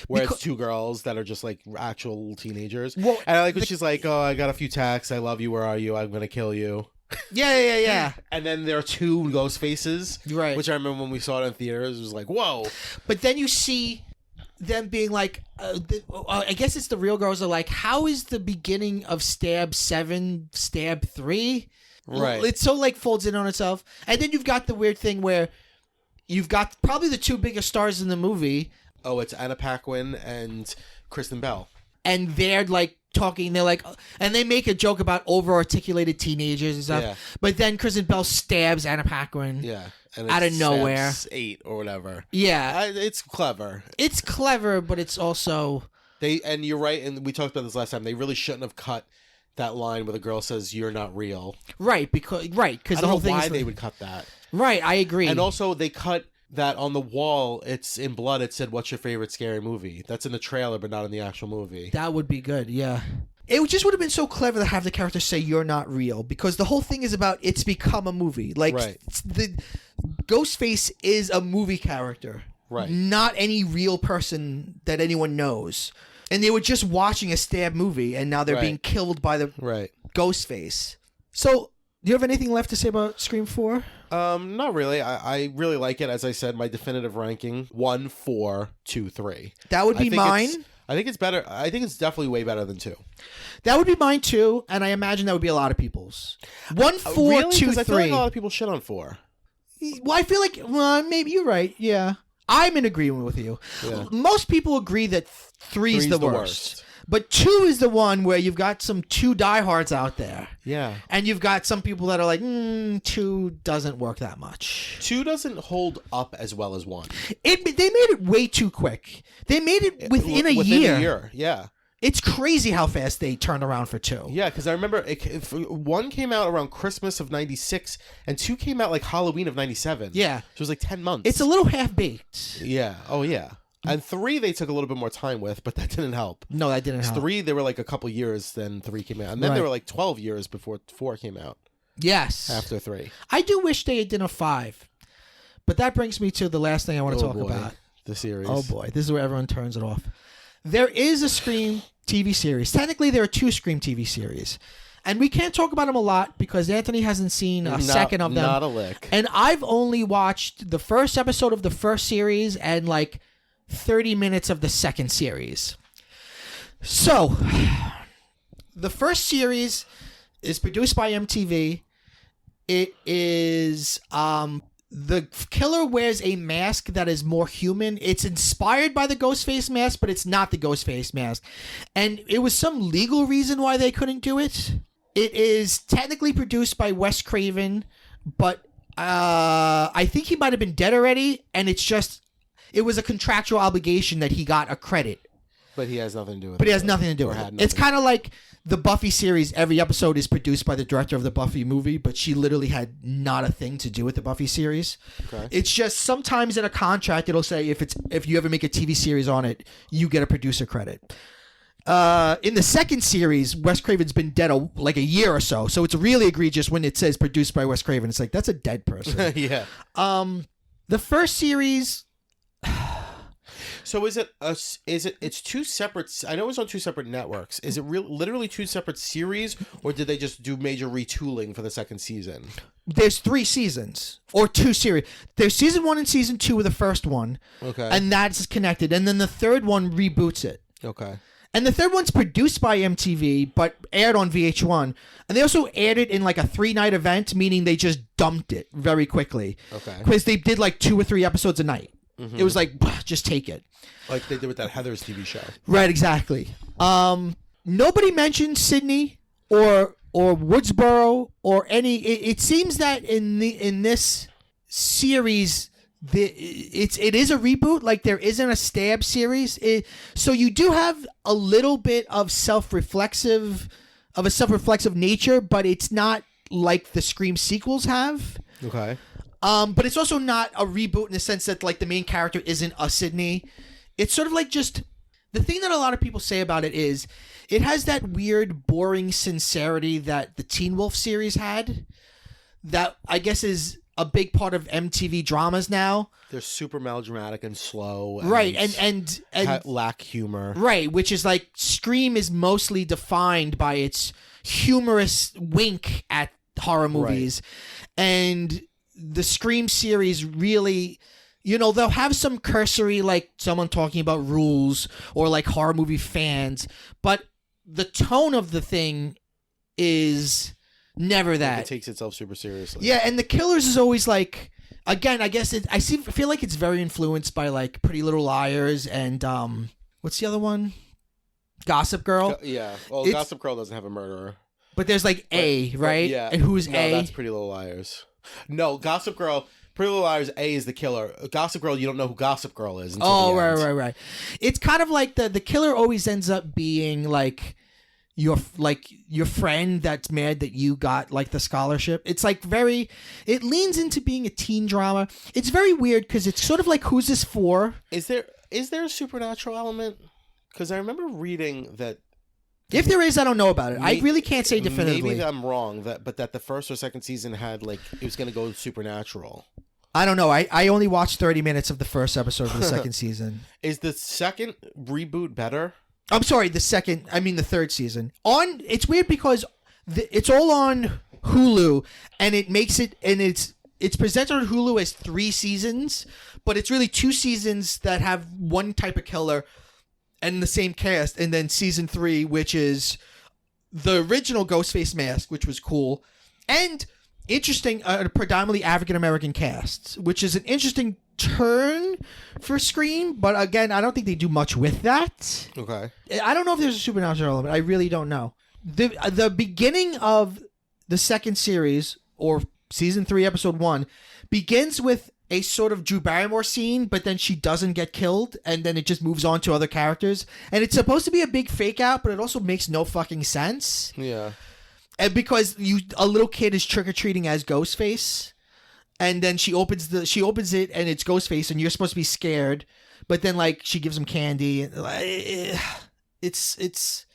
Where it's 2 girls that are just like actual teenagers. Well, and I like when she's like, oh, I got a few texts. I love you. Where are you? I'm going to kill you. Yeah. And then there are 2 ghost faces. Right. Which I remember when we saw it in theaters. It was like, whoa. But then you see them being like, I guess it's the real girls are like, how is the beginning of Stab 7 Stab 3? Right. It so like folds in on itself. And then you've got the weird thing where you've got probably the 2 biggest stars in the movie. Oh, it's Anna Paquin and Kristen Bell. And they're like talking, they're like, and they make a joke about over-articulated teenagers and stuff. Yeah. But then Kristen Bell stabs Anna Paquin. Yeah. And out of nowhere. 8 or whatever. Yeah. It's clever. It's clever, but it's also... And you're right, and we talked about this last time, they really shouldn't have cut that line where the girl says, you're not real. Right, because the whole thing why they would cut that. Right, I agree. And also, they cut that on the wall, it's in blood, it said, what's your favorite scary movie? That's in the trailer, but not in the actual movie. That would be good, yeah. It just would have been so clever to have the character say, you're not real, because the whole thing is about it's become a movie. Like, the Ghostface is a movie character. Right. Not any real person that anyone knows. And they were just watching a Stab movie, and now they're being killed by the Ghostface. So, do you have anything left to say about Scream 4? Not really. I really like it. As I said, my definitive ranking, 1, 4, 2, 3. That would be mine. I think it's better. I think it's definitely way better than 2. That would be mine too, and I imagine that would be a lot of people's. 1, 4, really? 2, 3. I feel like a lot of people shit on 4. Well, I feel like maybe you're right. Yeah, I'm in agreement with you. Yeah. Most people agree that 3 is the worst. But 2 is the one where you've got some 2 diehards out there. Yeah. And you've got some people that are like, 2 doesn't work that much. 2 doesn't hold up as well as 1. They made it way too quick. They made it within a year. Yeah. It's crazy how fast they turned around for 2. Yeah, because I remember 1 came out around Christmas of 96, and 2 came out like Halloween of 97. Yeah. So it was like 10 months. It's a little half-baked. Yeah. Oh, yeah. And 3 they took a little bit more time with, but that didn't help. No, that didn't help. 3, they were like a couple years, then 3 came out. And then they were like 12 years before 4 came out. Yes. After 3. I do wish they had done a 5. But that brings me to the last thing I want to talk about. The series. Oh, boy. This is where everyone turns it off. there is a Scream TV series. Technically, there are 2 Scream TV series. And we can't talk about them a lot because Anthony hasn't seen a second of them. Not a lick. And I've only watched the first episode of the first series and like 30 minutes of the second series. So, the first series is produced by MTV. It is the killer wears a mask that is more human. It's inspired by the Ghostface mask, but it's not the Ghostface mask. And it was some legal reason why they couldn't do it. It is technically produced by Wes Craven, but I think he might have been dead already, and it was a contractual obligation that he got a credit. But he has nothing to do with it. But he has nothing to do with it. It's kind of like the Buffy series. Every episode is produced by the director of the Buffy movie, but she literally had not a thing to do with the Buffy series. Okay. It's just sometimes in a contract it'll say if you ever make a TV series on it, you get a producer credit. In the second series, Wes Craven's been dead like a year or so it's really egregious when it says produced by Wes Craven. It's like, that's a dead person. Yeah. The first series. So it's 2 separate? I know it's on 2 separate networks. Is it literally 2 separate series, or did they just do major retooling for the second season? There's 3 seasons or 2 series. There's season 1 and season 2 of the first one. Okay. And that's connected, and then the third one reboots it. Okay. And the third one's produced by MTV, but aired on VH1. And they also aired it in like a 3-night event, meaning they just dumped it very quickly. Okay. Because they did like 2 or 3 episodes a night. Mm-hmm. It was like, just take it. Like they did with that Heathers TV show. Right, exactly. Nobody mentioned Sydney or Woodsboro or any. It seems that in this series, it is a reboot. Like there isn't a stab series. So you do have a little bit of self-reflexive nature, but it's not like the Scream sequels have. Okay. But it's also not a reboot in the sense that like the main character isn't a Sydney. It's sort of like just the thing that a lot of people say about it is it has that weird, boring sincerity that the Teen Wolf series had. That I guess is a big part of MTV dramas now. They're super melodramatic and slow. Right, and lack humor. Right, which is like Scream is mostly defined by its humorous wink at horror movies. Right. And the Scream series really, they'll have some cursory, like someone talking about rules or like horror movie fans, but the tone of the thing is never that. It takes itself super seriously. Yeah, and the killers is always like, again, I guess feel like it's very influenced by like Pretty Little Liars and what's the other one? Gossip Girl. Yeah, well, Gossip Girl doesn't have a murderer. But there's like A, right? Yeah. And who's A? That's Pretty Little Liars. No, Gossip Girl. Pretty Little Liars, A is the killer. Gossip Girl, you don't know who Gossip Girl is until the end. Right. It's kind of like the killer always ends up being like your friend that's mad that you got like the scholarship. It's like it leans into being a teen drama. It's very weird because it's sort of like Who's This For? Is there a supernatural element? Because I remember reading that. If there is, I don't know about it. I really can't say definitively. Maybe I'm wrong, but that the first or second season had like it was going to go supernatural. I don't know. I only watched 30 minutes of the first episode of the second season. Is the second reboot better? I'm sorry, the third season. It's weird because it's all on Hulu, and it makes it, and it's presented on Hulu as 3 seasons, but it's really 2 seasons that have one type of killer and the same cast, and then season 3, which is the original Ghostface mask, which was cool, and interesting, predominantly African-American casts, which is an interesting turn for Scream, but again, I don't think they do much with that. Okay. I don't know if there's a supernatural element. I really don't know. The beginning of the second series, or season 3, episode 1, begins with a sort of Drew Barrymore scene, but then she doesn't get killed, and then it just moves on to other characters. And it's supposed to be a big fake out, but it also makes no fucking sense. Yeah. And because a little kid is trick-or-treating as Ghostface, and then she opens it and it's Ghostface, and you're supposed to be scared, but then like she gives him candy, and it's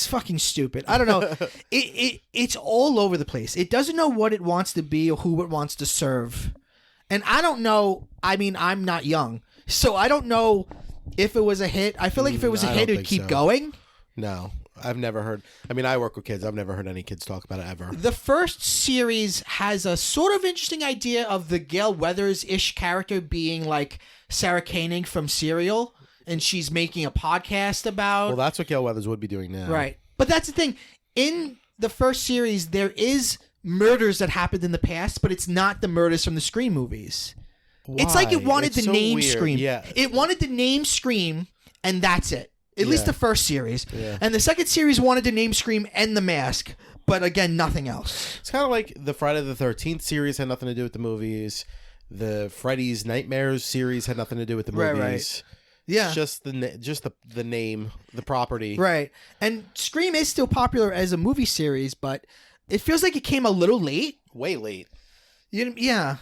fucking stupid. I don't know. It's all over the place. It doesn't know what it wants to be or who it wants to serve. And I don't know. I mean, I'm not young, so I don't know If it was a hit, I feel like if it was a I hit, don't it'd think keep so. going. No, I've never heard. I mean, I work with kids. I've never heard any kids talk about it ever. The first series has a sort of interesting idea of the Gail Weathers-ish character being like Sarah Koenig from Serial, and she's making a podcast about. Well, that's what Gail Weathers would be doing now. Right. But that's the thing. In the first series, there is murders that happened in the past, but it's not the murders from the Scream movies. Why? It's like it wanted It's the so name weird. Scream. Yeah. It wanted the name Scream, and that's it. At least the first series. Yeah. And the second series wanted to name Scream and The Mask, but again, nothing else. It's kind of like the Friday the 13th series had nothing to do with the movies. The Freddy's Nightmares series had nothing to do with the movies. Right. Yeah. It's just the name, the property. Right. And Scream is still popular as a movie series, but it feels like it came a little late. Way late. Yeah.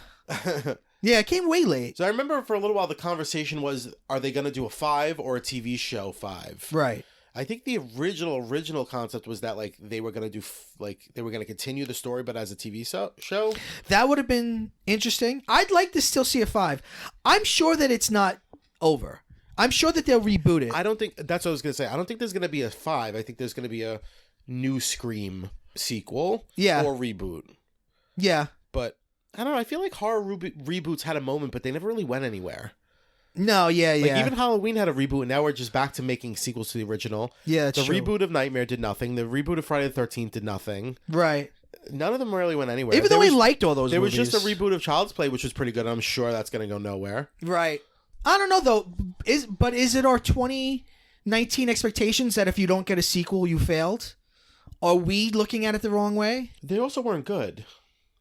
Yeah, it came way late. So I remember for a little while the conversation was, are they going to do a 5 or a TV show 5? Right. I think the original concept was that like they were going to do they were going to continue the story but as a TV show. That would have been interesting. I'd like to still see a 5. I'm sure that it's not over. I'm sure that they'll reboot it. I don't think that's what I was going to say. I don't think there's going to be a 5. I think there's going to be a new Scream sequel or reboot. Yeah. But I don't know. I feel like horror reboots had a moment, but they never really went anywhere. No, yeah. Even Halloween had a reboot, and now we're just back to making sequels to the original. Yeah, that's the true. reboot of Nightmare did nothing. The reboot of Friday the 13th did nothing. Right. None of them really went anywhere. Even though I liked all those there movies. was just a reboot of Child's Play, which was pretty good. I'm sure that's going to go nowhere. Right. I don't know, though. Is it our 2019 expectations that if you don't get a sequel, you failed? Are we looking at it the wrong way? They also weren't good.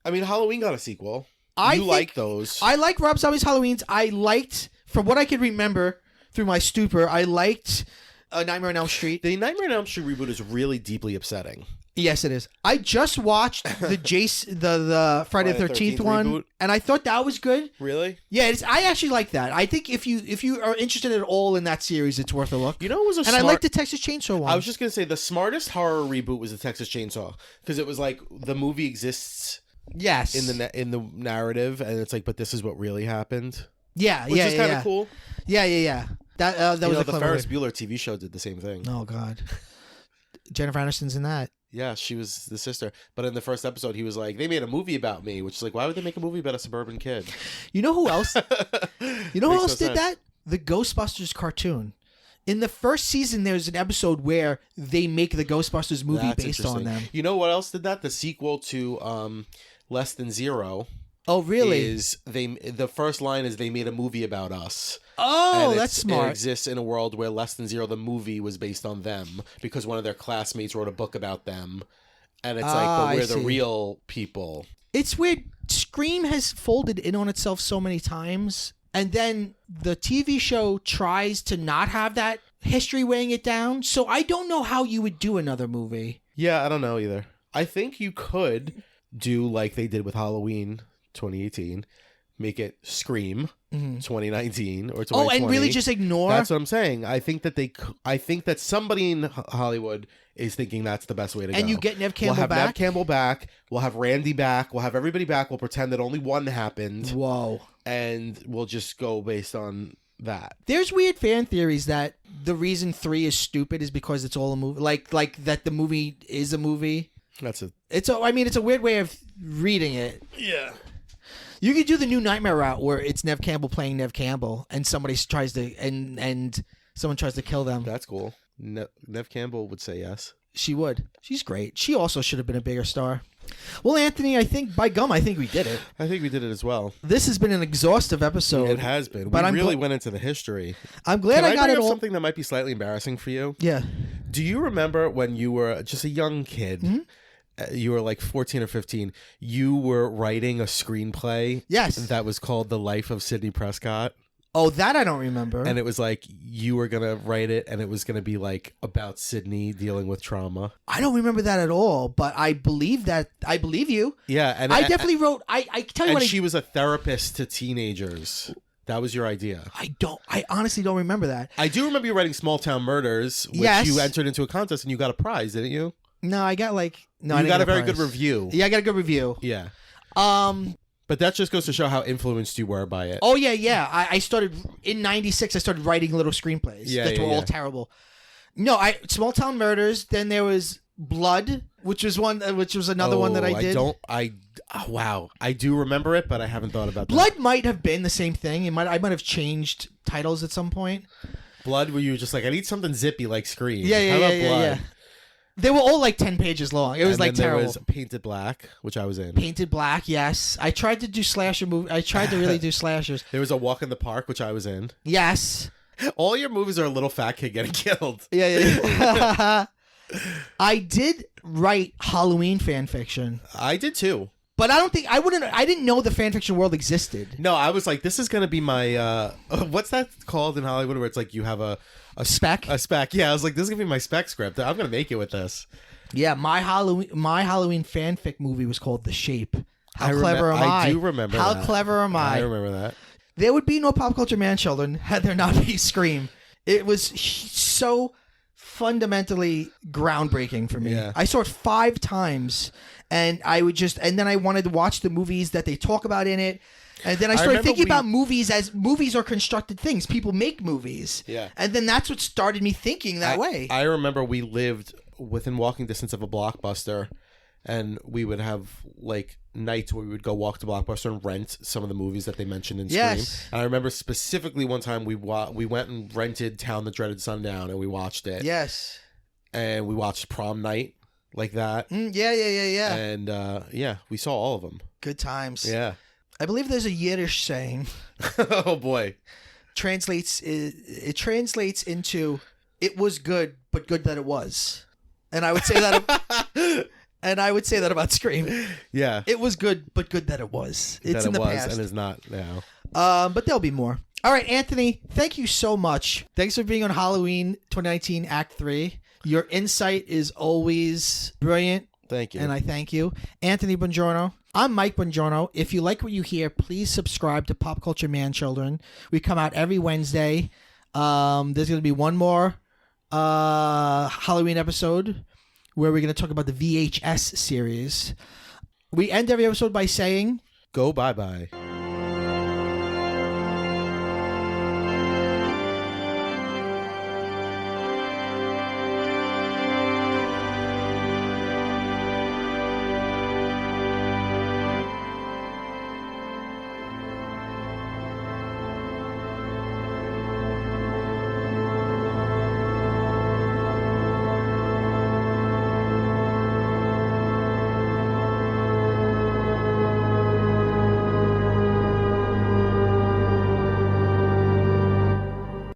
I mean, Halloween got a sequel. I like those. I like Rob Zombie's Halloweens. I liked, from what I could remember through my stupor, I liked Nightmare on Elm Street. The Nightmare on Elm Street reboot is really deeply upsetting. Yes, it is. I just watched the Friday the 13th one, reboot. and I thought that was good. Really? Yeah, I actually like that. I think if you are interested at all in that series, it's worth a look. You know, it was I like the Texas Chainsaw one. I was just gonna say the smartest horror reboot was the Texas Chainsaw because it was like the movie exists. Yes. In the narrative, and it's like, but this is what really happened. Yeah, which is kind of cool. Yeah. That was a the clever Ferris way. Bueller TV show did the same thing. Oh God, Jennifer Aniston's in that. Yeah, she was the sister. But in the first episode, he was like, they made a movie about me, which is like, why would they make a movie about a suburban kid? You know who else? You know who else did sense. that? The Ghostbusters cartoon. In the first season, there's an episode where they make the Ghostbusters movie That's based on them. You know what else did that? The sequel to Less Than Zero. Oh, really? Is the first line is they made a movie about us. Oh, and that's smart. It exists in a world where Less Than Zero, the movie, was based on them because one of their classmates wrote a book about them. And it's but we're the real people. It's weird. Scream has folded in on itself so many times, and then the TV show tries to not have that history weighing it down. So I don't know how you would do another movie. Yeah, I don't know either. I think you could do like they did with Halloween 2018, make it Scream 2019 or 2020. Oh, and really just ignore. That's what I'm saying. I think that somebody in Hollywood is thinking that's the best way to go. And you get Nev Campbell we'll have back? Nev Campbell back. We'll have Randy back. We'll have everybody back. We'll pretend that only one happened. Whoa. And we'll just go based on that. There's weird fan theories that the reason 3 is stupid is because it's all a movie. Like that the movie is a movie. That's it. It's a weird way of reading it. Yeah. You could do the new Nightmare route where it's Nev Campbell playing Nev Campbell, and somebody tries to and someone tries to kill them. That's cool. Nev Campbell would say yes. She would. She's great. She also should have been a bigger star. Well, Anthony, I think by gum, I think we did it. I think we did it as well. This has been an exhaustive episode. It has been. But we I'm really went into the history. I'm glad I got bring it up all. something that might be slightly embarrassing for you? Yeah. Do you remember when you were just a young kid? Mm-hmm. You were like 14 or 15. You were writing a screenplay. Yes. That was called The Life of Sidney Prescott. Oh, that I don't remember. And it was like you were going to write it and it was going to be like about Sidney dealing with trauma. I don't remember that at all, but I believe that. I believe you. Yeah. And I definitely wrote. I tell you and what. she was a therapist to teenagers. That was your idea. I honestly don't remember that. I do remember you writing Small Town Murders, which Yes. you entered into a contest and you got a prize, didn't you? No, I got like. No, you I didn't got get a very prize. good review. Yeah, I got a good review. Yeah. But that just goes to show how influenced you were by it. Oh, yeah. I started, in 96, I started writing little screenplays that were all terrible. No, Small Town Murders, then there was Blood, which was another one that I did. Wow. I do remember it, but I haven't thought about that. Blood might have been the same thing. I might have changed titles at some point. Blood, where you were just like, I need something zippy like Scream. Yeah. How about Blood? Yeah. They were all like 10 pages long. It was like terrible. There was Painted Black, which I was in. Painted Black, yes. I tried to do slasher movie. I tried to really do slashers. There was A Walk in the Park, which I was in. Yes. All your movies are a little fat kid getting killed. Yeah. I did write Halloween fan fiction. I did too. But I didn't know the fan fiction world existed. No, I was like, this is going to be my, what's that called in Hollywood where it's like you have a spec? A spec. Yeah, I was like, this is going to be my spec script. I'm going to make it with this. Yeah, my Halloween fanfic movie was called The Shape. How clever am I? I do remember that. How clever am I? I remember that. There would be no Pop Culture Man Children had there not be Scream. It was so fundamentally groundbreaking for me. Yeah. I saw it 5 times, and then I wanted to watch the movies that they talk about in it. And then I started thinking about movies as movies are constructed things. People make movies. Yeah. And then that's what started me thinking that way. I remember we lived within walking distance of a Blockbuster, and we would have like nights where we would go walk to Blockbuster and rent some of the movies that they mentioned in Scream. Yes. And I remember specifically one time we went and rented Town That Dreaded Sundown, and we watched it. Yes. And we watched Prom Night like that. Yeah. And we saw all of them. Good times. Yeah. I believe there's a Yiddish saying. Oh boy. It translates into "it was good, but good that it was," and I would say that. And I would say that about Scream. Yeah. It was good, but good that it was. It's in the past. And is not now. But there'll be more. All right, Anthony, thank you so much. Thanks for being on Halloween 2019 Act 3. Your insight is always brilliant. Thank you. And I thank you. Anthony Bongiorno. I'm Mike Bongiorno. If you like what you hear, please subscribe to Pop Culture Man Children. We come out every Wednesday. There's going to be one more Halloween episode where we're going to talk about the VHS series. We end every episode by saying, go bye-bye.